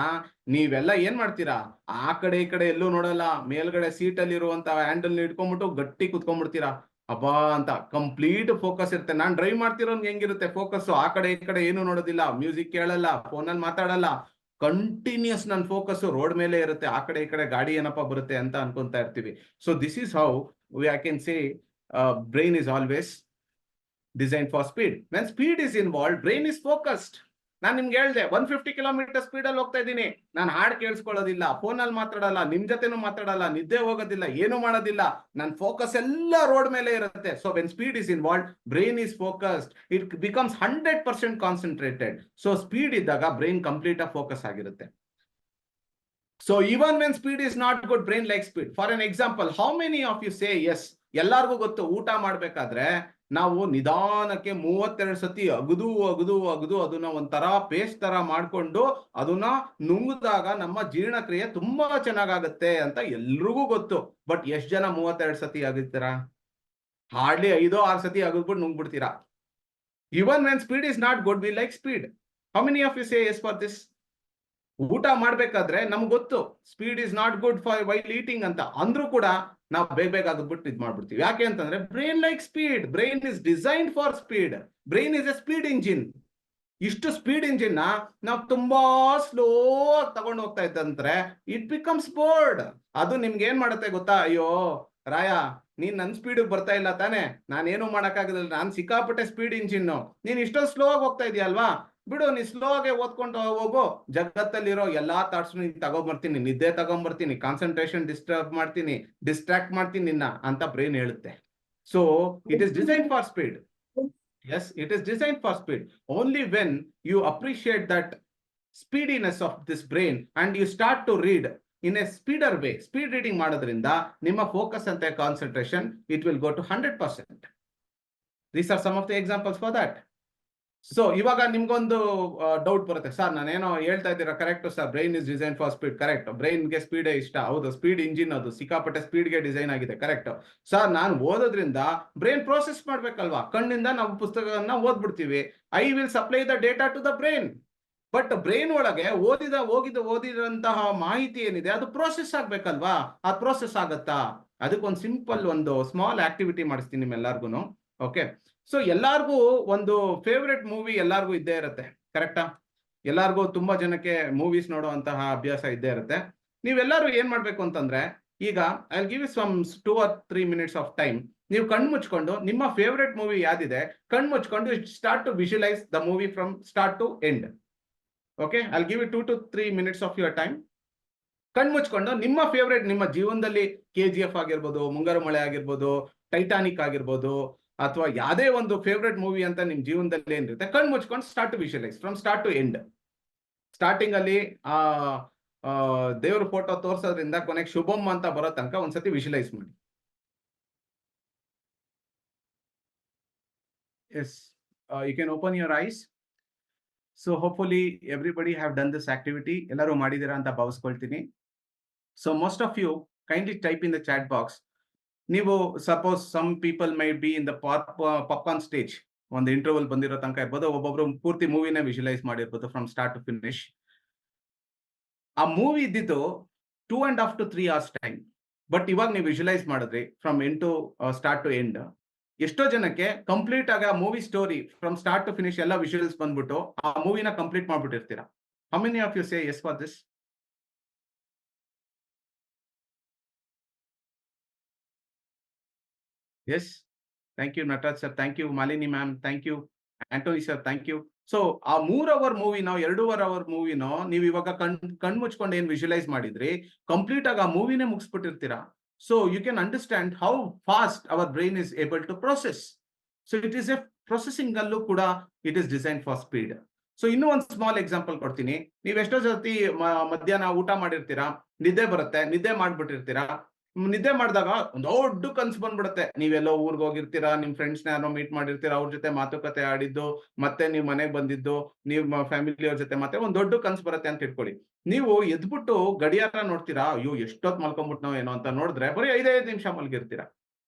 ನೀವೆಲ್ಲ ಏನ್ ಮಾಡ್ತೀರಾ? ಆ ಕಡೆ ಈ ಕಡೆ ಎಲ್ಲೂ ನೋಡಲ್ಲ, ಮೇಲ್ಗಡೆ ಸೀಟ್ ಅಲ್ಲಿ ಇರುವಂತ ಹ್ಯಾಂಡಲ್ ಇಟ್ಕೊಂಡ್ಬಿಟ್ಟು ಗಟ್ಟಿ ಕುತ್ಕೊಂಡ್ಬಿಡ್ತೀರಾ. ಅಬ್ಬಾ ಅಂತ ಕಂಪ್ಲೀಟ್ ಫೋಕಸ್ ಇರುತ್ತೆ. ನಾನ್ ಡ್ರೈವ್ ಮಾಡ್ತಿರೋನ್ಗೆ ಹೆಂಗಿರುತ್ತೆ ಫೋಕಸ್? ಆ ಕಡೆ ಈ ಕಡೆ ಏನು ನೋಡೋದಿಲ್ಲ, ಮ್ಯೂಸಿಕ್ ಕೇಳಲ್ಲ, ಫೋನಲ್ಲಿ ಮಾತಾಡಲ್ಲ, ಕಂಟಿನ್ಯೂಸ್ ನನ್ನ ಫೋಕಸ್ ರೋಡ್ ಮೇಲೆ ಇರುತ್ತೆ. ಆ ಕಡೆ ಈ ಕಡೆ ಗಾಡಿ ಏನಪ್ಪಾ ಬರುತ್ತೆ ಅಂತ ಅನ್ಕೊಂತಾ ಇರ್ತೀವಿ. So this is how I can say brain is always design for speed. When speed is involve, brain is focused. ನಾನು ನಿಮ್ಗೆ ಹೇಳ್ದೆ 150 ಕಿಲೋಮೀಟರ್ ಸ್ಪೀಡ್ ಅಲ್ಲಿ ಹೋಗ್ತಾ ಇದ್ದೀನಿ, ನಾನು ಹಾಡ್ ಕೇಳಿಸ್ಕೊಳ್ಳೋದಿಲ್ಲ, ಫೋನಲ್ಲಿ ಮಾತಾಡಲ್ಲ, ನಿಮ್ ಜೊತೆನೂ ಮಾತಾಡಲ್ಲ, ನಿದ್ದೆ ಹೋಗೋದಿಲ್ಲ, ಏನು ಮಾಡೋದಿಲ್ಲ, ನನ್ನ ಫೋಕಸ್ ಎಲ್ಲ ರೋಡ್ ಮೇಲೆ ಇರುತ್ತೆ. So when speed is involve, brain is focused, it becomes 100% concentrated. So speed ಇದ್ದಾಗ ಬ್ರೈನ್ ಕಂಪ್ಲೀಟ್ ಆಗಿ ಫೋಕಸ್ ಆಗಿರುತ್ತೆ. So even when speed is not good, brain like speed. For an example, how many of you say yes? ಎಲ್ಲಾರ್ಗೂ ಗೊತ್ತು, ಊಟ ಮಾಡ್ಬೇಕಾದ್ರೆ ನಾವು ನಿಧಾನಕ್ಕೆ 32 ಸತಿ ಅಗದು ಅದನ್ನ ಒಂಥರ ಪೇಸ್ಟ್ ತರ ಮಾಡ್ಕೊಂಡು ಅದನ್ನ ನುಂಗಿದಾಗ ನಮ್ಮ ಜೀರ್ಣಕ್ರಿಯೆ ತುಂಬಾ ಚೆನ್ನಾಗಾಗತ್ತೆ ಅಂತ ಎಲ್ರಿಗೂ ಗೊತ್ತು. ಬಟ್ ಎಷ್ಟ್ ಜನ 32 ಸತಿ ಅಗಿತೀರಾ? ಹಾರ್ಡ್ಲಿ 5-6 ಸತಿ ಅಗದ್ಬಿಟ್ಟು ನುಂಗ್ಬಿಡ್ತೀರಾ. Even when speed is not good, we like speed. How many of you say yes for this? ಊಟ ಮಾಡ್ಬೇಕಾದ್ರೆ ನಮ್ಗೆ ಗೊತ್ತು speed is not good for while eating ಅಂತ, ಅಂದ್ರೂ ಕೂಡ ನಾವು ಬೇಗ ಆಗದ್ಬಿಟ್ಟು ಇದ್ ಮಾಡ್ಬಿಡ್ತೀವಿ. ಯಾಕೆ ಅಂತಂದ್ರೆ brain like speed, brain is design for speed, brain is A speed engine. ಇಷ್ಟು ಸ್ಪೀಡ್ ಇಂಜಿನ್ ನಾವು ತುಂಬಾ ಸ್ಲೋ ಆಗಿ ತಗೊಂಡು ಹೋಗ್ತಾ ಇದ್ದಂದ್ರೆ ಇಟ್ ಬಿಕಮ್ಸ್ ಬೋರ್ಡ್. ಅದು ನಿಮ್ಗೆ ಏನ್ ಮಾಡುತ್ತೆ ಗೊತ್ತಾ? ಅಯ್ಯೋ ರಾಯ, ನೀನ್ ನನ್ ಸ್ಪೀಡ್ ಬರ್ತಾ ಇಲ್ಲ ತಾನೆ, ನಾನೇನು ಮಾಡಕ್ಕಾಗಲ್ಲ, ನಾನ್ ಸಿಕ್ಕಾಪಟ್ಟೆ ಸ್ಪೀಡ್ ಇಂಜಿನ್, ನೀನ್ ಇಷ್ಟೊಂದು ಸ್ಲೋ ಆಗಿ ಹೋಗ್ತಾ ಇದೆಯಲ್ವಾ, ಬಿಡು, ನೀ ಸ್ಲೋ ಆಗಿ ಓದ್ಕೊಂಡು ಹೋಗು, ಜಗತ್ತಲ್ಲಿರೋ ಎಲ್ಲಾ ಥಾಟ್ಸ್ ತಗೊಂಡ್ಬರ್ತೀನಿ, ನಿದ್ದೆ ತಗೊಂಡ್ಬರ್ತೀನಿ, ಕಾನ್ಸಂಟ್ರೇಷನ್ ಡಿಸ್ಟರ್ಬ್ ಮಾಡ್ತೀನಿ, ಡಿಸ್ಟ್ರಾಕ್ಟ್ ಮಾಡ್ತೀನಿ ನಿನ್ನ ಅಂತ ಬ್ರೈನ್ ಹೇಳುತ್ತೆ. So it is design for speed. Yes, it is designed for speed. Only when you appreciate that speediness of this brain and you start to read in a speeder way, speed reading ಮಾಡೋದ್ರಿಂದ ನಿಮ್ಮ focus and concentration, it will go to 100%. These are some of the examples for that. So ಇವಾಗ ನಿಮ್ಗೊಂದು doubt ಬರುತ್ತೆ, sir ನಾನೇನೋ ಹೇಳ್ತಾ ಇದ್ದೀರಾ correct sir, brain is design for speed, correct, ಬ್ರೈನ್ಗೆ ಸ್ಪೀಡೇ ಇಷ್ಟ, ಹೌದು, ಸ್ಪೀಡ್ ಇಂಜಿನ್ ಅದು ಸಿಕ್ಕಾಪಟ್ಟೆ ಸ್ಪೀಡ್ಗೆ ಡಿಸೈನ್ ಆಗಿದೆ, ಕರೆಕ್ಟ್. ಸರ್ ನಾನು ಓದೋದ್ರಿಂದ ಬ್ರೈನ್ ಪ್ರೋಸೆಸ್ ಮಾಡ್ಬೇಕಲ್ವಾ, ಕಣ್ಣಿಂದ ನಾವು ಪುಸ್ತಕಗಳನ್ನ ಓದ್ಬಿಡ್ತೀವಿ, I will supply the data to the brain. But brain ಒಳಗೆ ಓದಿದಂತಹ ಮಾಹಿತಿ ಏನಿದೆ ಅದು ಪ್ರೋಸೆಸ್ ಆಗ್ಬೇಕಲ್ವಾ, ಆ ಪ್ರೋಸೆಸ್ ಆಗತ್ತಾ? ಅದಕ್ಕೊಂದು ಸಿಂಪಲ್ ಒಂದು ಸ್ಮಾಲ್ ಆಕ್ಟಿವಿಟಿ ಮಾಡಿಸ್ತೀನಿ ನಿಮ್ಮೆಲ್ಲರಿಗೂ. ಓಕೆ, ಸೊ ಎಲ್ಲಾರ್ಗೂ ಒಂದು ಫೇವ್ರೆಟ್ ಮೂವಿ ಎಲ್ಲಾರ್ಗೂ ಇದ್ದೇ ಇರುತ್ತೆ, ಕರೆಕ್ಟಾ? ಎಲ್ಲಾರ್ಗೂ ತುಂಬಾ ಜನಕ್ಕೆ ಮೂವೀಸ್ ನೋಡುವಂತಹ ಅಭ್ಯಾಸ ಇದ್ದೇ ಇರುತ್ತೆ. ನೀವೆಲ್ಲರೂ ಏನ್ ಮಾಡ್ಬೇಕು ಅಂತಂದ್ರೆ, ಈಗ I will give you some 2 or 3 minutes of time. ನೀವು ಕಣ್ಣು ಮುಚ್ಕೊಂಡು ನಿಮ್ಮ ಫೇವ್ರೆಟ್ ಮೂವಿ ಯಾವ್ದಿದೆ ಕಣ್ಣು ಮುಚ್ಕೊಂಡು start to visualise the movie from start to end. Okay, I will give you 2 to 3 minutes of your time. ಕಣ್ಣು ಮುಚ್ಕೊಂಡು ನಿಮ್ಮ ಫೇವ್ರೆಟ್, ನಿಮ್ಮ ಜೀವನದಲ್ಲಿ KGF ಆಗಿರ್ಬೋದು, ಮುಂಗಾರು ಮಳೆ ಆಗಿರ್ಬೋದು, ಟೈಟಾನಿಕ್ ಆಗಿರ್ಬೋದು, ಅಥವಾ ಯಾವುದೇ ಒಂದು ಫೇವ್ರೆಟ್ ಮೂವಿ ಅಂತ ನಿಮ್ ಜೀವನದಲ್ಲಿ ಏನಿರುತ್ತೆ ಕಣ್ ಮುಚ್ಕೊಂಡು start to visualise from start to end. Starting ಅಲ್ಲಿ ದೇವ್ರ ಫೋಟೋ ತೋರ್ಸೋದ್ರಿಂದ ಕೊನೆಗೆ ಶುಭಮ್ ಅಂತ ಬರೋ ತನಕ ಒಂದ್ಸತಿ ವಿಷುವಲೈಸ್ ಮಾಡಿ. Yes, you can open your eyes. So hopefully everybody have done this activity. ಎಲ್ಲರೂ ಮಾಡಿದೀರಾ ಅಂತ ಭಾವಿಸ್ಕೊಳ್ತೀನಿ. So most of you kindly type in the chat box. ನೀವು suppose some people might be in the popcorn stage, ಒಂದು interval ಬಂದಿರೋ ತನಕ ಇರ್ಬೋದು, ಒಬ್ಬೊಬ್ರು ಪೂರ್ತಿ ಮೂವಿನೇ ವಿಷುವಲೈಸ್ ಮಾಡಿರ್ಬೋದು ಫ್ರಮ್ ಸ್ಟಾರ್ಟ್ ಟು ಫಿನಿಶ್. ಆ ಮೂವಿ ಇದ್ದಿದ್ದು 2.5 to 3 hours ಟೈಮ್. ಬಟ್ ಇವಾಗ ನೀವು ವಿಷುವಲೈಸ್ ಮಾಡಿದ್ರಿ from end to start to end. ಎಷ್ಟೋ ಜನಕ್ಕೆ ಕಂಪ್ಲೀಟ್ ಆಗಿ ಆ movie story from start to finish ಎಲ್ಲ ವಿಷುವಲ್ಸ್ ಬಂದ್ಬಿಟ್ಟು ಆ ಮೂವಿನ ಕಂಪ್ಲೀಟ್ ಮಾಡ್ಬಿಟ್ಟಿರ್ತೀರಾ. How many of you say yes for this? Yes, thank you Nataraj sir, thank you Malini ma'am, thank you Antony sir, thank you. So ಆ 3 hour ಮೂವಿನೋ 2.5 hour ಮೂವಿನೋ ನೀವು ಇವಾಗ ಕಣ್ ಮುಚ್ಕೊಂಡು ಏನ್ ವಿಷುವಲೈಸ್ ಮಾಡಿದ್ರಿ, ಕಂಪ್ಲೀಟ್ ಆಗಿ ಆ ಮೂವಿನೇ ಮುಗಿಸ್ಬಿಟ್ಟಿರ್ತೀರಾ. So you can understand how fast our brain is able to process. So it is a processing ಅಲ್ಲೂ ಕೂಡ it is design for speed. So ಇನ್ನೂ ಒಂದು ಸ್ಮಾಲ್ ಎಕ್ಸಾಂಪಲ್ ಕೊಡ್ತೀನಿ. ನೀವ್ ಎಷ್ಟೋ ಸರ್ತಿ ಮಧ್ಯಾಹ್ನ ಊಟ ಮಾಡಿರ್ತೀರಾ, ನಿದ್ದೆ ಬರುತ್ತೆ, ನಿದ್ದೆ ಮಾಡ್ಬಿಟ್ಟಿರ್ತೀರಾ. ನಿದ್ದೆ ಮಾಡಿದಾಗ ಒಂದು ದೊಡ್ಡ ಕನ್ಸು ಬಂದ್ಬಿಡುತ್ತೆ. ನೀವೆಲ್ಲೋ ಊರ್ಗ್ ಹೋಗಿರ್ತೀರಾ, ನಿಮ್ ಫ್ರೆಂಡ್ಸ್ ನ ಯಾರೋ ಮೀಟ್ ಮಾಡಿರ್ತೀರಾ, ಅವ್ರ ಜೊತೆ ಮಾತುಕತೆ ಆಡಿದ್ದು, ಮತ್ತೆ ನೀವ್ ಮನೆಗ್ ಬಂದಿದ್ದು, ನೀವು ಫ್ಯಾಮಿಲಿ ಅವ್ರ ಜೊತೆ ಮತ್ತೆ ಒಂದ್ ದೊಡ್ಡ ಕನ್ಸು ಬರುತ್ತೆ ಅಂತ ಇಟ್ಕೊಳ್ಳಿ. ನೀವು ಎದ್ಬಿಟ್ಟು ಗಡಿಯಾರ ನೋಡ್ತೀರಾ, ಅಯ್ಯೋ ಎಷ್ಟೊತ್ ಮಲ್ಕೊಂಡ್ಬಿಟ್ನೋ ಏನೋ ಅಂತ ನೋಡಿದ್ರೆ ಬರೀ 5 ನಿಮಿಷ ಮಲ್ಗಿರ್ತೀರಾ.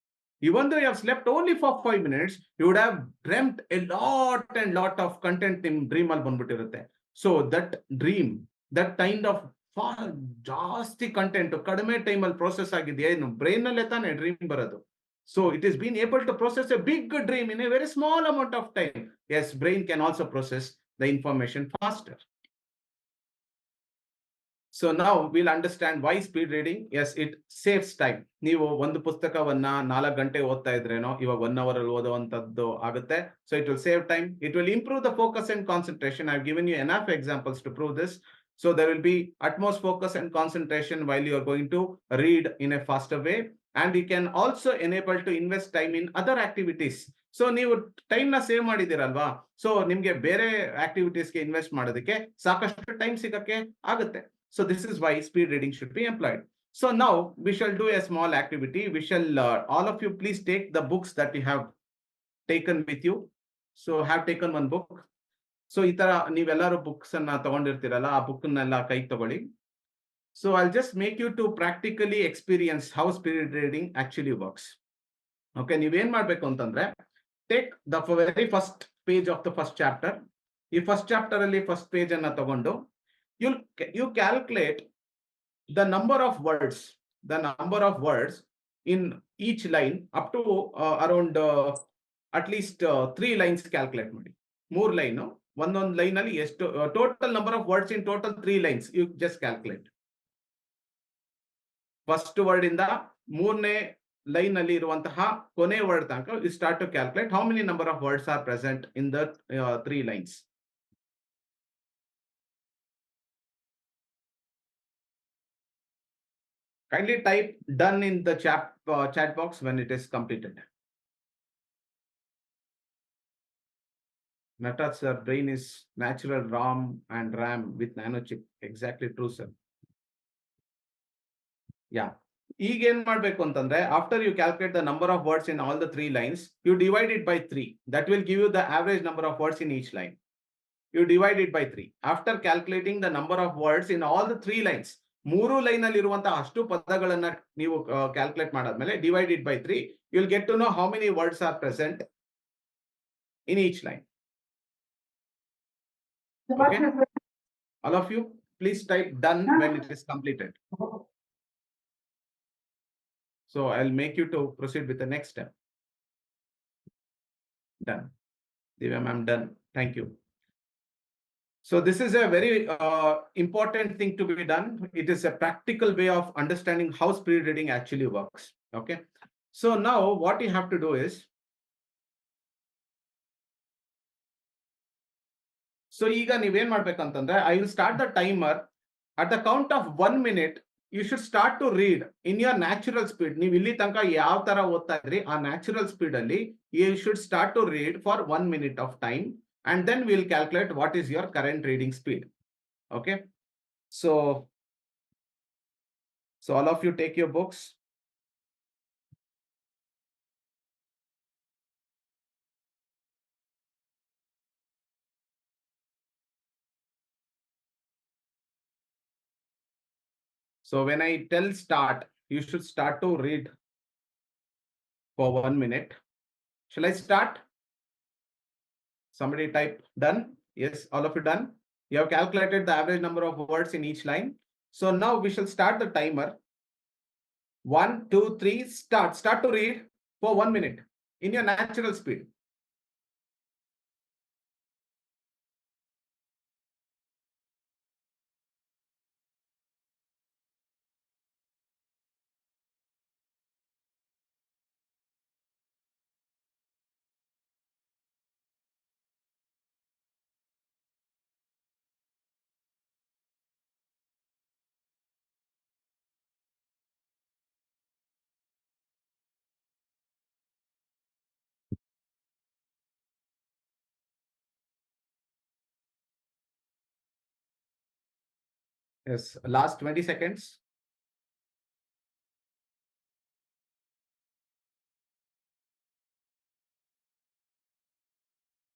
Even though you have slept only for 5 minutes, you would have dreamt a lot and lot of content in dream ಅಲ್ಲಿ ಬಂದ್ಬಿಟ್ಟಿರುತ್ತೆ. So that dream, that kind of ಜಾಸ್ತಿ ಕಂಟೆಂಟ್ ಕಡಿಮೆ ಟೈಮ್ ಅಲ್ಲಿ ಪ್ರೋಸೆಸ್ ಆಗಿದೆ, ಏನು ಬ್ರೈನ್ ಅಲ್ಲೇ ತಾನೇ ಡ್ರೀಮ್ ಬರೋದು. So it is being able to process a big dream in a very small amount of time. Yes, brain can also process the information faster. So now we'll understand why speed reading. Yes, it saves time. ನೀವು ಒಂದು ಪುಸ್ತಕವನ್ನ 4 ಗಂಟೆ ಓದ್ತಾ ಇದ್ರೇನೋ ಇವಾಗ 1 hour ಅಲ್ಲಿ ಓದುವಂತದ್ದು ಆಗುತ್ತೆ. So it will save time. It will improve the focus and concentration. I've given you enough examples to prove this. So there will be utmost focus and concentration while you are going to read in a faster way. And you can also enable to invest time in other activities. So ನೀವು time ನ save ಮಾಡಿದಿರಲ್ವಾ, so ನಿಮ್ಗೆ ಬೇರೆ ಆಕ್ಟಿವಿಟೀಸ್ಗೆ invest ಮಾಡೋದಕ್ಕೆ ಸಾಕಷ್ಟು time ಸಿಗಕ್ಕೆ ಆಗುತ್ತೆ. So this is why speed reading should be employed. So now we shall do a small activity. We shall, all of you please take the books that you have taken with you. So have taken one book. So ಈ ತರ ನೀವೆಲ್ಲರೂ books ಅನ್ನ ತಗೊಂಡಿರ್ತೀರಲ್ಲ, ಆ book ನೆಲ್ಲ ಕೈಗೆ ತಗೊಳ್ಳಿ. So I'll just make you to practically experience how speed reading actually works. Okay, ನೀವೇನ್ ಮಾಡ್ಬೇಕು ಅಂತಂದ್ರೆ, take the very first page of the first chapter. ಈ ಫಸ್ಟ್ ಚಾಪ್ಟರ್ ಅಲ್ಲಿ ಫಸ್ಟ್ ಪೇಜ್ ಅನ್ನ ತಗೊಂಡು you calculate the number of words in each line up to around at least 3 lines calculate ಮಾಡಿ. 3 line, ಒಂದೊಂದು line ಅಲ್ಲಿ ಎಷ್ಟು total number of words in total 3 lines you just calculate. First word ಇಂದ 3ನೇ line ಅಲ್ಲಿ ಇರುವಂತಹ ಕೊನೆ word ತನಕ you start to calculate how many number of words are present in the 3 lines. Kindly type done in the chat box when it is completed. Nataraj sir, brain is natural ROM and RAM with nano chip. Exactly true, sir. Yeah. ಈಗ ಏನ್ ಮಾಡ್ಬೇಕು ಅಂತಂದ್ರೆ, after you calculate the number of words in all the 3 lines, you divide it by 3. That will give you the average number of words in each line. You divide it by 3. After calculating the number of words in all the 3 lines, 3 line ಅಲ್ಲಿ ಇರುವಂತಹ ಅಷ್ಟು ಪದಗಳನ್ನ ನೀವು calculate ಮಾಡಾದ್ಮೇಲೆ divide it by 3, you'll get to know how many words are present in each line. Okay? All of you, please type done when it is completed. So I'll make you to proceed with the next step. Done. Divya ma'am, done. Thank you. So this is a very important thing to be done. It is a practical way of understanding how speed reading actually works. Okay. So now what you have to do is, so ಈಗ ನೀವೇನ್ ಮಾಡ್ಬೇಕಂತಂದ್ರೆ, I will start the timer at the count of 1 minute. you should start to read in your natural speed. ನೀವು ಇಲ್ಲಿ ತನಕ ಯಾವ ತರ ಓದ್ತಾ ಇದ್ರಿ ಆ ನ್ಯಾಚುರಲ್ ಸ್ಪೀಡ್ ಅಲ್ಲಿ you should start to read for 1 minute of time, and then we'll calculate what is your current reading speed. Okay, so all of you take your books. So when I tell start, you should start to read for 1 minute. Shall I start? Somebody type done. Yes, all of you done. You have calculated the average number of words in each line. So now we shall start the timer. 1, 2, 3, start. Start to read for 1 minute in your natural speed. Yes, last 20 seconds.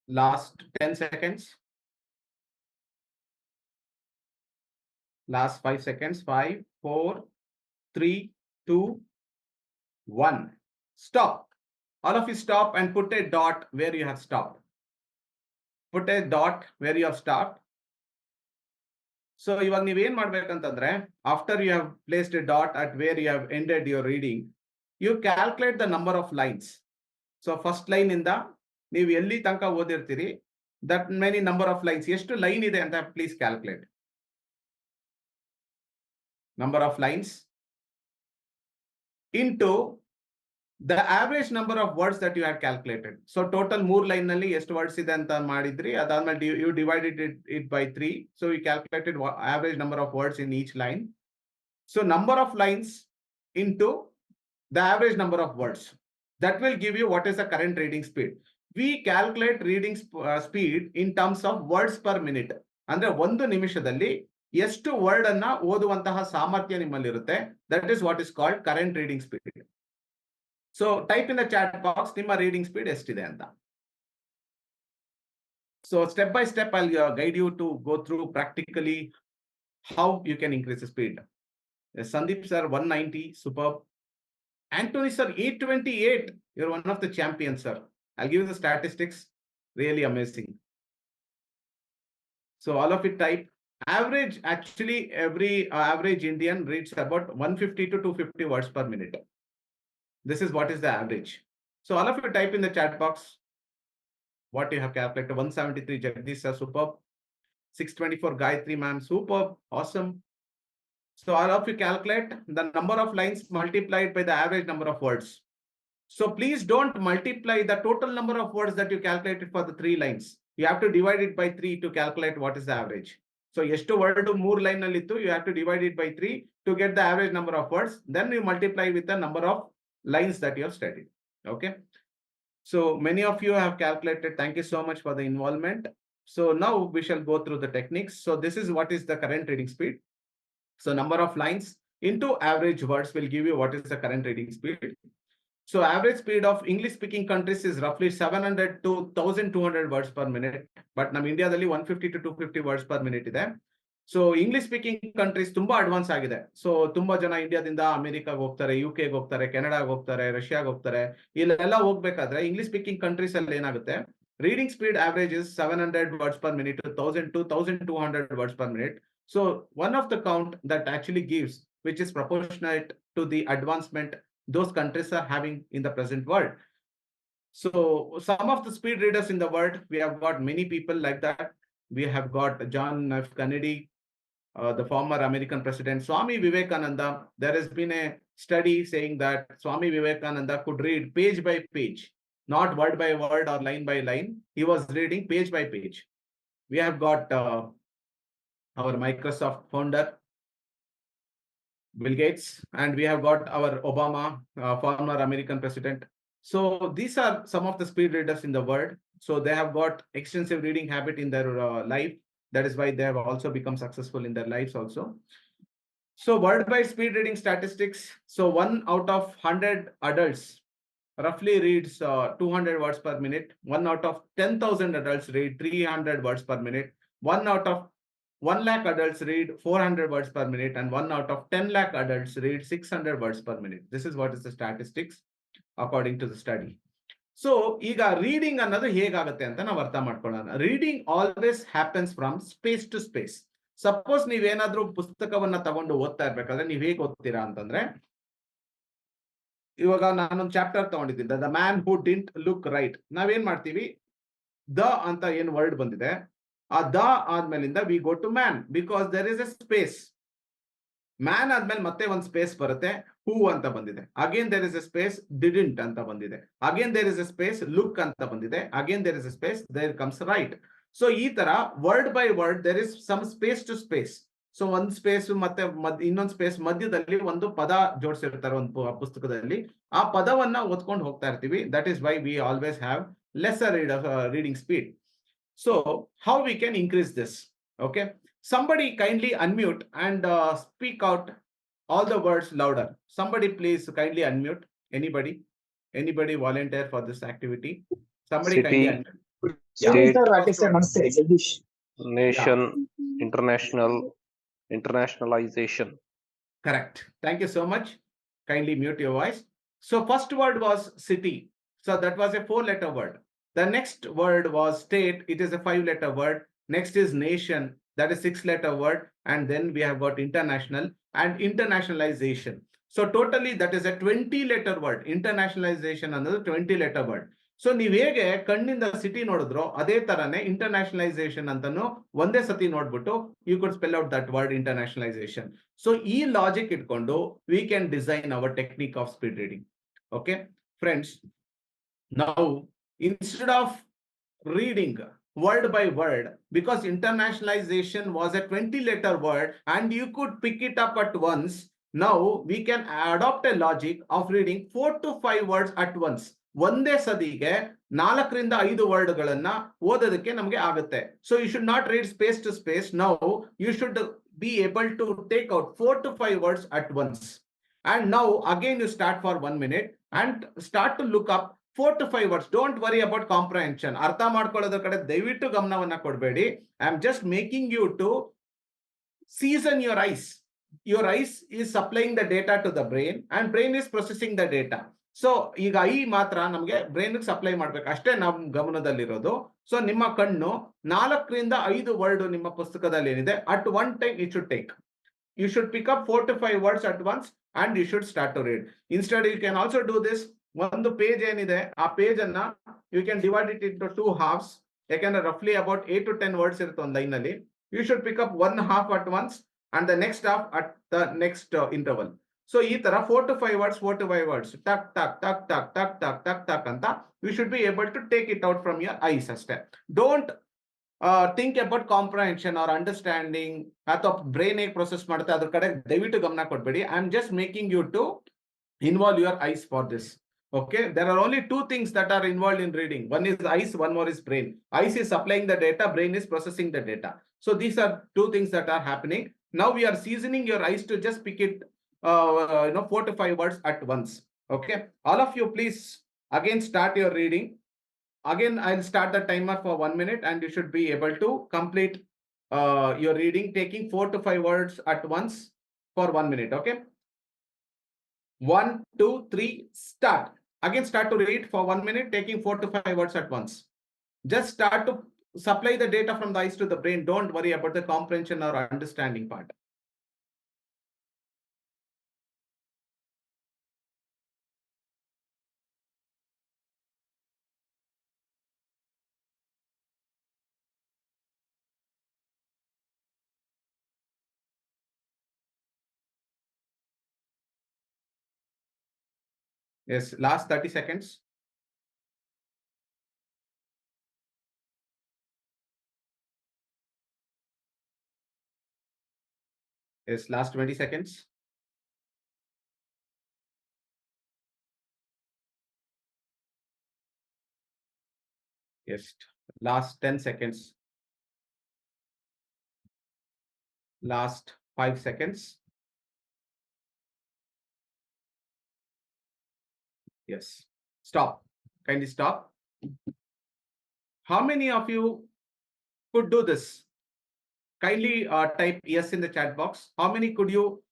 Last 10 seconds. Last 5 seconds. 5, 4, 3, 2, 1. Stop. All of you stop and put a dot where you have stopped. Put a dot where you have stopped. So ಇವಾಗ ನೀವೇನ್ ಮಾಡ್ಬೇಕಂತಂದ್ರೆ, after you have placed a dot at where you have ended your reading, you calculate the number of lines. So first line ಇಂದ ನೀವು ಎಲ್ಲಿ ತನಕ ಓದಿರ್ತೀರಿ, that many number of lines, ಎಷ್ಟು line ಇದೆ ಅಂತ please calculate. Number of lines into the average number of words that you have calculated. So total 3 line ನಲ್ಲಿ ಎಷ್ಟು words ಇದೆ ಅಂತ ಮಾಡಿದ್ರಿ, ಅದಾದ್ಮೇಲೆ you divided it by 3. So you calculated average number of words in each line. So number of lines into the average number of words. That will give you what is the current reading speed. We calculate reading speed in terms of words per minute. ಅಂದ್ರೆ ಒಂದು ನಿಮಿಷದಲ್ಲಿ ಎಷ್ಟು word ಅನ್ನ ಓದುವಂತಹ ಸಾಮರ್ಥ್ಯ ನಿಮ್ಮಲ್ಲಿರುತ್ತೆ. That is what is called current reading speed. So type in the chat box ನಿಮ್ಮ reading speed ಎಷ್ಟಿದೆ ಅಂತ. So step by step I'll guide you to go through practically how you can increase the speed. Sandeep sir 190, superb. Anthony sir 828, you're one of the champions sir. I'll give you the statistics, really amazing. So all of it type. Average, actually every average Indian reads about 150 to 250 words per minute. This is what is the average. So all of you type in the chat box what you have calculated. 173 Jagdish sir, superb. 624 Gayatri ma'am, superb, awesome. So all of you calculate the number of lines multiplied by the average number of words. So please don't multiply the total number of words that you calculated for the 3 lines. You have to divide it by 3 to calculate what is the average. So ಎಷ್ಟು word 3 line ನಲ್ಲಿ ಇತ್ತು, you have to divide it by 3 to get the average number of words. Then you multiply with the number of lines that you have studied. Okay. So many of you have calculated. Thank you so much for the involvement. So now we shall go through the techniques. So this is what is the current reading speed. So number of lines into average words will give you what is the current reading speed. So average speed of English speaking countries is roughly 700 to 1200 words per minute. But ನಮ್ಮ ಇಂಡಿಯಾದಲ್ಲಿ 150 to 250 words per minute ಇದೆ. So English speaking countries ತುಂಬಾ advance ಆಗಿದೆ. So ತುಂಬಾ ಜನ ಇಂಡಿಯಾದಿಂದ ಅಮೆರಿಕಾಗ ಹೋಗ್ತಾರೆ, ಯುಕೆಗೆ ಹೋಗ್ತಾರೆ, ಕೆನಡಾಗ ಹೋಗ್ತಾರೆ, ರಷ್ಯಾಗ ಹೋಗ್ತಾರೆ. ಇಲ್ಲೆಲ್ಲ ಹೋಗ್ಬೇಕಾದ್ರೆ ಇಂಗ್ಲಿಷ್ ಸ್ಪೀಕಿಂಗ್ ಕಂಟ್ರೀಸ್ ಅಲ್ಲಿ ಏನಾಗುತ್ತೆ, reading speed average is 700 words per minute to 1000 to 1200 words per minute. So one of the count that actually gives, which is proportionate to the advancement those countries are having in the present world. So some of the speed readers in the world, we have got many people like that. We have got John F. Kennedy, the former American president, Swami Vivekananda. There has been a study saying that Swami Vivekananda could read page by page, not word by word or line by line. He was reading page by page. We have got our Microsoft founder, Bill Gates, and we have got our Obama, former American president. So these are some of the speed readers in the world. So they have got extensive reading habit in their life. That is why they have also become successful in their lives also. So worldwide speed reading statistics. So 1 out of 100 adults roughly reads 200 words per minute. 1 out of 10,000 adults read 300 words per minute. 1 out of 1 lakh adults read 400 words per minute, and 1 out of 10 lakh adults read 600 words per minute. This is what is the statistics according to the study. So ಈಗ reading ಅನ್ನೋದು ಹೇಗಾಗುತ್ತೆ ಅಂತ ನಾವು ಅರ್ಥ ಮಾಡ್ಕೊಳ್ಳೋಣ. Reading always happens from space to space. Suppose ನೀವೇನಾದ್ರೂ ಪುಸ್ತಕವನ್ನ ತಗೊಂಡು ಓದ್ತಾ ಇರ್ಬೇಕಾದ್ರೆ ನೀವ್ ಹೇಗೆ ಓದ್ತೀರಾ ಅಂತಂದ್ರೆ, ಇವಾಗ ನಾನೊಂದು ಚಾಪ್ಟರ್ ತಗೊಂಡಿದ್ದೀನಿ, the man who didn't look right. ನಾವೇನ್ ಮಾಡ್ತೀವಿ, ದ ಅಂತ ಏನ್ ವರ್ಡ್ ಬಂದಿದೆ, ಆ ದ ಆದ್ಮೇಲಿಂದ we go to man, because there is a space. Man ಆದ್ಮೇಲೆ ಮತ್ತೆ ಒಂದು ಸ್ಪೇಸ್ ಬರುತ್ತೆ, ಹೂ ಅಂತ ಬಂದಿದೆ. Again there is a space, didn't ಅಂತ ಬಂದಿದೆ. Again there is a space, look ಅಂತ ಬಂದಿದೆ. Again there is a space, there comes right. So ಈ ತರ word by word there is some space to space. So ಒಂದ್ space ಮತ್ತೆ ಇನ್ನೊಂದು space ಮಧ್ಯದಲ್ಲಿ ಒಂದು ಪದ ಜೋಡಿಸಿರ್ತಾರೆ ಒಂದು ಪುಸ್ತಕದಲ್ಲಿ. ಆ ಪದವನ್ನ ಓದ್ಕೊಂಡು ಹೋಗ್ತಾ ಇರ್ತೀವಿ. That is why we always have lesser reading speed. So how we can increase this? Okay, somebody kindly unmute and speak out all the words louder. Somebody please kindly unmute. Anybody volunteer for this activity? Somebody City, kindly unmute. state, sir, Rakesh sir, namaste, Jagdish. nation, internationalization. Correct. Thank you so much. Kindly mute your voice. So first word was city. So that was a 4-letter word. The next word was state. It is a 5-letter word. Next is nation. That is 6-letter word. And then we have got international and internationalization. So totally that is a 20-letter word. Internationalization another 20-letter word. So ನೀವ್ ಹೇಗೆ ಕಣ್ಣಿಂದ city ನೋಡಿದ್ರು ಅದೇ ತರನೇ ಇಂಟರ್ನ್ಯಾಷನಲೈಸೇಷನ್ ಅಂತಾನು ಒಂದೇ ಸತಿ ನೋಡ್ಬಿಟ್ಟು you could spell out that word internationalisation. So ಈ ಲಾಜಿಕ್ ಇಟ್ಕೊಂಡು we can design our technique of speed reading. Okay friends, now instead of reading word by word, because internationalization was a 20-letter word and you could pick it up at once, now we can adopt a logic of reading 4 to 5 words at once. ಒಂದೇ ಸದಿಗೆ 4ರಿಂದ 5 ವರ್ಡ್ಗಳನ್ನ ಓದೋದಕ್ಕೆ ನಮಗೆ ಆಗುತ್ತೆ. So you should not read space to space. Now you should be able to take out 4 to 5 words at once. And now again you start for 1 minute and start to look up 4 to 5 words. Don't worry about comprehension. ಅರ್ಥ ಮಾಡ್ಕೊಳ್ಳೋದ್ರ ಕಡೆ ದಯವಿಟ್ಟು ಗಮನವನ್ನ ಕೊಡಬೇಡಿ. I am just making you to season your eyes. Your eyes is supplying the data to the brain and brain is processing the data. So ಈಗ I ಮಾತ್ರ ನಮಗೆ brain supply ಮಾಡ್ಬೇಕು ಅಷ್ಟೇ ನಮ್ ಗಮನದಲ್ಲಿರೋದು. ಸೊ ನಿಮ್ಮ ಕಣ್ಣು 4ರಿಂದ 5 ವರ್ಡ್ ನಿಮ್ಮ ಪುಸ್ತಕದಲ್ಲಿ ಏನಿದೆ at one time it should take. You should pick up 4 to 5 words at once and you should start to read. Instead, you can also do this. ಒಂದು ಪೇಜ್ ಏನಿದೆ ಆ ಪೇಜ್ ಅನ್ನ you can divide it into 2 halves. ಯಾಕಂದ್ರೆ ರಫ್ಲಿ about 8 to 10 words ಇರುತ್ತೆ ಒಂದು line ಅಲ್ಲಿ. You should pick up 1 half at once and the next half at the next interval. So ಈ ತರ 4 to 5 words, 4 to 5 words, ಟಕ್ ಟಕ್ ಟಕ್ ಟಕ್ ಟಕ್ ಟಕ್ ಟಕ್ ಟಕ್ ಅಂತ you should be able to take it out from your eyes ಅಷ್ಟೇ. Don't think about comprehension or understanding ಅಥವಾ ಬ್ರೈನ್ ಹೇಗೆ ಪ್ರೊಸೆಸ್ ಮಾಡುತ್ತೆ ಅದ್ರ ಕಡೆ ದಯವಿಟ್ಟು ಗಮನ ಕೊಡ್ಬೇಡಿ. I am just making you to involve your eyes for this. Okay, there are only 2 things that are involved in reading. One is eyes, one more is brain. Eyes is supplying the data, brain is processing the data. So these are 2 things that are happening. Now we are seasoning your eyes to just pick it 4 to 5 words at once. Okay, all of you please again start your reading. Again I'll start the timer for 1 minute and you should be able to complete your reading taking 4 to 5 words at once for 1 minute. Okay, 1 2 3 start. Again start to read for 1 minute taking 4 to 5 words at once. Just start to supply the data from the eyes to the brain. Don't worry about the comprehension or understanding part. Yes, last 30 seconds. Yes, last 20 seconds. Yes. Last 10 seconds. Last 5 seconds. Yes. Stop. Kindly stop. How many of you could do this? Kindly type yes in the chat box. How many could you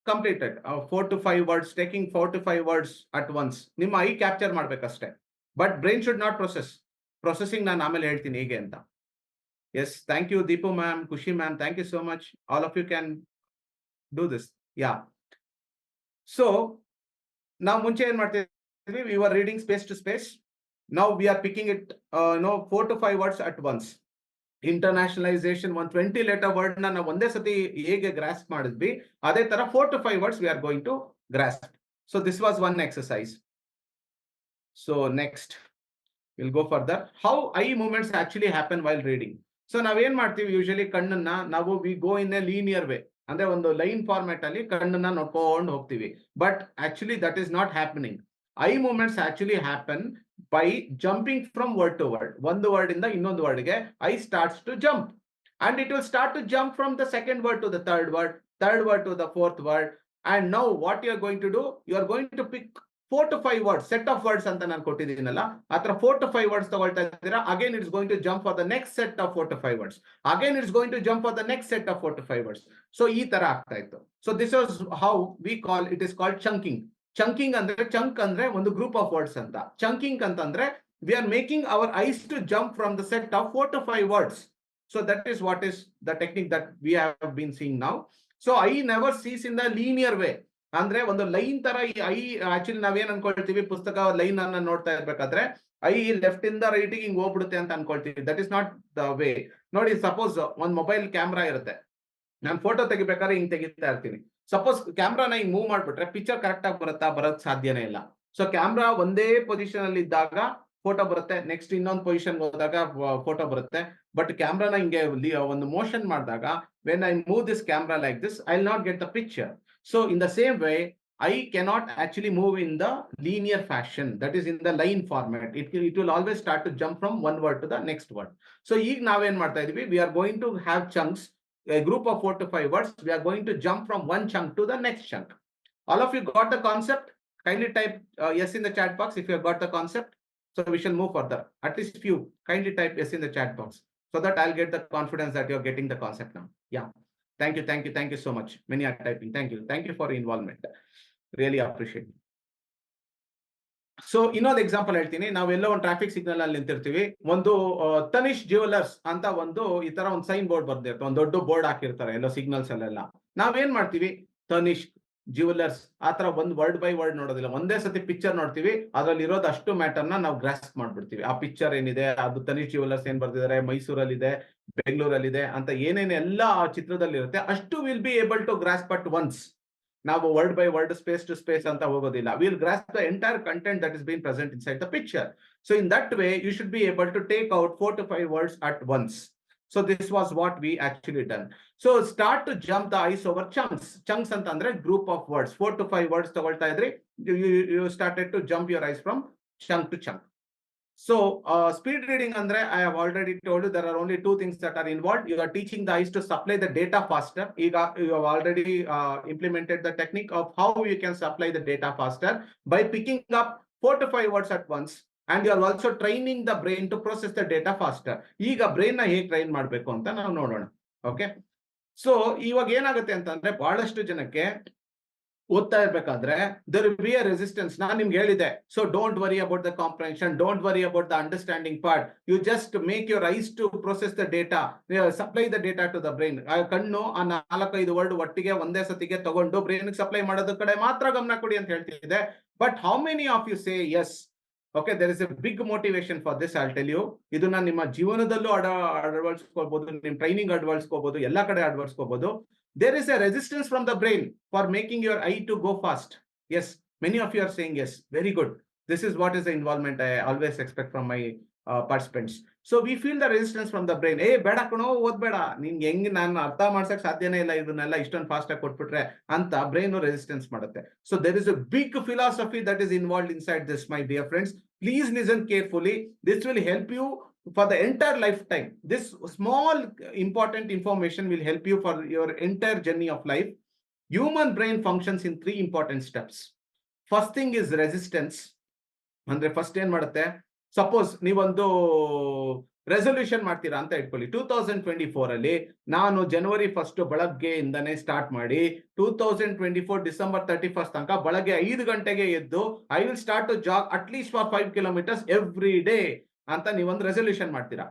complete it? 4 to 5 words, taking 4 to 5 words at once. ನಿಮ್ಮ eye capture ಮಾಡ್ಬೇಕಷ್ಟೇ. But brain should not process. Processing ನಾನು ಆಮೇಲೆ ಹೇಳ್ತೀನಿ ಹೇಗೆ ಅಂತ. Yes, thank you, Deepu ma'am, Kushi ma'am. Thank you so much. All of you can do this. Yeah. So now ಮುಂಚೆ ಏನ್ ಮಾಡ್ತಿದ್ವಿ? We were reading space to space. Now we are picking it, 4 to 5 words at once. Internationalization, 120 letter word na ನಾವು ಒಂದೇ ಸತಿ ಹೇಗೆ grasp ಮಾಡಿದ್ವಿ, ಅದೇ ತರ 4 to 5 words we are going to grasp. So this was one exercise. So next we'll go further. How eye movements actually happen while reading. So ನಾವೇನ್ ಮಾಡ್ತೀವಿ, usually ಕಣ್ಣನ್ನ ನಾವು we go in a linear way, ಅಂದ್ರೆ ಒಂದು line format ಅಲ್ಲಿ ಕಣ್ಣನ್ನ ನೋಡ್ಕೊಂಡು ಹೋಗ್ತೀವಿ. But actually that is not happening. Eye movements actually happen by jumping from word to word. ಒಂದು word ಇಂದ ಇನ್ನೊಂದು word ಗೆ eye starts to jump, and it will start to jump from the second word to the third word to the fourth word. And now what you are going to do, you are going to pick 4 to 5 words, set of words ಅಂತ ನಾನು ಕೊಟ್ಟಿದ್ದೀನಲ್ಲ, ಆತರ 4 to 5 words ತಗೊಳ್ತಾ ಇದ್ದೀರಾ. Again it's going to jump for the next set of 4 to 5 words. Again it's going to jump for the next set of 4 to 5 words. So ಈ ತರ ಆಗ್ತಾ ಇತ್ತು. So this is how we call, it is called chunking. Chunking ಅಂದ್ರೆ, chunk ಅಂದ್ರೆ ಒಂದು group of words ಅಂತ. Chunking ಅಂತಂದ್ರೆ we are making our eyes to jump from the set of 4 to 5 words. So that is what is the technique that we have been seeing now. So eye never sees in the linear way. ಅಂದ್ರೆ ಒಂದು line ತರ ಈ I, actually ನಾವೇನ್ ಅನ್ಕೊಳ್ತೀವಿ, ಪುಸ್ತಕ line ಅನ್ನ ನೋಡ್ತಾ ಇರ್ಬೇಕಾದ್ರೆ I left ಇಂದ ರೈಟ್ ಹಿಂಗ್ ಹೋಗ್ಬಿಡುತ್ತೆ ಅಂತ ಅನ್ಕೊಳ್ತೀವಿ. That is not the way. ನೋಡಿ, ಸಪೋಸ್ ಒಂದ್ ಮೊಬೈಲ್ ಕ್ಯಾಮ್ರಾ ಇರುತ್ತೆ, ನಾನು ಫೋಟೋ ತೆಗಿಬೇಕಾದ್ರೆ ಹಿಂಗ್ ತೆಗಿತಾ ಇರ್ತೀನಿ. ಸಪೋಸ್ ಕ್ಯಾಮ್ರಾನ ಹಿಂಗ್ ಮೂವ್ ಮಾಡ್ಬಿಟ್ರೆ ಪಿಕ್ಚರ್ ಕರೆಕ್ಟ್ ಆಗಿ ಬರಕ್ ಸಾಧ್ಯನೇ ಇಲ್ಲ. ಸೊ ಕ್ಯಾಮ್ರಾ ಒಂದೇ ಪೊಸಿಷನ್ ಅಲ್ಲಿ ಇದ್ದಾಗ ಫೋಟೋ ಬರುತ್ತೆ, ನೆಕ್ಸ್ಟ್ ಇನ್ನೊಂದು ಪೊಸಿಷನ್ ಹೋದಾಗ ಫೋಟೋ ಬರುತ್ತೆ. ಬಟ್ ಕ್ಯಾಮ್ರಾನ ಹಿಂಗೆ ಒಂದು ಮೋಷನ್ ಮಾಡಿದಾಗ, when I move this camera like this, I will not get the picture. So in the same way, I cannot actually move in the linear fashion, that is in the line format. It will always start to jump from one word to the next word. So ಈಗ ನಾವೇನ್ ಮಾಡ್ತಾ ಇದೀವಿ, we are going to have chunks, a group of 4 to 5 words. We are going to jump from one chunk to the next chunk. All of you got the concept? Kindly type yes in the chat box if you have got the concept. So we shall move further. At least few kindly type yes in the chat box, so that I'll get the confidence that you are getting the concept now. Yeah. Thank you so much. Many are typing. Thank you for your involvement. Really appreciate it. So ಇನ್ನೊಂದು example ಹೇಳ್ತೀನಿ. ನಾವೆಲ್ಲೋ ಒಂದು traffic signal ಅಲ್ಲಿ ನಿಂತಿರ್ತೀವಿ. ಒಂದು Tanish jewellers ಅಂತ ಒಂದು ಈ ತರ ಒಂದು ಸೈನ್ ಬೋರ್ಡ್ ಬರ್ದಿರುತ್ತೆ, ಒಂದು ದೊಡ್ಡ ಬೋರ್ಡ್ ಹಾಕಿರ್ತಾರೆ ಎಲ್ಲೋ ಸಿಗ್ನಲ್ಸ್ ಅಲ್ಲೆಲ್ಲ. ನಾವೇನ್ ಮಾಡ್ತೀವಿ, ತನಿಷ್ ಜ್ಯುವೆಲರ್ಸ್ ಆತರ ಒಂದು ವರ್ಡ್ ಬೈ ವರ್ಡ್ ನೋಡೋದಿಲ್ಲ, ಒಂದೇ ಸತಿ ಪಿಕ್ಚರ್ ನೋಡ್ತೀವಿ, ಅದ್ರಲ್ಲಿ ಇರೋದು ಅಷ್ಟು ಮ್ಯಾಟರ್ ನ ನಾವು ಗ್ರಾಸ್ಪ್ ಮಾಡ್ಬಿಡ್ತೀವಿ. ಆ ಪಿಕ್ಚರ್ ಏನಿದೆ, ಅದು ತನಿಷ್ ಜ್ಯುವೆಲರ್ಸ್ ಏನ್ ಬರ್ದಿದ್ದಾರೆ, ಮೈಸೂರಲ್ಲಿದೆ, ಬೆಂಗಳೂರಲ್ಲಿದೆ ಅಂತ ಏನೇನು ಎಲ್ಲ ಆ ಚಿತ್ರದಲ್ಲಿ ಇರುತ್ತೆ, ಅಷ್ಟು will be able to grasp at once. ನಾವು word by word, space to space ಅಂತ ಹೋಗೋದಿಲ್ಲ. Will grasp the entire content that is been present inside the picture. So in that way you should be able to take out 4 to 5 words at once. So this was what we actually done. So start to jump the eyes over chunks. Chunks ಅಂತಂದ್ರೆ group of words. 4 to 5 words ತಗೊಳ್ತಾ ಇದ್ರಿ, you started to jump your eyes from chunk to chunk. So speed reading andre, I have already told you there are only two things that are involved. You are teaching the eyes to supply the data faster. You have already implemented the technique of how you can supply the data faster by picking up 4 to 5 words at once. And you are also training the brain to process the data faster. ಈಗ brain ನ ಹೇಗೆ train ಮಾಡಬೇಕು ಅಂತ ನಾವು ನೋಡೋಣ. Okay, so ಇವಾಗ ಏನಾಗುತ್ತೆ ಅಂತಂದ್ರೆ, ಬಹಳಷ್ಟು ಜನಕ್ಕೆ ಓದ್ತಾ ಇರ್ಬೇಕಾದ್ರೆ there will be a resistance. ನಾನು ನಿಮ್ಗೆ ಹೇಳಿದೆ, so don't worry about the comprehension, don't worry about the understanding part, you just make your eyes to process the data, supply the data to the brain. ಕಣ್ಣು ಆ 4-5 word ಒಟ್ಟಿಗೆ ಒಂದೇ ಸತಿಗೆ ತಗೊಂಡು brain supply ಮಾಡೋದ್ರ ಕಡೆ ಮಾತ್ರ ಗಮನ ಕೊಡಿ ಅಂತ ಹೇಳ್ತಿದ್ದೆ. But how many of you say yes? Okay, there is a big motivation for this, I'll tell you. ಇದನ್ನ ನಿಮ್ಮ ಜೀವನದಲ್ಲೂ ಅಳವಡಿಸ್ಕೋಬಹುದು, ನಿಮ್ಮ ಟ್ರೈನಿಂಗ್ ಅಳವಡಿಸ್ಕೋಬಹುದು, ಎಲ್ಲ ಕಡೆ ಅಳವಡಿಸ್ಕೋಬಹುದು. There is a resistance from the brain for making your eye to go fast. Yes, many of you are saying yes. Very good. This is what is the involvement I always expect from my participants. So we feel the resistance from the brain. ಬೇಡ ಕಣೋ, ಓದ್ಬೇಡ, ನಿನ್ಗೆ ಹೆಂಗ್ ನಾನು ಅರ್ಥ ಮಾಡ್ಸಕ್ ಸಾಧ್ಯನೇ ಇಲ್ಲ, ಇದನ್ನೆಲ್ಲ ಇಷ್ಟೊಂದು ಫಾಸ್ಟ್ ಆಗಿ ಕೊಟ್ಬಿಟ್ರೆ ಅಂತ ಬ್ರೈನ್ ರೆಸಿಸ್ಟೆನ್ಸ್ ಮಾಡುತ್ತೆ. So there is a big philosophy that is involved inside this, my dear friends. Please listen carefully. This will help you for the entire lifetime. This small important information will help you for your entire journey of life. Human brain functions in 3 important steps. First thing is resistance. ಅಂದ್ರೆ first ಏನ್ ಮಾಡುತ್ತೆ, suppose ನೀವೊಂದು resolution ಮಾಡ್ತೀರಾ ಅಂತ ಇಟ್ಕೊಳ್ಳಿ. 2024 ಅಲ್ಲಿ ನಾನು ಜನವರಿ 1 ಬೆಳಗ್ಗೆಯಿಂದನೇ start ಮಾಡಿ 2024 ಡಿಸೆಂಬರ್ 31 ತನಕ ಬೆಳಗ್ಗೆ 5 ಗಂಟೆಗೆ ಎದ್ದು I will start to jog at least for 5 kilometres every day ಅಂತ ನೀವೊಂದು ರೆಸೊಲ್ಯೂಷನ್ ಮಾಡ್ತೀರಾ.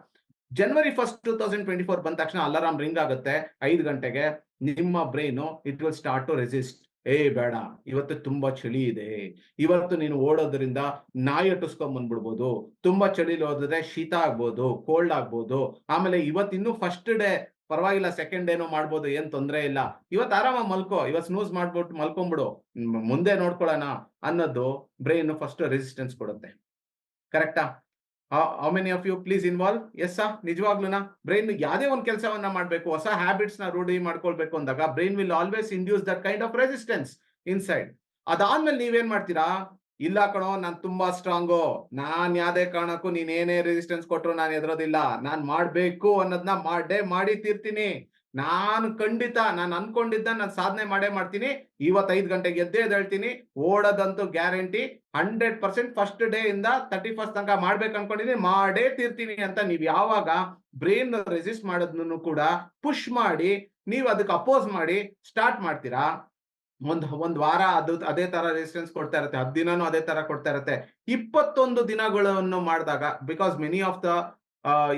ಜನವರಿ 1 2024 ಬಂದ ತಕ್ಷಣ ಅಲಾರಾಮ್ ರಿಂಗ್ ಆಗುತ್ತೆ 5 ಗಂಟೆಗೆ. ನಿಮ್ಮ brain it will start to resist. ಬೇಡ, ಇವತ್ತು ತುಂಬಾ ಚಳಿ ಇದೆ, ಇವತ್ತು ನೀನು ಓಡೋದ್ರಿಂದ ನಾಯಿ ಅಟ್ಟಿಸ್ಕೊಂಡ್ ಬಂದ್ಬಿಡ್ಬೋದು, ತುಂಬಾ ಚಳಿಲಿ ಹೋದ್ರೆ ಶೀತ ಆಗ್ಬೋದು, ಕೋಲ್ಡ್ ಆಗ್ಬೋದು, ಆಮೇಲೆ ಇವತ್ತು ಇನ್ನೂ ಫಸ್ಟ್ ಡೇ ಪರವಾಗಿಲ್ಲ, ಸೆಕೆಂಡ್ ಡೇನೂ ಮಾಡ್ಬೋದು, ಏನ್ ತೊಂದರೆ ಇಲ್ಲ, ಇವತ್ತು ಆರಾಮಾಗಿ ಮಲ್ಕೋ, ಇವತ್ತು ಸ್ನೂಸ್ ಮಾಡ್ಬಿಟ್ಟು ಮಲ್ಕೊಂಡ್ಬಿಡು, ಮುಂದೆ ನೋಡ್ಕೊಳ್ಳೋಣ ಅನ್ನೋದು ಬ್ರೈನ್ ಫಸ್ಟ್ ರೆಸಿಸ್ಟೆನ್ಸ್ ಕೊಡುತ್ತೆ. ಕರೆಕ್ಟಾ? How many of you please involve? Yes ನಿಜವಾಗ್ಲೂನಾ? ಬ್ರೈನ್ ಯಾವುದೇ ಒಂದು ಕೆಲಸವನ್ನ ಮಾಡಬೇಕು, ಹೊಸ ಹ್ಯಾಬಿಟ್ಸ್ ನ ರೂಢಿ ಮಾಡ್ಕೊಳ್ಬೇಕು ಅಂದಾಗ brain will always induce that kind of resistance inside. ಅದಾದ್ಮೇಲೆ ನೀವೇನ್ ಮಾಡ್ತೀರಾ? ಇಲ್ಲ ಕಣೋ, ನಾನ್ ತುಂಬಾ ಸ್ಟ್ರಾಂಗು, ನಾನ್ ಯಾವ್ದೇ ಕಾರಣಕ್ಕೂ ನೀನ್ ಏನೇ ರೆಸಿಸ್ಟೆನ್ಸ್ ಕೊಟ್ರು ನಾನು ಎದುರೋದಿಲ್ಲ, ನಾನ್ ಮಾಡ್ಬೇಕು ಅನ್ನೋದನ್ನ ಮಾಡಿ ತೀರ್ತೀನಿ, ನಾನು ಖಂಡಿತ ನಾನು ಅನ್ಕೊಂಡಿದ್ದ ನಾನು ಸಾಧನೆ ಮಾಡ್ತೀನಿ, ಇವತ್ತು 5 ಗಂಟೆಗೆ ಎದ್ದೇಳ್ತೀನಿ, ಓಡೋದಂತೂ ಗ್ಯಾರಂಟಿ, 100% ಫಸ್ಟ್ ಡೇ ಇಂದ 31 ತನಕ ಮಾಡ್ಬೇಕು ಅನ್ಕೊಂಡಿದೀನಿ, ಮಾಡೇ ತೀರ್ತೀನಿ ಅಂತ ನೀವು ಯಾವಾಗ ಬ್ರೈನ್ ರೆಸಿಸ್ಟ್ ಮಾಡೋದನ್ನು ಕೂಡ ಪುಷ್ ಮಾಡಿ ನೀವು ಅದಕ್ಕೆ ಅಪೋಸ್ ಮಾಡಿ ಸ್ಟಾರ್ಟ್ ಮಾಡ್ತೀರಾ, ಒಂದ್ ವಾರ ಅದೇ ತರ ರೆಸಿಸ್ಟೆನ್ಸ್ ಕೊಡ್ತಾ ಇರುತ್ತೆ, 10 ದಿನನೂ ಅದೇ ತರ ಕೊಡ್ತಾ ಇರುತ್ತೆ. 21 ದಿನಗಳನ್ನು ಮಾಡಿದಾಗ, ಬಿಕಾಸ್ ಮೆನಿ ಆಫ್ ದ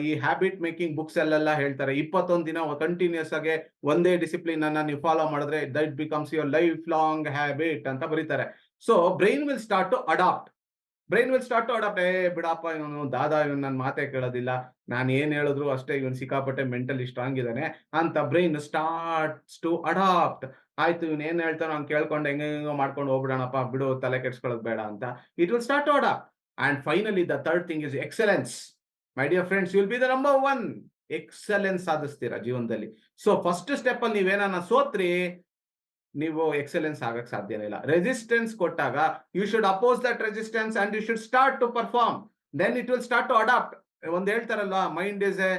ಈ ಹ್ಯಾಬಿಟ್ ಮೇಕಿಂಗ್ ಬುಕ್ಸ್ ಅಲ್ಲೆಲ್ಲ ಹೇಳ್ತಾರೆ 21 ದಿನ ಕಂಟಿನ್ಯೂಸ್ ಆಗಿ ಒಂದೇ ಡಿಸಿಪ್ಲಿನ್ ಅನ್ನ ನೀವು ಫಾಲೋ ಮಾಡಿದ್ರೆ that becomes your lifelong habit ಅಂತ ಬರೀತಾರೆ. So brain will start to adapt. ಬಿಡಪ್ಪ, ಇವನು ದಾದಾ, ಇವನು ನನ್ನ ಮಾತೇ ಕೇಳೋದಿಲ್ಲ, ನಾನು ಏನ್ ಹೇಳಿದ್ರು ಅಷ್ಟೇ, ಇವನು ಸಿಕ್ಕಾಪಟ್ಟೆ ಮೆಂಟಲಿ ಸ್ಟ್ರಾಂಗ್ ಇದ್ದಾನೆ ಅಂತ ಬ್ರೈನ್ ಸ್ಟಾರ್ಟ್ಸ್ ಟು ಅಡಾಪ್ಟ್. ಆಯ್ತು, ಇವನ್ ಏನ್ ಹೇಳ್ತಾನೋ ಅವ್ನು ಕೇಳ್ಕೊಂಡು ಹೆಂಗೋ ಮಾಡ್ಕೊಂಡು ಹೋಗ್ಬಿಡೋಣಪ್ಪ, ಬಿಡು, ತಲೆ ಕೆಡ್ಸ್ಕೊಳ್ಳೋದು ಬೇಡ ಅಂತ it will start to adapt. And finally the third thing is excellence. My dear friends, you will be the number 1. Excellence ಸಾಧಿಸ್ತೀರಾ ಜೀವನದಲ್ಲಿ. ಸೊ ಫಸ್ಟ್ ಸ್ಟೆಪ್ ಅಲ್ಲಿ ನೀವೇನ ಸೋತ್ರಿ, ನೀವು ಎಕ್ಸಲೆನ್ಸ್ ಆಗಕ್ ಸಾಧ್ಯನೇ ಇಲ್ಲ. ರೆಸಿಸ್ಟೆನ್ಸ್ ಕೊಟ್ಟಾಗ you should oppose that resistance and you should start to perform, then it will start to adapt. ಒಂದ್ ಹೇಳ್ತಾರಲ್ಲ, mind is a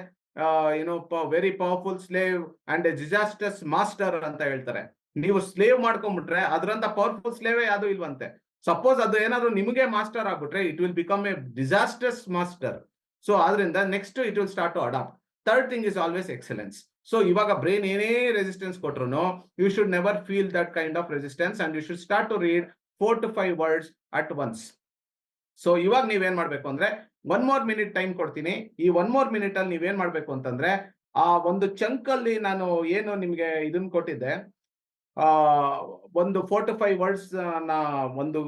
very powerful slave and a disasters master ಅಂತ ಹೇಳ್ತಾರೆ. ನೀವು ಸ್ಲೇವ್ ಮಾಡ್ಕೊಂಡ್ಬಿಟ್ರೆ ಅದರಂತ ಪವರ್ಫುಲ್ ಸ್ಲೇವೇ ಯಾವ್ದು ಇಲ್ವಂತೆ. ಸಪೋಸ್ ಅದು ಏನಾದ್ರು ನಿಮಗೆ ಮಾಸ್ಟರ್ ಆಗ್ಬಿಟ್ರೆ it will become a disasters master. So ಆದ್ರಿಂದ next it will start to adapt. Third thing is always excellence. So ಇವಾಗ ಬ್ರೈನ್ ಏನೇ ರೆಸಿಸ್ಟೆನ್ಸ್ ಕೊಟ್ರು you should never feel that kind of resistance and you should start to read 4 to 5 words at once. So ಇವಾಗ ನೀವೇನ್ ಮಾಡ್ಬೇಕು ಅಂದ್ರೆ 1 more minute time ಕೊಡ್ತೀನಿ. ಈ 1 more minute ಅಲ್ಲಿ ನೀವೇನ್ ಮಾಡ್ಬೇಕು ಅಂತಂದ್ರೆ, ಆ ಒಂದು ಚಂಕ್ ಅಲ್ಲಿ ನಾನು ಏನು ನಿಮ್ಗೆ ಇದನ್ನ ಕೊಟ್ಟಿದ್ದೆ, ಒಂದು 4 to 5 ವರ್ಡ್ಸ್ ನ ಒಂದು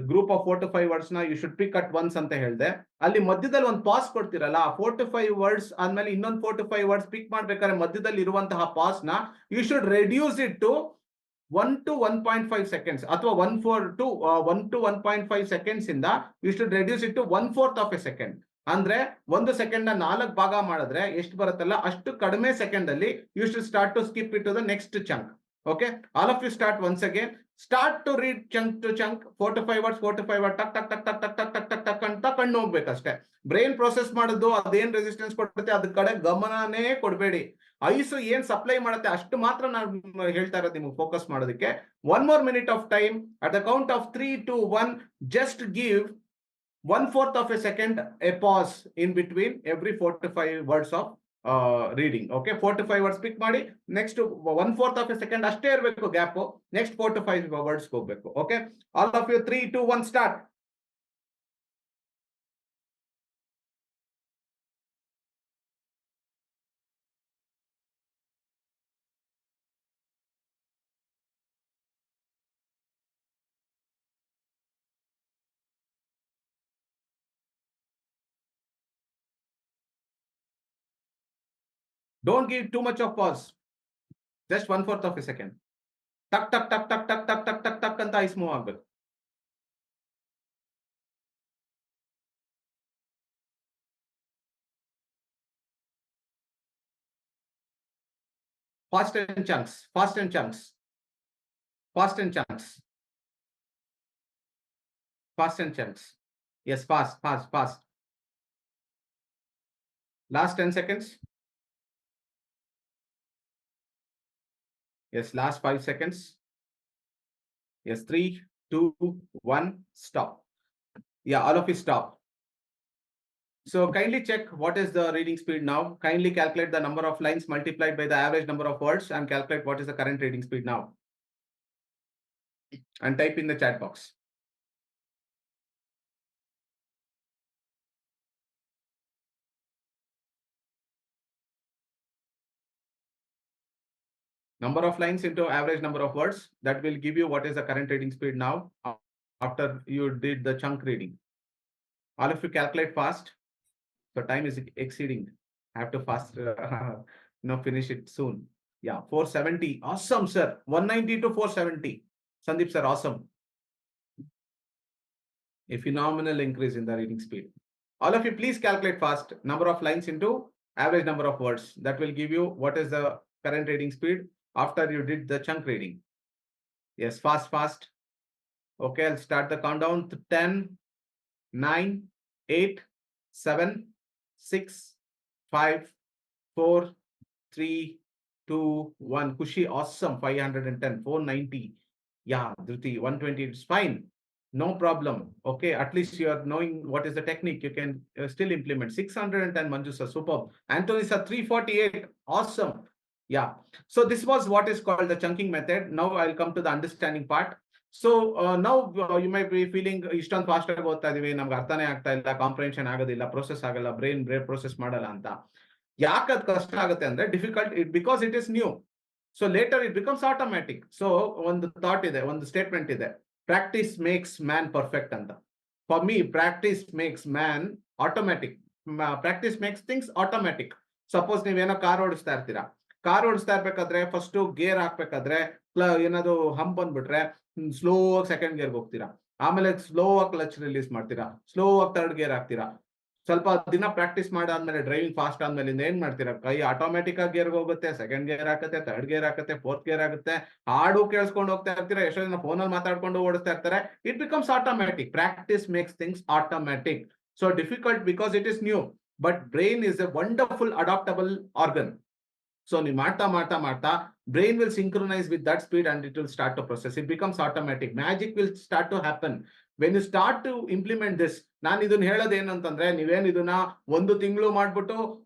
ಗ್ರೂಪ್ ಆಫ್ 4 to 5 ವರ್ಡ್ಸ್ ನ you should pick at once ಅಂತ ಹೇಳಿದೆ. ಅಲ್ಲಿ ಮಧ್ಯದಲ್ಲಿ ಒಂದು ಪಾಸ್ ಕೊಡ್ತಿರಲ್ಲ, 4 to 5 ವರ್ಡ್ಸ್ ಆದ್ಮೇಲೆ ಇನ್ನೊಂದು 4 to 5 ವರ್ಡ್ಸ್ ಪಿಕ್ ಮಾಡ್ಬೇಕಾದ್ರೆ ಮಧ್ಯದಲ್ಲಿ ಇರುವಂತಹ ಪಾಸ್ ನ you should reduce it to 1 to 1.5 seconds, ಅಥವಾ 1 to 1.5 ಸೆಕೆಂಡ್ಸ್ ಇಂದ you should reduce it to 1/4 of a second. ಅಂದ್ರೆ 1 ಸೆಕೆಂಡ್ ನ 4 ಭಾಗ ಮಾಡಿದ್ರೆ ಎಷ್ಟು ಬರುತ್ತಲ್ಲ ಅಷ್ಟು ಕಡಿಮೆ ಸೆಕೆಂಡ್ ಅಲ್ಲಿ you should start to skip it to the next chunk. Okay, all of you start once again. Start to read chunk to chunk, 4 to 5 words, 4 to 5 words, ಟಕ್ ಟಕ್ ಟಕ್ ಟಕ್ ಟಕ್ ಟಕ್ ಟಕ್ ಟಕ್ ಟಕ್ ಅಂತ ಕಣ್ಣು ಹೋಗ್ಬೇಕಷ್ಟೇ. ಬ್ರೈನ್ ಪ್ರೊಸೆಸ್ ಮಾಡೋದು ಅದೇನ್ ರೆಸಿಸ್ಟೆನ್ಸ್ ಕೊಡುತ್ತೆ ಅದ್ರ ಕಡೆ ಗಮನನೇ ಕೊಡಬೇಡಿ. ಐಸು ಏನ್ ಸಪ್ಲೈ ಮಾಡುತ್ತೆ ಅಷ್ಟು ಮಾತ್ರ ನಾನು ಹೇಳ್ತಾ ಇರೋದು ನಿಮ್ಗೆ ಫೋಕಸ್ ಮಾಡೋದಕ್ಕೆ. 1 more minute of time, at the count of 3, 2, 1, just give 1/4 of a second a pause in between every 4 to 5 words of reading. Okay, 4 to 5 words pick ಮಾಡಿ, ನೆಕ್ಸ್ಟ್ 1/4 ಆಫ್ ಎ ಸೆಕೆಂಡ್ ಅಷ್ಟೇ ಇರಬೇಕು gap, next 4 to 5 words ಹೋಗ್ಬೇಕು. Okay, all of you 3, 2, 1 start. Don't give too much of pause. Just 1/4 of a second. ಟಕ್ ಟಕ್ ಟಕ್ ಟಕ್ ಟಕ್ ಟಕ್ ಟಕ್ ಟಕ್ ಟಕ್ ಅಂತ ಐಸ್ ಮೂವ್ ಆಗ್ಬೇಕು. Fast and chunks, fast and chunks, fast and chunks, fast and chunks. Yes, fast, fast, fast. Last 10 seconds. Yes, last 5 seconds. Yes, 3, 2, 1, stop. Yeah, all of you stop. So kindly check what is the reading speed now. Kindly calculate the number of lines multiplied by the average number of words and calculate what is the current reading speed now. And type in the chat box. Number of lines into average number of words, that will give you what is the current reading speed now after you did the chunk reading. All of you calculate fast. So time is exceeding. I have to fast, finish it soon. Yeah, 470. Awesome, sir. 190 to 470. Sandeep sir, awesome. A phenomenal increase in the reading speed. All of you, please calculate fast. Number of lines into average number of words. That will give you what is the current reading speed after you did the chunk reading. Yes, fast. Okay, I'll start the countdown to 10, 9, 8, 7, 6, 5, 4, 3, 2, 1. Kushi, awesome. 510, 490. Yeah, Dhruti, 120. It's fine. No problem. Okay, at least you are knowing what is the technique. You can still implement. 610, Manju sir, superb. Anthony sir, 348. Awesome. Yeah. So this was what is called the chunking method. Now I'll come to the understanding part. So now you might be feeling ಇಷ್ಟೊಂದು fast ಆಗಿ ಓದ್ತಾ ಇದೀವಿ, ನಮ್ಗೆ ಅರ್ಥನೇ ಆಗ್ತಾ ಇಲ್ಲ, comprehension ಆಗೋದಿಲ್ಲ, process ಆಗಲ್ಲ, ಬ್ರೈನ್ ಪ್ರೊಸೆಸ್ ಮಾಡಲ್ಲ ಅಂತ. ಯಾಕೆ ಅದು ಕಷ್ಟ ಆಗುತ್ತೆ ಅಂದ್ರೆ difficult it because it is new. So later it becomes automatic. So ಒಂದು ಥಾಟ್ ಇದೆ, ಒಂದು ಸ್ಟೇಟ್ಮೆಂಟ್ ಇದೆ, ಪ್ರಾಕ್ಟೀಸ್ ಮೇಕ್ಸ್ ಮ್ಯಾನ್ ಪರ್ಫೆಕ್ಟ್ ಅಂತ. For me practice makes man automatic. Practice makes things automatic. Suppose ನೀವೇನೋ ಕಾರ್ ಓಡಿಸ್ತಾ ಇರ್ತೀರಾ, ಕಾರ್ ಓಡಿಸ್ತಾ ಇರ್ಬೇಕಾದ್ರೆ ಫಸ್ಟ್ ಗೇರ್ ಹಾಕ್ಬೇಕಾದ್ರೆ ಏನಾದ್ರು ಹಂಪ್ ಬಂದ್ಬಿಟ್ರೆ ಸ್ಲೋ ಆಗಿ ಸೆಕೆಂಡ್ ಗೇರ್ಗೆ ಹೋಗ್ತೀರಾ, ಆಮೇಲೆ ಸ್ಲೋ ಆಗಿ ಕ್ಲಚ್ ರಿಲೀಸ್ ಮಾಡ್ತೀರಾ, ಸ್ಲೋ ಆಗಿ ಥರ್ಡ್ ಗೇರ್ ಹಾಕ್ತೀರಾ. ಸ್ವಲ್ಪ ದಿನ ಪ್ರಾಕ್ಟೀಸ್ ಮಾಡಾದ್ಮೇಲೆ ಡ್ರೈವಿಂಗ್ ಫಾಸ್ಟ್ ಆದ್ಮೇಲೆ ಏನ್ ಮಾಡ್ತೀರಾ, ಕೈ ಆಟೋಮ್ಯಾಟಿಕ್ ಆಗಿ ಗೇರ್ಗೆ ಹೋಗುತ್ತೆ, ಸೆಕೆಂಡ್ ಗೇರ್ ಹಾಕುತ್ತೆ, ಥರ್ಡ್ ಗೇರ್ ಹಾಕುತ್ತೆ, ಫೋರ್ತ್ ಗೇರ್ ಆಗುತ್ತೆ, ಹಾಡು ಕೇಳಿಸ್ಕೊಂಡು ಹೋಗ್ತಾ ಇರ್ತೀರಾ, ಎಷ್ಟೋ ಜನ ಫೋನಲ್ಲಿ ಮಾತಾಡ್ಕೊಂಡು ಓಡಿಸ್ತಾ ಇರ್ತಾರೆ. It becomes automatic. Practice makes things automatic. So difficult because it is new, but brain is a wonderful adaptable organ. So you ಮಾಡ್ತಾ brain will synchronize with that speed and it will start to process. It becomes automatic. Magic will start to happen when you start to implement this. ನಾನು ಇದನ್ನ ಹೇಳೋದು ಏನಂತಂದ್ರೆ, ನೀವೇನು ಇದನ್ನ ಒಂದು ತಿಂಗಳು ಮಾಡ್ಬಿಟ್ಟು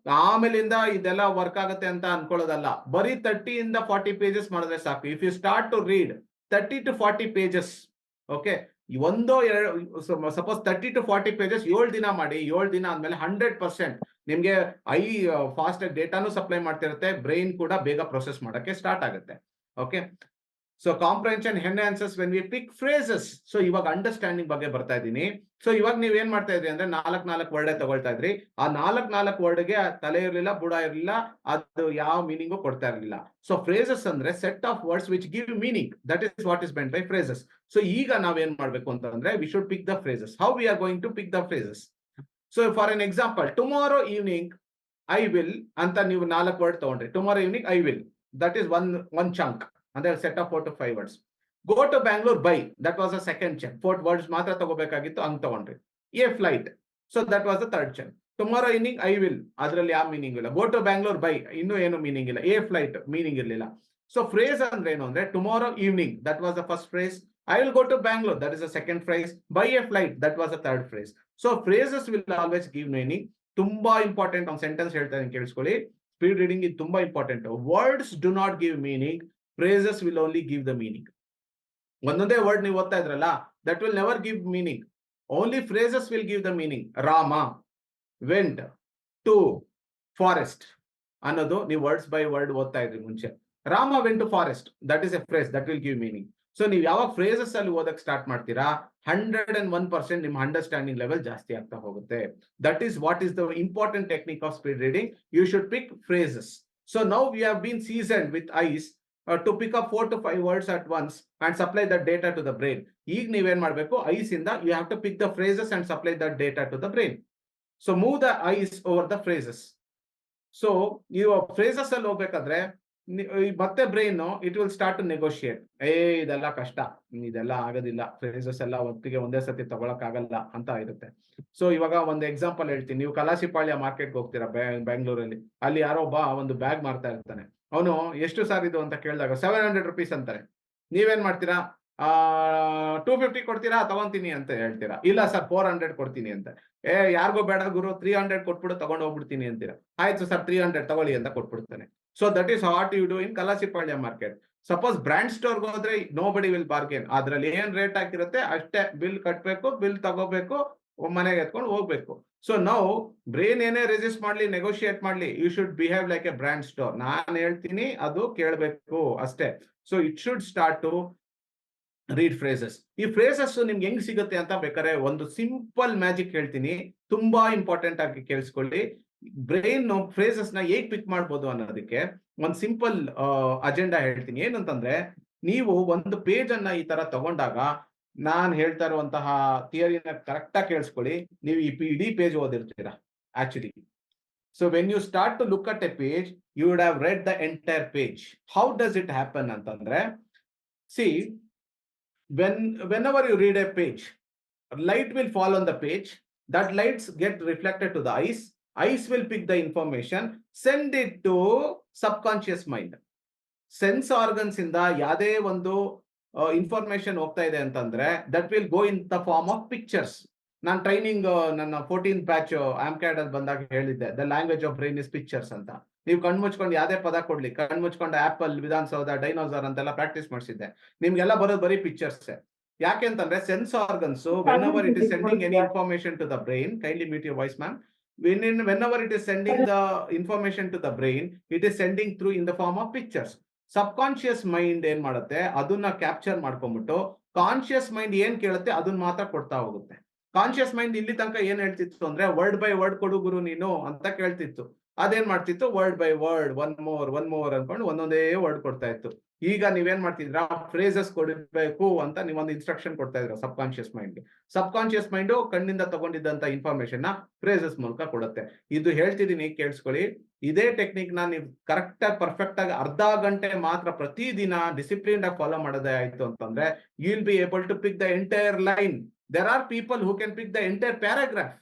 ಆಮೇಲಿಂದ ಇದೆಲ್ಲ ವರ್ಕ್ ಆಗುತ್ತೆ ಅಂತ ಅನ್ಕೊಳ್ಳೋದಲ್ಲ. ಬರೀ 30 ಇಂದ 40 pages ಮಾಡಿದ್ರೆ ಸಾಕು. If you start to read 30 to 40 pages, okay, ಒಂದೋ ಸಪೋಸ್ 30 to 40 pages 7 ದಿನ ಮಾಡಿ, 7 ದಿನ ಆದ್ಮೇಲೆ 100% ನಿಮ್ಗೆ ಫಾಸ್ಟ್ ಆಗಿ ಡೇಟಾನು ಸಪ್ಲೈ ಮಾಡ್ತಿರುತ್ತೆ, ಬ್ರೈನ್ ಕೂಡ ಬೇಗ ಪ್ರೊಸೆಸ್ ಮಾಡಕ್ಕೆ ಸ್ಟಾರ್ಟ್ ಆಗುತ್ತೆ. Okay, so comprehension enhances when we pick phrases. So ಇವಾಗ ಅಂಡರ್ಸ್ಟ್ಯಾಂಡಿಂಗ್ ಬಗ್ಗೆ ಬರ್ತಾ ಇದ್ದೀನಿ. ಸೊ ಇವಾಗ ನೀವ್ ಏನ್ ಮಾಡ್ತಾ ಇದ್ರಿ ಅಂದ್ರೆ 4 ವರ್ಡ್ ತಗೊಳ್ತಾ ಇದ್ರಿ. ಆ 4 ವರ್ಡ್ಗೆ ತಲೆ ಇರ್ಲಿಲ್ಲ, ಬುಡ ಇರ್ಲಿಲ್ಲ, ಅದು ಯಾವ ಮೀನಿಂಗು ಕೊಡ್ತಾ ಇರ್ಲಿಲ್ಲ. ಸೊ ಫ್ರೇಸಸ್ ಅಂದ್ರೆ set of words which give meaning. That is what is meant by phrases. So ಈಗ ನಾವೇನ್ ಮಾಡ್ಬೇಕು ಅಂತಂದ್ರೆ, we should pick the phrases. How we are going to pick the phrases? So for an example, tomorrow evening I will ಅಂತ ನೀವು 4 word ತಗೊಂಡ್ರಿ. Tomorrow evening I will, that is one chunk, ಅಂದ್ರೆ set of 4 to 5 words. Go to Bangalore by, that was a second chunk. 4 words ಮಾತ್ರ ತಗೋಬೇಕಾಗಿತ್ತು, ಹಂಗ್ ತಗೊಂಡ್ರಿ. A flight, so that was the third chunk. Tomorrow evening I will, ಅದರಲ್ಲಿ ಯಾವ meaning ಇಲ್ಲ. Go to Bangalore by, ಇನ್ನೂ ಏನು meaning ಇಲ್ಲ. A flight meaning ಇರಲಿಲ್ಲ. So phrase ಅಂದ್ರೆ ಏನು ಅಂದ್ರೆ, tomorrow evening, that was the first phrase. I will go to Bangalore, that is the second phrase. Buy a flight, that was the third phrase. So phrases will always give meaning. ತುಂಬಾ important. ಒಂದು sentence ಹೇಳ್ತಾ ಇದ್ದೀನಿ ಕೇಳಿಸ್ಕೊಳ್ಳಿ. Speed reading ಇದು ತುಂಬಾ important. Words do not give meaning, phrases will only give the meaning. ಒಂದೊಂದೇ word ನೀವು ಓದ್ತಾ ಇದ್ರಲ್ಲ, that will never give meaning. Only phrases will give the meaning. Rama went to forest ಅನ್ನೋದು ನೀವು ವರ್ಡ್ಸ್ ಬೈ ವರ್ಡ್ ಓದ್ತಾ ಇದ್ರಿ ಮುಂಚೆ. Rama went to forest, that is a phrase that will give meaning. So ನೀವು ಯಾವಾಗ phrases ಅಲ್ಲಿ ಓದಕ್ start ಮಾಡ್ತೀರಾ, 101% ನಿಮ್ಮ ಅಂಡರ್ಸ್ಟ್ಯಾಂಡಿಂಗ್ ಲೆವೆಲ್ ಜಾಸ್ತಿ ಆಗ್ತಾ ಹೋಗುತ್ತೆ. That is what is the important technique of speed reading. You should pick phrases. So now we have been seasoned with eyes to pick up 4 to 5 words at once and supply that data to the brain. ಈಗ ನೀವೇನ್ ಮಾಡ್ಬೇಕು, eyes ಇಂದ you have to pick the phrases and supply that data to the brain. So move the eyes over the phrases. So ನೀವು phrases ಅಲ್ಲಿ ಹೋಗ್ಬೇಕಾದ್ರೆ ಮತ್ತೆ brain it will start to negotiate. ಇದೆಲ್ಲ ಕಷ್ಟ, ಇದೆಲ್ಲ ಆಗೋದಿಲ್ಲ, ಫ್ರೇಸಸ್ ಎಲ್ಲ ಒಟ್ಟಿಗೆ ಒಂದೇ ಸತಿ ತಗೊಳಕ್ ಆಗಲ್ಲ ಅಂತ ಇರುತ್ತೆ. ಸೊ ಇವಾಗ ಒಂದು ಎಕ್ಸಾಂಪಲ್ ಹೇಳ್ತೀನಿ. ನೀವು ಕಲಾಸಿಪಾಳ್ಯ ಮಾರ್ಕೆಟ್ಗೆ ಹೋಗ್ತೀರಾ ಬೆಂಗಳೂರಲ್ಲಿ, ಅಲ್ಲಿ ಯಾರೋ ಒಬ್ಬ ಒಂದು ಬ್ಯಾಗ್ ಮಾರ್ತಾ ಇರ್ತಾನೆ. ಅವನು ಎಷ್ಟು ಸಾರ್ ಇದು ಅಂತ ಕೇಳಿದಾಗ 700 rupees ಅಂತಾರೆ. ನೀವೇನ್ ಮಾಡ್ತೀರಾ? 250 ಕೊಡ್ತೀರಾ, ತಗೊಂತೀನಿ ಅಂತ ಹೇಳ್ತೀರಾ. ಇಲ್ಲ ಸರ್ 400 ಕೊಡ್ತೀನಿ ಅಂತ. ಯಾರಿಗೋ ಬೇಡ ಗುರು, 300 ಕೊಟ್ಬಿಡು ತಗೊಂಡು ಹೋಗ್ಬಿಡ್ತೀನಿ ಅಂತೀರಾ. ಆಯ್ತು ಸರ್ 300 ತಗೊಳ್ಳಿ ಅಂತ ಕೊಟ್ಬಿಡ್ತಾನೆ. So that is what you do in Kalasipalya market. Suppose brand store ಹೋದ್ರೆ ನೋ ಬಡಿ ವಿಲ್ ಬಾರ್ಗೇನ್. ಅದ್ರಲ್ಲಿ ಏನ್ ರೇಟ್ ಹಾಕಿರುತ್ತೆ ಅಷ್ಟೇ ಬಿಲ್ ಕಟ್ಬೇಕು, ಬಿಲ್ ತಗೋಬೇಕು, ಮನೆಗೆ ಎತ್ಕೊಂಡು ಹೋಗ್ಬೇಕು. ಸೊ ನಾವು ಬ್ರೈನ್ ಏನೇ ರೆಸಿಸ್ಟ್ ಮಾಡ್ಲಿ, ನೆಗೋಷಿಯೇಟ್ ಮಾಡ್ಲಿ, you should behave like a brand store. ನಾನ್ ಹೇಳ್ತೀನಿ ಅದು ಕೇಳಬೇಕು ಅಷ್ಟೇ. So it should start to read phrases. ಈ ಫ್ರೇಸಸ್ ನಿಮ್ಗೆ ಹೆಂಗ್ ಸಿಗುತ್ತೆ ಅಂತ ಬೇಕಾದ್ರೆ ಒಂದು ಸಿಂಪಲ್ ಮ್ಯಾಜಿಕ್ ಹೇಳ್ತೀನಿ, ತುಂಬಾ ಇಂಪಾರ್ಟೆಂಟ್ ಆಗಿ ಕೇಳಿಸ್ಕೊಳ್ಳಿ. ಬ್ರೈನ್ ಫ್ರೇಸಸ್ ನ ಹೇಗ್ ಪಿಕ್ ಮಾಡ್ಬೋದು ಅನ್ನೋದಕ್ಕೆ ಒಂದು ಸಿಂಪಲ್ ಅಜೆಂಡಾ ಹೇಳ್ತೀನಿ. ಏನಂತಂದ್ರೆ, ನೀವು ಒಂದು ಪೇಜ್ ಅನ್ನ ಈ ತರ ತಗೊಂಡಾಗ, ನಾನ್ ಹೇಳ್ತಾ ಇರುವಂತಹ ಥಿಯರಿನ ಕರೆಕ್ಟ್ ಆಗಿ ಕೇಳಿಸ್ಕೊಳ್ಳಿ. ನೀವು ಈ ಇಡೀ ಪೇಜ್ ಓದಿರ್ತೀರಾ actually. So when you start to look at a page, you would have read the entire page. How does it happen ಅಂತಂದ್ರೆ, see, whenever you read a page, light will fall on the page. That lights get reflected to the eyes will pick the information, send it to subconscious mind. Sense organs ಇಂದ ಯಾವುದೇ ಒಂದು information ಹೋಗ್ತಾ ಇದೆ ಅಂತಂದ್ರೆ, that will go in the form of pictures. ನಾನು training ನನ್ನ 14th batch AMCAD ಅಲ್ಲಿ ಬಂದಾಗ ಹೇಳಿದ್ದೆ, the language of brain is pictures ಅಂತ. ನೀವು ಕಣ್ಮುಚ್ಕೊಂಡು ಯಾವ್ದೇ ಪದ ಕೊಡ್ಲಿ, ಕಣ್ಮುಚ್ಕೊಂಡು ಆಪಲ್, ವಿಧಾನಸೌಧ, ಡೈನೋಸಾರ್ ಅಂತೆಲ್ಲ ಪ್ರಾಕ್ಟೀಸ್ ಮಾಡಿಸಿದ್ದೆ, ನಿಮ್ಗೆಲ್ಲ ಬರೋದು ಬರೀ ಪಿಕ್ಚರ್ಸ್. ಯಾಕೆ ಅಂತಂದ್ರೆ sense organs whenever it is sending any information to the brain, kindly mute your voice ma'am, whenever it is sending the information to the brain, it is sending through in the form of pictures. Subconscious mind ಏನ್ ಮಾಡುತ್ತೆ, ಅದನ್ನ capture ಮಾಡ್ಕೊಂಡ್ಬಿಟ್ಟು conscious mind ಏನ್ ಕೇಳುತ್ತೆ ಅದನ್ನ ಮಾತ್ರ ಕೊಡ್ತಾ ಹೋಗುತ್ತೆ. ಕಾನ್ಶಿಯಸ್ ಮೈಂಡ್ ಇಲ್ಲಿ ತನಕ ಏನ್ ಹೇಳ್ತಿತ್ತು ಅಂದ್ರೆ, ವರ್ಡ್ ಬೈ ವರ್ಡ್ ಕೊಡು ಗುರು ನೀನು ಅಂತ ಕೇಳ್ತಿತ್ತು. ಅದೇನ್ ಮಾಡ್ತಿತ್ತು, word by word, one more ಅನ್ಕೊಂಡು ಒಂದೊಂದೇ ವರ್ಡ್ ಕೊಡ್ತಾ ಇತ್ತು. ಈಗ ನೀವೇನ್ ಮಾಡ್ತಿದ್ರ, ಫ್ರೇಸಸ್ ಕೊಡಬೇಕು ಅಂತ ನೀವೊಂದು ಇನ್ಸ್ಟ್ರಕ್ಷನ್ ಕೊಡ್ತಾ ಇದ್ರ ಸಬ್ ಕಾನ್ಶಿಯಸ್ ಮೈಂಡ್. ಸಬ್ ಕಾನ್ಶಿಯಸ್ ಮೈಂಡ್ ಕಣ್ಣಿಂದ ತಗೊಂಡಿದ್ದಂತ ಇನ್ಫಾರ್ಮೇಶನ್ ನ ಫ್ರೇಸಸ್ ಮೂಲಕ ಕೊಡುತ್ತೆ. ಇದು ಹೇಳ್ತಿದ್ದೀನಿ ಕೇಳಿಸ್ಕೊಳ್ಳಿ. ಇದೇ ಟೆಕ್ನಿಕ್ ನ ನೀವು ಕರೆಕ್ಟ್ ಆಗಿ ಪರ್ಫೆಕ್ಟ್ ಆಗಿ ಅರ್ಧ ಗಂಟೆ ಮಾತ್ರ ಪ್ರತಿದಿನ ಡಿಸಿಪ್ಲಿನ್ ಆಗಿ ಫಾಲೋ ಮಾಡೋದೇ ಆಯ್ತು ಅಂತಂದ್ರೆ, you will be able to pick the entire line. There are people who can pick the entire paragraph.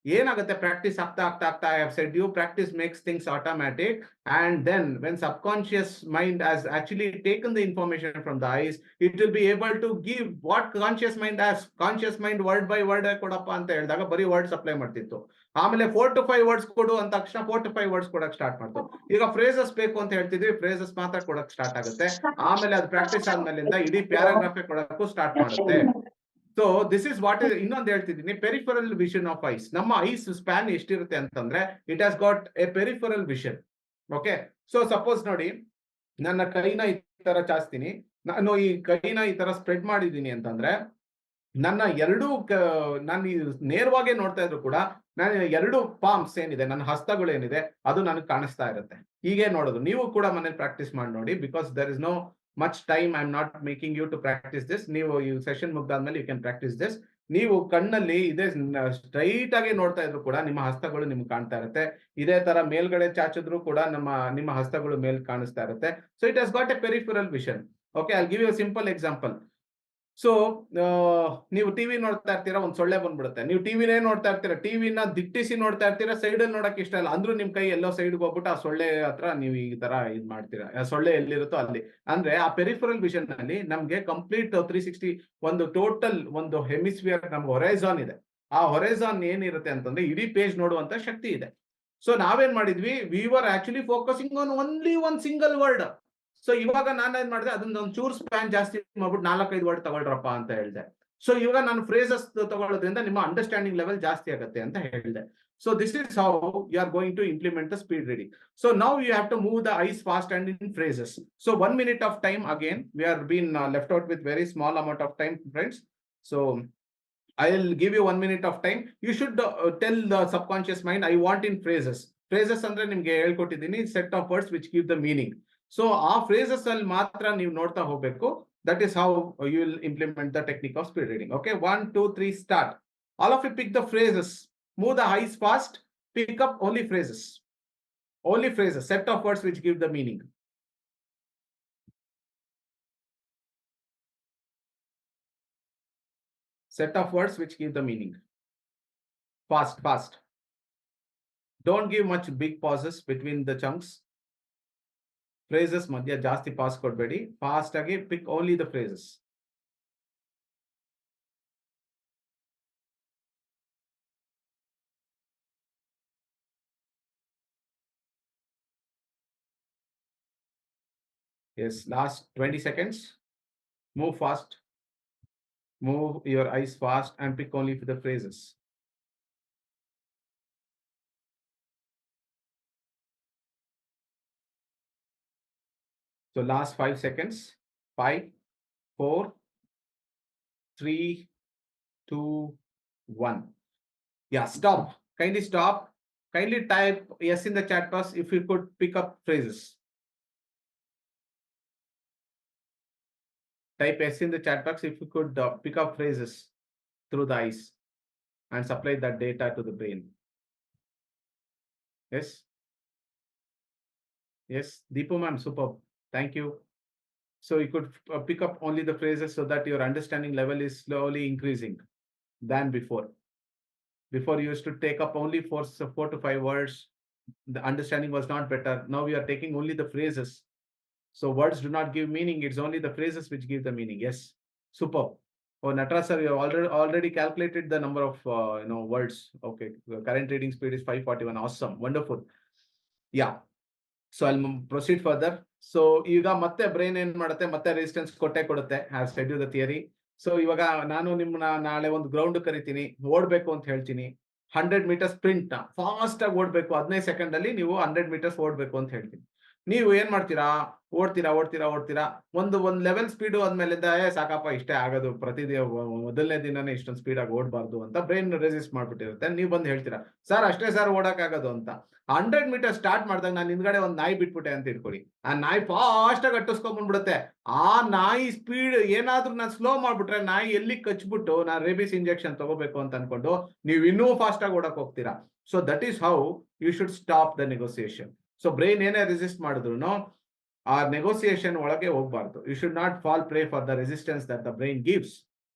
ಏನಾಗುತ್ತೆ, ಪ್ರಾಕ್ಟೀಸ್ ಆಗ್ತಾ I have said you, practice makes things automatic. And then when subconscious mind has actually taken the information from the eyes, it will be able to give what conscious mind has. Conscious mind word by word ಕೊಡಪ್ಪ ಅಂತ ಹೇಳಿದಾಗ ಬರೀ word supply ಮಾಡ್ತಿತ್ತು. ಆಮೇಲೆ 4 to 5 words ಕೊಡು ಅಂತ ತಕ್ಷಣ 4 to 5 words ಕೊಡಕ್ ಸ್ಟಾರ್ಟ್ ಮಾಡ್ತು. ಈಗ ಫ್ರೇಸಸ್ ಬೇಕು ಅಂತ ಹೇಳ್ತಿದ್ವಿ, ಫ್ರೇಸಸ್ ಮಾತ್ರ ಕೊಡಕ್ ಸ್ಟಾರ್ಟ್ ಆಗುತ್ತೆ. ಆಮೇಲೆ ಅದು ಪ್ರಾಕ್ಟೀಸ್ ಆದ್ಮೇಲಿಂದ ಇಡೀ ಪ್ಯಾರಾಗ್ರಾಫ್ ಕೊಡಕ್ಕೂ ಸ್ಟಾರ್ಟ್ ಮಾಡುತ್ತೆ. So this is what is. ಇನ್ನೊಂದು ಹೇಳ್ತಿದ್ದೀನಿ, ಪೆರಿಫರಲ್ ವಿಷನ್ ಆಫ್ ಐಸ್. ನಮ್ಮ ಐಸ್ ಸ್ಪ್ಯಾನ್ ಎಷ್ಟಿರುತ್ತೆ ಅಂತಂದ್ರೆ, it has got a peripheral vision. Okay, so suppose ನೋಡಿ, ನನ್ನ ಕೈನ ಈ ತರ ಚಾಚ್ತೀನಿ, ನಾನು ಈ ಕೈನ ಈ ತರ ಸ್ಪ್ರೆಡ್ ಮಾಡಿದೀನಿ ಅಂತಂದ್ರೆ, ನನ್ನ ನಾನು ನೇರವಾಗಿ ನೋಡ್ತಾ ಇದ್ರು ಕೂಡ ನಾನು ಎರಡು ಪಾಮ್ಸ್ ಏನಿದೆ, ನನ್ನ ಹಸ್ತಗಳು ಏನಿದೆ, ಅದು ನನಗೆ ಕಾಣಿಸ್ತಾ ಇರುತ್ತೆ. ಹೀಗೆ ನೋಡೋದು. ನೀವು ಕೂಡ ಮನೇಲಿ ಪ್ರಾಕ್ಟೀಸ್ ಮಾಡಿ ನೋಡಿ, because there is no much time. I'm not making you to practice this. ನೀವು ಈ session ಮುಗ್ದಾದ್ಮೇಲೆ you can practice this. ನೀವು ಕಣ್ಣಲ್ಲಿ ಇದೇ ಸ್ಟ್ರೈಟ್ ಆಗಿ ನೋಡ್ತಾ ಇದ್ರು ಕೂಡ ನಿಮ್ಮ ಹಸ್ತಗಳು ನಿಮ್ಗೆ ಕಾಣ್ತಾ ಇರುತ್ತೆ. ಇದೇ ತರ ಮೇಲ್ಗಡೆ ಚಾಚಿದ್ರು ಕೂಡ ನಿಮ್ಮ ಹಸ್ತಗಳು ಮೇಲ್ ಕಾಣಿಸ್ತಾ ಇರುತ್ತೆ. So it has got a peripheral vision. Okay, I give you simple example. So ನೀವು ಟಿವಿ ನೋಡ್ತಾ ಇರ್ತೀರಾ, ಒಂದ್ ಸೊಳ್ಳೆ ಬಂದ್ಬಿಡುತ್ತೆ. ನೀವು ಟಿವಿನೇ ನೋಡ್ತಾ ಇರ್ತೀರಾ, ಟಿವಿನ ದಿಟ್ಟಿಸಿ ನೋಡ್ತಾ ಇರ್ತೀರಾ, ಸೈಡ್ ಅಲ್ಲಿ ನೋಡಕ್ ಇಷ್ಟ ಇಲ್ಲ ಅಂದ್ರೂ ನಿಮ್ ಕೈ ಎಲ್ಲೋ ಸೈಡ್ಗೆ ಹೋಗ್ಬಿಟ್ಟು ಆ ಸೊಳ್ಳೆ ಹತ್ರ ನೀವು ಈ ತರ ಇದ್ ಮಾಡ್ತೀರಾ. ಸೊಳ್ಳೆ ಎಲ್ಲಿರುತ್ತೋ ಅಲ್ಲಿ. ಅಂದ್ರೆ ಆ ಪೆರಿಫರಲ್ ವಿಷನ್ ನಲ್ಲಿ ನಮ್ಗೆ ಕಂಪ್ಲೀಟ್ 360 ಒಂದು ಟೋಟಲ್ ಒಂದು ಹೆಮಿಸ್ಫಿಯರ್ ನಮ್ಗೆ ಹೊರೈಸಾನ್ ಇದೆ. ಆ ಹೊರೈಸಾನ್ ಏನಿರುತ್ತೆ ಅಂತಂದ್ರೆ ಇಡೀ ಪೇಜ್ ನೋಡುವಂತ ಶಕ್ತಿ ಇದೆ. ಸೊ ನಾವೇನ್ ಮಾಡಿದ್ವಿ, we were actually focusing on only one single word. So ಇವಾಗ ನಾನು ಏನ್ ಮಾಡಿದೆ, ಅದನ್ನ ಒಂದು ಚೂರ್ ಸ್ಪ್ಯಾನ್ ಜಾಸ್ತಿ ಮಾಡ್ಬಿಟ್ಟು 4-5 ವರ್ಡ್ ತಗೊಳ್ರಪ್ಪ ಅಂತ ಹೇಳಿದೆ. ಸೊ ಇವಾಗ ನಾನು ಫ್ರೇಸಸ್ ತಗೊಳ್ಳೋದ್ರಿಂದ ನಿಮ್ಮ ಅಂಡರ್ಸ್ಟ್ಯಾಂಡಿಂಗ್ ಲೆವೆಲ್ ಜಾಸ್ತಿ ಆಗುತ್ತೆ ಅಂತ ಹೇಳಿದೆ. So this is how you are going to implement the speed reading. So now you have to move the eyes fast and in phrases. So 1 minute of time again. We are been left out with very small amount of time friends. So I'll give you 1 minute of time. You should tell the subconscious mind, I want in phrases. Phrases ಅಂದ್ರೆ ನಿಮ್ಗೆ ಹೇಳ್ಕೊಟ್ಟಿದ್ದೀನಿ, set of words which give the meaning. So ಆ phrases ಅಲ್ಲಿ ಮಾತ್ರ ನೀವು ನೋಡ್ತಾ ಹೋಗ್ಬೇಕು. That is how you will implement the technique of speed reading. Okay, 1, 2, 3, start. All of you pick the phrases. Move the eyes fast. Pick up only phrases. Only phrases, set of words which give the meaning. Set of words which give the meaning. Fast, fast. Don't give much big pauses between the chunks. Phrases madhya ಜಾಸ್ತಿ pass ಕೊಡ್ಬೇಡಿ. Fast agi pick only the phrases. Yes, last 20 seconds. Move fast. Move your eyes fast and pick only the phrases. So last 5 seconds. 5, 4, 3, 2, 1. Yeah, stop. Kindly stop. Kindly type yes in the chat box if you could pick up phrases. Type yes in the chat box if you could pick up phrases through the eyes and supply that data to the brain. Yes. Yes, Deepu ma'am, superb. Thank you. So you could pick up only the phrases so that your understanding level is slowly increasing than before. Before you used to take up only 4 to 5 words. The understanding was not better. Now we are taking only the phrases. So words do not give meaning. It's only the phrases which give the meaning. Yes, superb. Oh, Natras sir, you have already calculated the number of words. Okay, the current reading speed is 541. Awesome, wonderful. Yeah. So I'll proceed further. So ಈಗ ಮತ್ತೆ brain ಏನ್ ಮಾಡುತ್ತೆ, ಮತ್ತೆ resistance ಕೊಡುತ್ತೆ. Have study the theory. So ಇವಾಗ ನಾನು ನಿಮ್ಮನ್ನ ನಾಳೆ ಒಂದು ಗ್ರೌಂಡ್ ಕರಿತೀನಿ, ಓಡ್ಬೇಕು ಅಂತ ಹೇಳ್ತೀನಿ. 100 ಮೀಟರ್ ಸ್ಪ್ರಿಂಟ್ ಫಾಸ್ಟ್ ಆಗಿ ಓಡ್ಬೇಕು, 15 ಸೆಕೆಂಡ್ ಅಲ್ಲಿ ನೀವು 100 ಮೀಟರ್ಸ್ ಓಡ್ಬೇಕು ಅಂತ ಹೇಳ್ತೀನಿ. ನೀವು ಏನ್ ಮಾಡ್ತೀರಾ, ಓಡ್ತೀರಾ ಒಂದು ಲೆವೆಲ್ ಸ್ಪೀಡ್ ಆದ್ಮೇಲಿಂದ ಸಾಕಪ್ಪ ಇಷ್ಟೇ ಆಗೋದು, ಪ್ರತಿದಿನ ಮೊದಲನೇ ದಿನನೇ ಇಷ್ಟೊಂದು ಸ್ಪೀಡ್ ಆಗಿ ಓಡಬಾರ್ದು ಅಂತ ಬ್ರೈನ್ ರೆಸಿಸ್ಟ್ ಮಾಡ್ಬಿಟ್ಟಿರುತ್ತೆ. ನೀವು ಬಂದು ಹೇಳ್ತೀರಾ ಸರ್ ಅಷ್ಟೇ ಸರ್ ಓಡಕ್ ಆಗೋದು ಅಂತ. 100 ಮೀಟರ್ ಸ್ಟಾರ್ಟ್ ಮಾಡಿದಾಗ ನಾನು ಹಿಂದ್ಗಡೆ ಒಂದು ನಾಯಿ ಬಿಟ್ಬಿಟ್ಟೆ ಅಂತ ಇಟ್ಕೊಳ್ಳಿ. ಆ ನಾಯಿ ಫಾಸ್ಟ್ ಆಗಿ ಅಟ್ಟಿಸ್ಕೊಂಡ್ ಬಂದ್ಬಿಡುತ್ತೆ. ಆ ನಾಯಿ ಸ್ಪೀಡ್ ಏನಾದ್ರೂ ನಾನು ಸ್ಲೋ ಮಾಡ್ಬಿಟ್ರೆ ನಾಯಿ ಎಲ್ಲಿ ಕಚ್ಬಿಟ್ಟು ನಾನು ರೇಬಿಸ್ ಇಂಜೆಕ್ಷನ್ ತಗೋಬೇಕು ಅಂತ ಅನ್ಕೊಂಡು ನೀವು ಇನ್ನೂ ಫಾಸ್ಟ್ ಆಗಿ ಓಡಕ್ ಹೋಗ್ತೀರಾ. So that is how you should stop the negotiation. So brain ಏನೇ ರೆಸಿಸ್ಟ್ ಮಾಡಿದ್ರು ಆ ನೆಗೋಸಿಯೇಷನ್ ಒಳಗೆ ಹೋಗ್ಬಾರ್ದು. You should not fall prey for the resistance that the brain gives,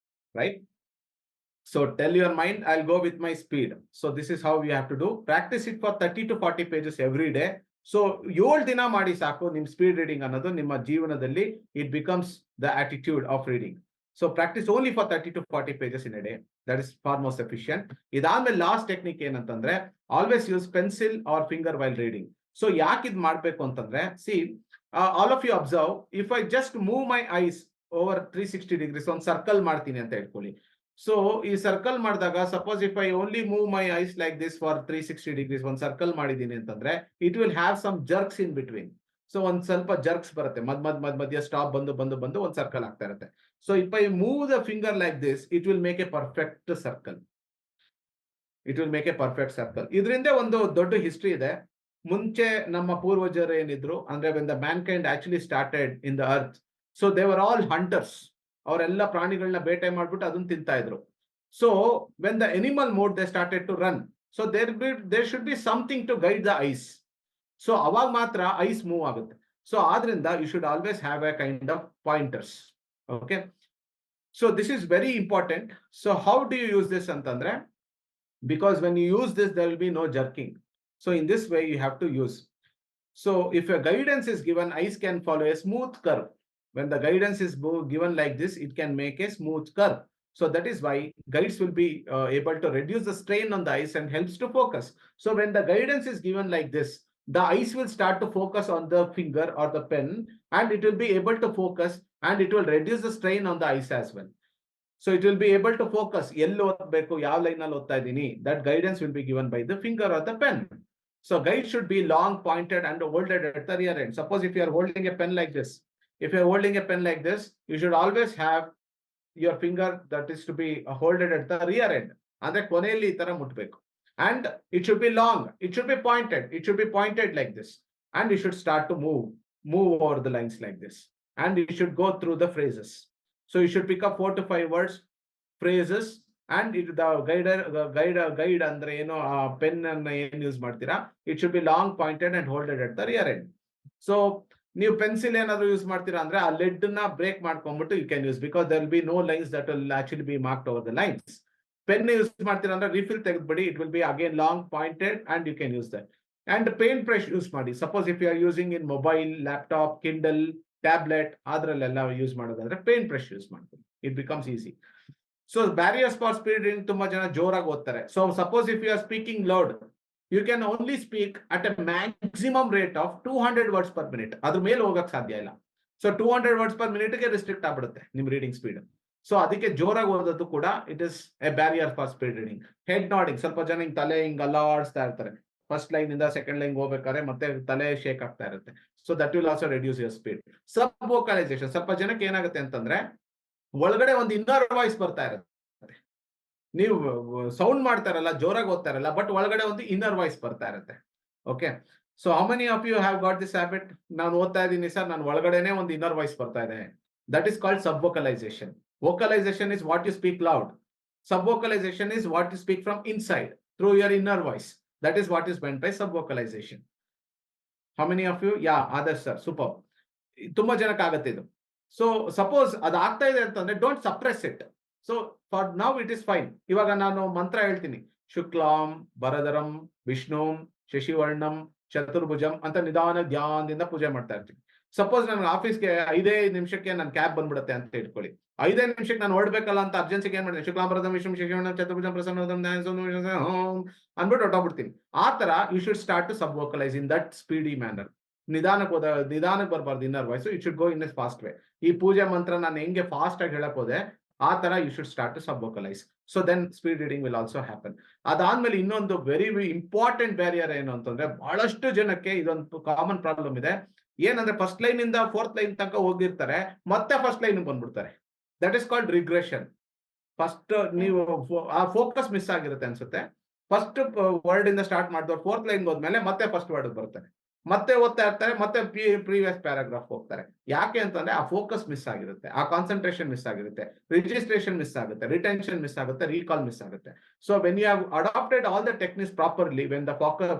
right? So tell your mind, I'll go with my speed. So this is how you have to do. Practice it for 30 to 40 pages every day. So 7 ದಿನ ಮಾಡಿ ಸಾಕು ನಿಮ್ speed reading ಅನ್ನೋದು ನಿಮ್ಮ ಜೀವನದಲ್ಲಿ it becomes the attitude of reading. So practice only for 30 to 40 pages in a day. That is far more sufficient. ಇದಾದ್ಮೇಲೆ last technique ಏನಂತಂದ್ರೆ always use pencil or finger while reading. So ಯಾಕೆ ಇದು ಮಾಡ್ಬೇಕು ಅಂತಂದ್ರೆ, see all of you observe, if I just move my eyes over 360 degrees, ಒಂದು circle ಮಾಡ್ತೀನಿ ಅಂತ ಹೇಳ್ಕೊಳ್ಳಿ. ಸೊ ಈ ಸರ್ಕಲ್ ಮಾಡಿದಾಗ suppose if I only move my eyes like this for 360 degrees, ಒಂದು ಸರ್ಕಲ್ ಮಾಡಿದೀನಿ ಅಂತಂದ್ರೆ it will have some jerks in between. So ಒಂದ್ ಸ್ವಲ್ಪ ಜರ್ಕ್ಸ್ ಬರುತ್ತೆ, ಮಧ್ಯ ಸ್ಟಾಪ್ ಬಂದು ಒಂದು ಸರ್ಕಲ್ ಆಗ್ತಾ ಇರುತ್ತೆ. So if I move the finger like this, it will make A perfect circle. ಇದರಿಂದ ಒಂದು ದೊಡ್ಡ ಹಿಸ್ಟ್ರಿ ಇದೆ. ಮುಂಚೆ ನಮ್ಮ ಪೂರ್ವಜರು ಏನಿದ್ರು ಅಂದ್ರೆ when the mankind actually started in the earth, so they were all hunters. ಅವರೆಲ್ಲ ಪ್ರಾಣಿಗಳನ್ನ ಬೇಟೆ ಮಾಡ್ಬಿಟ್ಟು ಅದನ್ನ ತಿಂತಾ ಇದ್ರು. So when the animal mode they started to run, so there should be something to guide the eyes. So ಅವಾಗ ಮಾತ್ರ eyes move ಆಗುತ್ತೆ. ಸೊ ಆದ್ರಿಂದ you should always have a kind of pointers. Okay, so this is very important. So how do you use this ಅಂತಂದ್ರೆ, because when you use this there will be no jerking. So in this way you have to use. So if a guidance is given, eyes can follow a smooth curve. When the guidance is given like this, it can make a smooth curve. So that is why guides will be able to reduce the strain on the eyes and helps to focus. So when the guidance is given like this, the eyes will start to focus on the finger or the pen, and it will be able to focus, and it will reduce the strain on the eyes as well. So it will be able to focus. Yellow ಓದಬೇಕು, ಯಾವ line ಅಲ್ಲಿ ಓದ್ತಾ ಇದೀನಿ, that guidance will be given by the finger or the pen. So guide should be long, pointed and holded at the rear end. Suppose if you are holding a pen like this, you should always have your finger that is to be holded at the rear end. ಅಂದ್ರೆ ಕೊನೆಯಲ್ಲಿ ಈ ತರ ಮುಟ್ಬೇಕು. And it should be long, it should be pointed like this, and you should start to move over the lines like this, and you should go through the phrases. So you should pick up 4 to 5 words, phrases, and the guide ಅಂದ್ರೆ ಏನು, pen ಅನ್ನ ಏನು use ಮಾಡ್ತೀರಾ, it should be long, pointed and holded at the rear end. So ನೀವು pencil ಏನಾದ್ರು use ಮಾಡ್ತೀರಾ ಅಂದ್ರೆ ಆ ಲೆಡ್ ನ ಬ್ರೇಕ್ ಮಾಡ್ಕೊಂಡ್ಬಿಟ್ಟು you can use, because there will be no lines that will actually be marked over the lines. Pen use ಮಾಡ್ತೀರಾ ಅಂದ್ರೆ refill ತೆಗೆದ್ಬಿಡಿ, it will be again long pointed and you can use that. And paint brush use ಮಾಡಿ. Suppose if you are using in mobile, laptop, Kindle, tablet ಅದ್ರಲ್ಲೆಲ್ಲ use ಮಾಡೋದಾದ್ರೆ paint brush use ಮಾಡ್ತೀವಿ. It becomes easy. So barriers for speed reading, ತುಂಬಾ ಜನ ಜೋರಾಗಿ ಓದ್ತಾರೆ. So suppose if you are speaking loud, you can only speak at a maximum rate of 200 words per minute. ಅದ್ರ ಮೇಲೆ ಹೋಗಕ್ ಸಾಧ್ಯ ಇಲ್ಲ. ಸೊ 200 ವರ್ಡ್ಸ್ ಪರ್ ಮಿನಿಟ್ಗೆ ರಿಸ್ಟ್ರಿಕ್ಟ್ ಆಗ್ಬಿಡುತ್ತೆ ನಿಮ್ ರೀಡಿಂಗ್ ಸ್ಪೀಡ್. ಸೊ ಅದಕ್ಕೆ ಜೋರಾಗಿ ಓದೋದು ಕೂಡ it is a barrier for speed reading. Head nodding, ಸ್ವಲ್ಪ ಜನ ಹಿಂಗ್ ತಲೆ ಹಿಂಗ್ ಅಲ್ಲಾಡಿಸ್ತಾ ಇರ್ತಾರೆ. ಫಸ್ಟ್ ಲೈನ್ ಇಂದ ಸೆಕೆಂಡ್ ಲೈನ್ ಹೋಗ್ಬೇಕಾದ್ರೆ ಮತ್ತೆ ತಲೆ ಶೇಕ್ ಆಗ್ತಾ ಇರುತ್ತೆ. So that will also reduce your speed. Sub vocalisation, ಸ್ವಲ್ಪ ಜನಕ್ಕೆ ಏನಾಗುತ್ತೆ ಅಂತಂದ್ರೆ ಒಳಗಡೆ ಒಂದು ಇನ್ನರ್ ವಾಯ್ಸ್ ಬರ್ತಾ ಇರುತ್ತೆ. ನೀವು ಸೌಂಡ್ ಮಾಡ್ತಾರಲ್ಲ, ಜೋರಾಗಿ ಓದ್ತಾರಲ್ಲ, ಬಟ್ ಒಳಗಡೆ ಒಂದು ಇನ್ನರ್ ವಾಯ್ಸ್ ಬರ್ತಾ ಇರುತ್ತೆ. Okay, so how many of you have got this habit? ನಾನು ಓದ್ತಾ ಇದ್ದೀನಿ ಸರ್, ನಾನು ಒಳಗಡೆನೆ ಒಂದು ಇನ್ನರ್ ವಾಯ್ಸ್ ಬರ್ತಾ ಇದೆ. That is called sub vocalisation. Vocalisation is what you speak loud. Sub vocalization is what you speak from inside through your inner voice. That is what is meant by sub vocalization. How many of you? Yeah, others sir, super. ತುಂಬಾ ಜನಕ್ಕೆ ಆಗುತ್ತೆ ಇದು. So suppose ಅದು ಆಗ್ತಾ ಇದೆ ಅಂತಂದ್ರೆ don't suppress it. So for now it is fine. ಇವಾಗ ನಾನು ಮಂತ್ರ ಹೇಳ್ತೀನಿ, ಶುಕ್ಲಾಂ ಭರಧರಂ ವಿಷ್ಣುಂ ಶಶಿವರ್ಣಂ ಚತುರ್ಭುಜಂ ಅಂತ ನಿಧಾನ ಧ್ಯಾನದಿಂದ ಪೂಜೆ ಮಾಡ್ತಾ ಇರ್ತೀನಿ. ಸಪೋಸ್ ನನ್ನ ಆಫೀಸ್ಗೆ 5 ನಿಮಿಷಕ್ಕೆ ನನ್ನ ಕ್ಯಾಬ್ ಬಂದ್ಬಿಡುತ್ತೆ ಅಂತ ಇಟ್ಕೊಳ್ಳಿ. 5 ನಿಮಿಷಕ್ಕೆ ನಾನು ಹೊರಡ್ಬೇಕಲ್ಲ ಅಂತ ಅರ್ಜೆನ್ಸಿಗೆ ಏನ್ ಮಾಡ್ತೀನಿ, ಶುಕ್ಲಾಂಬರದಂ ವಿಷ್ಣುಂ ಶಶಿವರ್ಣಂ ಚತುರ್ಭುಜಂ ಪ್ರಸನ್ನವದನಂ ಅನ್ಬಿಟ್ಟು ಹೊಟ್ಟೋಗ್ಬಿಡ್ತೀನಿ. ಆ ತರ you should start to sub vocalise in that speedy manner. ನಿಧಾನಕ್ಕೆ ಬರಬಾರ್ದು inner voice, it should go in a fast way. ಈ ಪೂಜೆ ಮಂತ್ರ ನಾನು ಹೆಂಗೆ ಫಾಸ್ಟ್ ಆಗಿ ಹೇಳಕ್ ಹೋದೆ, ಆ ತರ you should start to sub vocalise. So then speed reading will also happen. ಅದಾದ್ಮೇಲೆ ಇನ್ನೊಂದು ವೆರಿ ಇಂಪಾರ್ಟೆಂಟ್ ಬ್ಯಾರಿಯರ್ ಏನು ಅಂತಂದ್ರೆ, ಬಹಳಷ್ಟು ಜನಕ್ಕೆ ಇದೊಂದು ಕಾಮನ್ ಪ್ರಾಬ್ಲಮ್ ಇದೆ. ಏನಂದ್ರೆ ಫಸ್ಟ್ ಲೈನ್ ಇಂದ 4th ಲೈನ್ ತನಕ ಹೋಗಿರ್ತಾರೆ, ಮತ್ತೆ ಫಸ್ಟ್ ಲೈನ್ ಬಂದ್ಬಿಡ್ತಾರೆ. That is called regression. First ನೀವು ಆ ಫೋಕಸ್ ಮಿಸ್ ಆಗಿರುತ್ತೆ ಅನ್ಸುತ್ತೆ. ಫಸ್ಟ್ ವರ್ಡ್ ಇಂದ ಸ್ಟಾರ್ಟ್ ಮಾಡಿದವ್ರು 4th ಲೈನ್ ಹೋದ್ಮೇಲೆ ಮತ್ತೆ ಫಸ್ಟ್ ವರ್ಡ್ ಬರ್ತಾರೆ, ಮತ್ತೆ ಓದ್ತಾ ಇರ್ತಾರೆ, ಮತ್ತೆ ಪ್ರೀವಿಯಸ್ ಪ್ಯಾರಾಗ್ರಾಫ್ ಹೋಗ್ತಾರೆ. ಯಾಕೆ ಅಂತಂದ್ರೆ ಆ ಫೋಕಸ್ ಮಿಸ್ ಆಗಿರುತ್ತೆ, ಆ ಕಾನ್ಸಂಟ್ರೇಷನ್ ಮಿಸ್ ಆಗಿರುತ್ತೆ, ರಿಜಿಸ್ಟ್ರೇಷನ್ ಮಿಸ್ ಆಗುತ್ತೆ, ರಿಟೆನ್ಷನ್ ಮಿಸ್ ಆಗುತ್ತೆ, ರೀಕಾಲ್ ಮಿಸ್ ಆಗುತ್ತೆ. So when you have adapted all the techniques properly, when the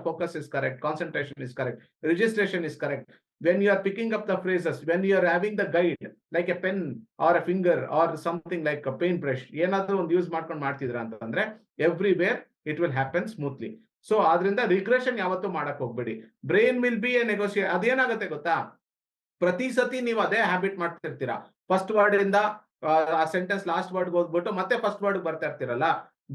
focus is correct, concentration is correct, registration is correct, when you are picking up the phrases, when you are having the guide like a pen or a finger or something like a paint brush, ಏನಾದ್ರೂ ಒಂದು use ಮಾಡ್ಕೊಂಡು ಮಾಡ್ತಿದ್ರ ಅಂತಂದ್ರೆ everywhere it will happen smoothly. So ಆದ್ರಿಂದ regression ಯಾವತ್ತೂ ಮಾಡಕ್ ಹೋಗ್ಬೇಡಿ. Brain will be A negotiate. ಅದೇನಾಗುತ್ತೆ ಗೊತ್ತಾ, ಪ್ರತಿ ಸತಿ ನೀವು ಅದೇ ಹ್ಯಾಬಿಟ್ ಮಾಡ್ತಿರ್ತೀರಾ. ಫಸ್ಟ್ ವರ್ಡ್ ಇಂದ ಆ ಸೆಂಟೆನ್ಸ್ ಲಾಸ್ಟ್ ವರ್ಡ್ ಹೋಗ್ಬಿಟ್ಟು ಮತ್ತೆ ಫಸ್ಟ್ ವರ್ಡ್ ಬರ್ತಾ ಇರ್ತೀರಲ್ಲ,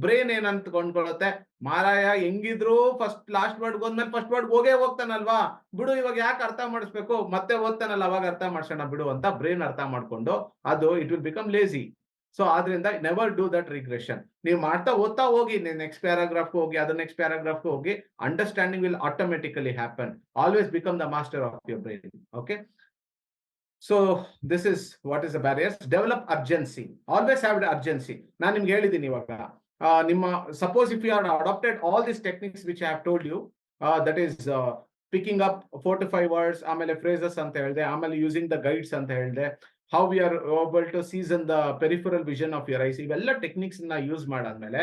ಬ್ರೈನ್ ಏನಂತ ಕೊಂಡ್ಕೊಳ್ಳುತ್ತೆ, ಮಾರಾಯ ಹೆಂಗಿದ್ರು ಫಸ್ಟ್ ಲಾಸ್ಟ್ ವರ್ಡ್ ಹೋದ್ಮೇಲೆ ಫಸ್ಟ್ ವರ್ಡ್ ಹೋಗ್ತಾನಲ್ವಾ, ಬಿಡು ಇವಾಗ ಯಾಕೆ ಅರ್ಥ ಮಾಡಿಸ್ಬೇಕು, ಮತ್ತೆ ಓದ್ತಾನಲ್ಲ ಅವಾಗ ಅರ್ಥ ಮಾಡ್ಸೋಣ ಬಿಡು ಅಂತ ಬ್ರೈನ್ ಅರ್ಥ ಮಾಡ್ಕೊಂಡು ಅದು it will become lazy. So ಆದ್ರಿಂದ ನೆವರ್ ಡೂ ದಟ್ ರಿಗ್ರೆಷನ್. ನೀವು ಮಾಡ್ತಾ ಓದ್ತಾ ಹೋಗಿ, ನೆಕ್ಸ್ಟ್ ಪ್ಯಾರಾಗ್ರಾಫ್ ಹೋಗಿ, ಅದು ನೆಕ್ಸ್ಟ್ ಪ್ಯಾರಾಗ್ರಾಫ್ ಹೋಗಿ, understanding will automatically happen. Always become the master of your brain. Okay, so this is what is the barriers. Develop urgency, always have urgency. ನಾನು ನಿಮ್ಗೆ ಹೇಳಿದ್ದೀನಿ ಇವಾಗ, ನಿಮ್ಮ suppose if you are adapted all this techniques which I have told you, that is picking up 4 to 5 words, ಆಮೇಲೆ phrases ಅಂತ ಹೇಳಿದೆ, ಆಮೇಲೆ using the guides ಅಂತ ಹೇಳಿದೆ, how we are able to season the peripheral vision of your eyes. ಇವೆಲ್ಲ techniques ನ use ಮಾಡಾದ್ಮೇಲೆ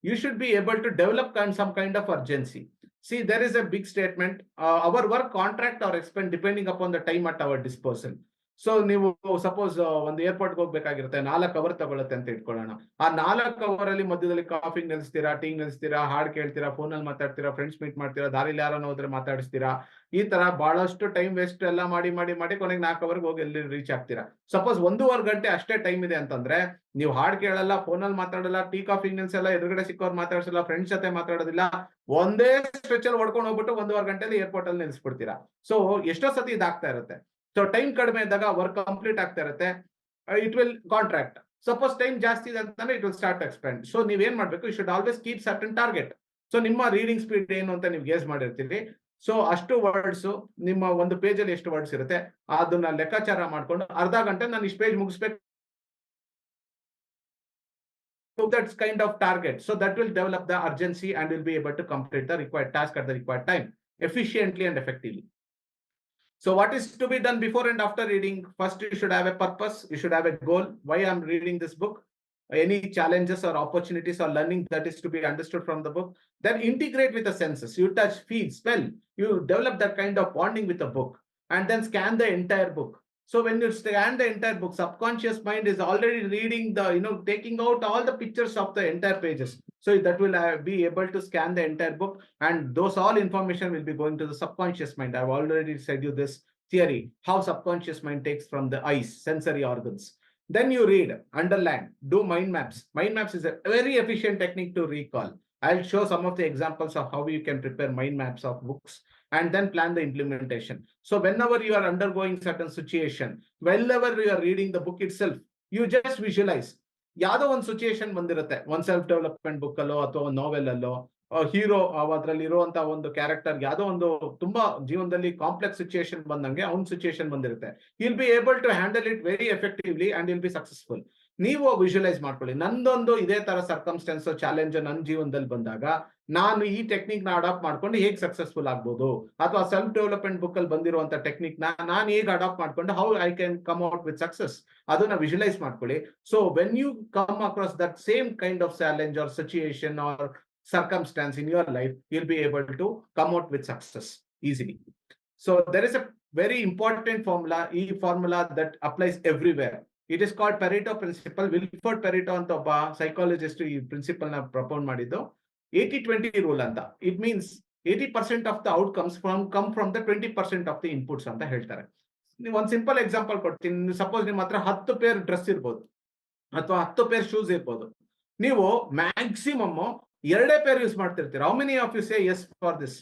you should be able to develop some kind of urgency. See, there is a big statement, our work, contract or expend depending upon the time at our disposal. So ನೀವು suppose ಒಂದು ಏರ್ಪೋರ್ಟ್ಗೆ ಹೋಗ್ಬೇಕಾಗಿರುತ್ತೆ, 4 hour ತಗೊಳುತ್ತೆ ಅಂತ ಇಟ್ಕೊಳ್ಳೋಣ. ಆ 4 hour ಅಲ್ಲಿ ಮಧ್ಯದಲ್ಲಿ coffee ನಿಲ್ಸ್ತೀರಾ, tea ನಿಲ್ಸ್ತೀರಾ, ಹಾಡ್ ಕೇಳ್ತೀರಾ, ಫೋನಲ್ಲಿ ಮಾತಾಡ್ತೀರಾ, ಫ್ರೆಂಡ್ಸ್ ಮೀಟ್ ಮಾಡ್ತೀರಾ, ದಾರಿಲಿ ಯಾರನ್ನ ಹೋದ್ರೆ ಮಾತಾಡಿಸ್ತೀರಾ, ಈ ತರ ಬಹಳಷ್ಟು ಟೈಮ್ ವೇಸ್ಟ್ ಎಲ್ಲ ಮಾಡಿ ಕೊನೆಗೆ 4 ಅವರ್ಗೆ ಹೋಗಿ ಎಲ್ಲಿ ರೀಚ್ ಆಗ್ತೀರಾ. ಸಪೋಸ್ 1.5 ಗಂಟೆ ಅಷ್ಟೇ ಟೈಮ್ ಇದೆ ಅಂತಂದ್ರೆ ನೀವು ಹಾಡ್ ಕೇಳಲ್ಲ, ಫೋನಲ್ಲಿ ಮಾತಾಡಲ್ಲ, ಟೀ ಕಾಫಿ ನಿಲ್ಸಲ್ಲ, ಎದುರುಗಡೆ ಸಿಕ್ಕವ್ರು ಮಾತಾಡ್ಸಲ್ಲ, ಫ್ರೆಂಡ್ಸ್ ಜೊತೆ ಮಾತಾಡೋದಿಲ್ಲ, ಒಂದೇ ಸ್ಟ್ರೆಚ್ ಅಲ್ಲಿ ಹೊಡ್ಕೊಂಡು ಹೋಗ್ಬಿಟ್ಟು 1.5 ಗಂಟೆಲಿ ಏರ್ಪೋರ್ಟ್ ಅಲ್ಲಿ ನಿಲ್ಸ್ಬಿಡ್ತೀರಾ. ಸೊ ಎಷ್ಟೋ ಸತಿ ಇದಾಗ್ತಾ ಇರುತ್ತೆ. ಸೊ ಟೈಮ್ ಕಡಿಮೆ ಇದ್ದಾಗ ವರ್ಕ್ ಕಂಪ್ಲೀಟ್ ಆಗ್ತಾ ಇರುತ್ತೆ, it will contract. Suppose time ಜಾಸ್ತಿ ಇದೆ ಅಂತಂದ್ರೆ it will start expand. So ನೀವೇನ್ ಮಾಡ್ಬೇಕು, you should always keep certain target. So ನಿಮ್ಮ ರೀಡಿಂಗ್ ಸ್ಪೀಡ್ ಏನು ಅಂತ ನೀವು ಗೇಸ್ ಮಾಡಿರ್ತೀರಿ. ಸೊ ಅಷ್ಟು ವರ್ಡ್ಸ್, ನಿಮ್ಮ ಒಂದು ಪೇಜ್ ಅಲ್ಲಿ ಎಷ್ಟು ವರ್ಡ್ಸ್ ಇರುತ್ತೆ ಅದನ್ನ ಲೆಕ್ಕಾಚಾರ ಮಾಡ್ಕೊಂಡು ಅರ್ಧ ಗಂಟೆ ನಾನು ಇಷ್ಟು ಪೇಜ್ ಮುಗಿಸ್ಬೇಕು, that's kind of target. So that will develop the urgency and will be able to complete the required task at the required time efficiently and effectively. So what is to be done before and after reading? First, you should have a purpose. You should have a goal. Why I'm reading this book? Any challenges or opportunities or learning that is to be understood from the book. Then integrate with the senses. You touch, feel, smell. You develop that kind of bonding with the book. and then scan the entire book. So when you scan the entire book, subconscious mind is already reading the, taking out all the pictures of the entire pages. So that will be able to scan the entire book, and those all information will be going to the subconscious mind. I've already said you this theory, how subconscious mind takes from the eyes, sensory organs. Then you read, underline, do mind maps. Mind maps is a very efficient technique to recall. I'll show some of the examples of how you can prepare mind maps of books, and then plan the implementation. So whenever you are undergoing certain situation, whenever you are reading the book itself, you just visualize. ಯಾವುದೋ ಒಂದು situation ಬಂದಿರುತ್ತೆ, ಒಂದು self development book ಅಲ್ಲೋ ಅಥವಾ ಒಂದು ನಾವೆಲ್ ಅಲ್ಲೋ, hero ಅದ್ರಲ್ಲಿ ಇರುವಂತಹ ಒಂದು ಕ್ಯಾರೆಕ್ಟರ್ ಯಾವುದೋ ಒಂದು ತುಂಬಾ ಜೀವನದಲ್ಲಿ ಕಾಂಪ್ಲೆಕ್ಸ್ ಸಿಚುಯೇಷನ್ ಬಂದಂಗೆ ಅವ್ನ ಸಿಚುಯೇಷನ್ ಬಂದಿರುತ್ತೆ. Will be able to handle it very effectively and will be successful. ನೀವು ವಿಜುವಲೈಸ್ ಮಾಡ್ಕೊಳ್ಳಿ, ನಂದೊಂದು ಇದೇ ತರ ಸರ್ಕಮ್ಸ್ಟೆನ್ಸ್ ಚಾಲೆಂಜ್ ನನ್ನ ಜೀವನದಲ್ಲಿ ಬಂದಾಗ ನಾನು ಈ ಟೆಕ್ನಿಕ್ ನ ಅಡಾಪ್ಟ್ ಮಾಡ್ಕೊಂಡು ಹೇಗೆ ಸಕ್ಸಸ್ಫುಲ್ ಆಗ್ಬೋದು, ಅಥವಾ ಸೆಲ್ಫ್ ಡೆವಲಪ್ಮೆಂಟ್ ಬುಕ್ ಅಲ್ಲಿ ಬಂದಿರುವಂತ ಟೆಕ್ನಿಕ್ ನಾನು ಹೇಗೆ ಅಡಾಪ್ಟ್ ಮಾಡ್ಕೊಂಡು how I can come out with success, ಅದನ್ನ ವಿಜುವಲೈಸ್ ಮಾಡ್ಕೊಳ್ಳಿ. So when you come across that same kind of challenge or situation or circumstance in your life, you'll be able to come out with success easily. So there is a very important formula, formula that applies everywhere. It is called Pareto principle. Wilford Pareto anta obba psychologist ee principle na propose ಮಾಡಿದ್ದು 80-20 rule anta. It means 80% of the outcomes come from the 20% of the inputs anta ಹೇಳ್ತಾರೆ. ನೀವು ಒಂದು simple example ಕೊಡ್ತೀನಿ. Suppose ನಿಮ್ಮ ಹತ್ರ 10 peer dress ಇರ್ಬೋದು ಅಥವಾ 10 peer shoes ಇರ್ಬೋದು. ನೀವು ಮ್ಯಾಕ್ಸಿಮಮ್ 2 ಪೇರ್ ಯೂಸ್ ಮಾಡ್ತಿರ್ತೀರ. How many of you say yes for this?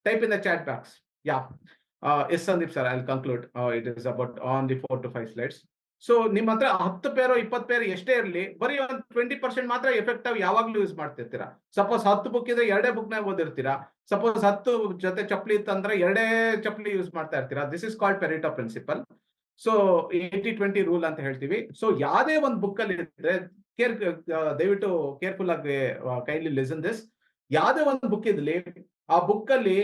Type in the chat box. Yeah, yes Sandeep sir, I will conclude. It is about only 4 to 5 slides. So ನಿಮ್ಮ ಹತ್ರ 10 ಪೇರೋ 20 peer ಎಷ್ಟೇ ಇರಲಿ, ಬರೀ ಒಂದು 20% ಮಾತ್ರ ಎಫೆಕ್ಟಿವ್ ಯಾವಾಗ್ಲೂ use ಮಾಡ್ತಿರ್ತೀರಾ. Suppose 10 book ಇದ್ರೆ 2 book ನ ಓದಿರ್ತೀರಾ. ಸಪೋಸ್ 10 ಜೊತೆ ಚಪ್ಪಲಿ ಇತ್ತಂದ್ರೆ 2 ಚಪ್ಪಲಿ ಯೂಸ್ ಮಾಡ್ತಾ ಇರ್ತೀರಾ. This is called Pareto principle. So 80-20 rule ಅಂತ ಹೇಳ್ತೀವಿ. ಸೊ ಯಾವುದೇ ಒಂದು ಬುಕ್ ಅಲ್ಲಿ ಇದ್ರೆ ದಯವಿಟ್ಟು ಕೇರ್ಫುಲ್ ಆಗಿ ಕೈಂಡ್ಲಿ ಲಿಸನ್ ದಿಸ್. ಯಾವುದೇ ಒಂದು ಬುಕ್ ಇದ್ಲಿ, ಆ ಬುಕ್ ಅಲ್ಲಿ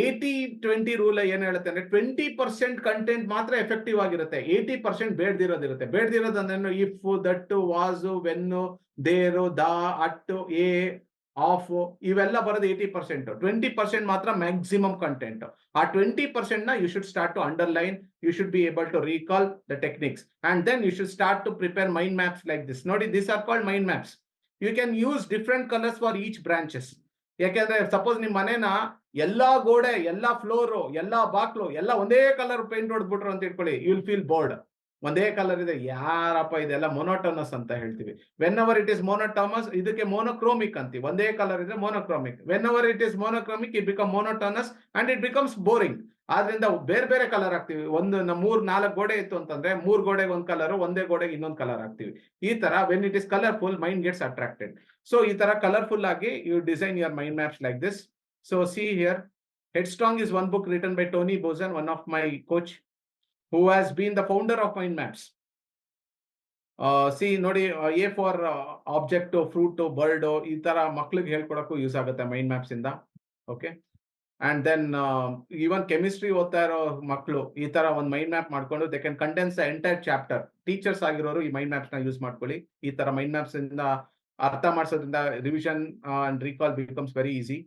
80-20 ರೂಲ್ ಏನ್ ಹೇಳುತ್ತೆ ಅಂದ್ರೆ 20% ಕಂಟೆಂಟ್ ಮಾತ್ರ ಎಫೆಕ್ಟಿವ್ ಆಗಿರುತ್ತೆ, 80% ಬೇಡ್ದಿರೋದಿರುತ್ತೆ. ಬೇಡ್ದಿರೋದಂದ್ರೆ if, that, was, when, there, the, at, a, of, ಇವೆಲ್ಲ ಬರೋದು 80%. 20% ಮಾತ್ರ ಮ್ಯಾಕ್ಸಿಮಮ್ ಕಂಟೆಂಟ್. ಆ 20% ನ you should start to underline. You should be able to recall the techniques, and then you should start to prepare mind maps like this. ನೋಡಿ, this are called mind maps. You can use different colours for each branches. ಯಾಕೆಂದ್ರೆ suppose ನಿಮ್ ಮನೇನ ಎಲ್ಲಾ ಗೋಡೆ, ಎಲ್ಲಾ floor, ಎಲ್ಲಾ ಬಾಕ್ಲು ಎಲ್ಲ ಒಂದೇ ಕಲರ್ ಪೇಂಟ್ ಹೊಡೆದ್ಬಿಟ್ರು ಅಂತ ಇಟ್ಕೊಳ್ಳಿ, ಯು ವಿಲ್ ಫೀಲ್ ಬೋರ್ಡ್. ಒಂದೇ ಕಲರ್ ಇದೆ, ಯಾರಪ್ಪ ಇದೆಲ್ಲ ಮೊನೋಟೋನಸ್ ಅಂತ ಹೇಳ್ತೀವಿ. Whenever it is monotonous, ಇದಕ್ಕೆ ಮೋನೋಕ್ರೋಮಿಕ್ ಅಂತೀವಿ. ಒಂದೇ ಕಲರ್ ಇದ್ರೆ monochromic. Whenever it is monochromic, it become monotonous and it becomes boring. ಆದ್ರಿಂದ ಬೇರೆ ಬೇರೆ ಕಲರ್ ಹಾಕ್ತಿವಿ. 3-4 ಗೋಡೆ ಇತ್ತು ಅಂತಂದ್ರೆ 3 ಗೋಡೆಗೆ ಒಂದು ಕಲರ್, ಒಂದೇ ಗೋಡೆಗೆ ಇನ್ನೊಂದು ಕಲರ್ ಹಾಕ್ತಿವಿ. ಈ ತರ when it is colourful, mind gets attracted. So ಈ ತರ ಕಲರ್ಫುಲ್ ಆಗಿ you design your mind maps like this. So see here, Headstrong is one book written by Tony Buzan, one of my coach, who has been the founder of Mind Maps. See, ನೋಡಿ, A for object, fruit, bird, ಈ ತರ ಮಕ್ಳಿಗೆ ಹೇಳ್ಕೊಡಕ್ಕೂ use ಆಗುತ್ತೆ mind maps ಇಂದ. Okay, and then even chemistry ಓದ್ತಾ ಇರೋ ಮಕ್ಕಳು ಈ ತರ ಒಂದು ಮೈಂಡ್ ಮ್ಯಾಪ್ ಮಾಡ್ಕೊಂಡು they can condense the entire chapter. Teachers ಆಗಿರೋರು ಈ ಮೈಂಡ್ ಮ್ಯಾಪ್ಸ್ ನ ಯೂಸ್ ಮಾಡ್ಕೊಳ್ಳಿ. ಈ ತರ ಮೈಂಡ್ ಮ್ಯಾಪ್ಸ್ ಇಂದ ಅರ್ಥ ಮಾಡಿಸೋದ್ರಿಂದ revision and recall becomes very easy.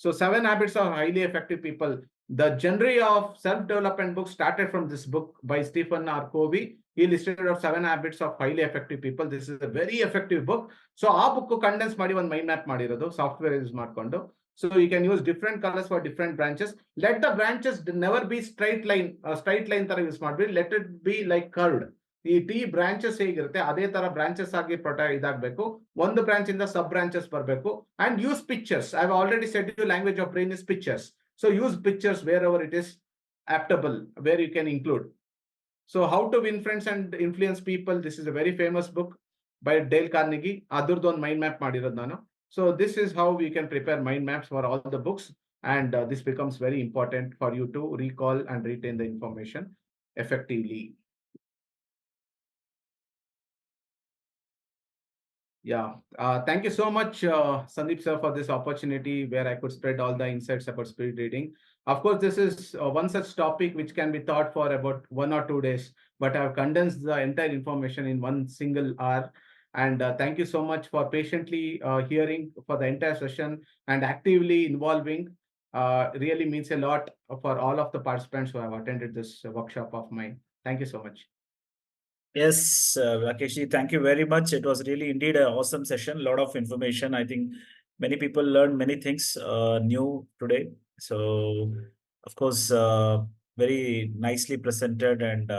So 7 habits of highly effective people. The genre of self-development book started from this book by Stephen R. Covey. He listed out 7 habits of highly effective people. This is a very effective book. So ಆ book condense ಮಾಡಿ ಒಂದು mind map ಮಾಡಿರೋದು, software use ಮಾಡ್ಕೊಂಡು. So you can use different colors for different branches. Let the branches never be straight line ತರ use ಮಾಡ್ಬಿಡಿ. Let it be like curved. ಈ ಟಿ branches ಹೇಗಿರುತ್ತೆ ಅದೇ ತರ ಬ್ರಾಂಚಸ್ ಆಗಿ ಇದಾಗಬೇಕು. ಒಂದು ಬ್ರಾಂಚ್ ಇಂದ ಸಬ್ ಬ್ರಾಂಚಸ್ ಬರಬೇಕು. And use pictures. I have already said you language of brain is pictures. So use pictures wherever it is adaptable, where you can include. So how to win friends and influence people, this is a very famous book by Dale Carnegie. ಅದ್ರದ್ದು ಒಂದು mind map ಮಾಡಿರೋದು ನಾನು. So this is how we can prepare mind maps for all the books, and this becomes very important for you to recall and retain the information effectively. Yeah, thank you so much, Sandeep sir, for this opportunity where I could spread all the insights about speed reading. Of course, this is one such topic which can be taught for about 1 or 2 days, but I have condensed the entire information in one single hour. And thank you so much for patiently hearing for the entire session and actively involving. really means a lot for all of the participants who have attended this workshop of mine. Thank you so much. Yes, Rakeshji, thank you very much. It was really indeed an awesome session. A lot of information. I think many people learned many things new today. So, of course, very nicely presented and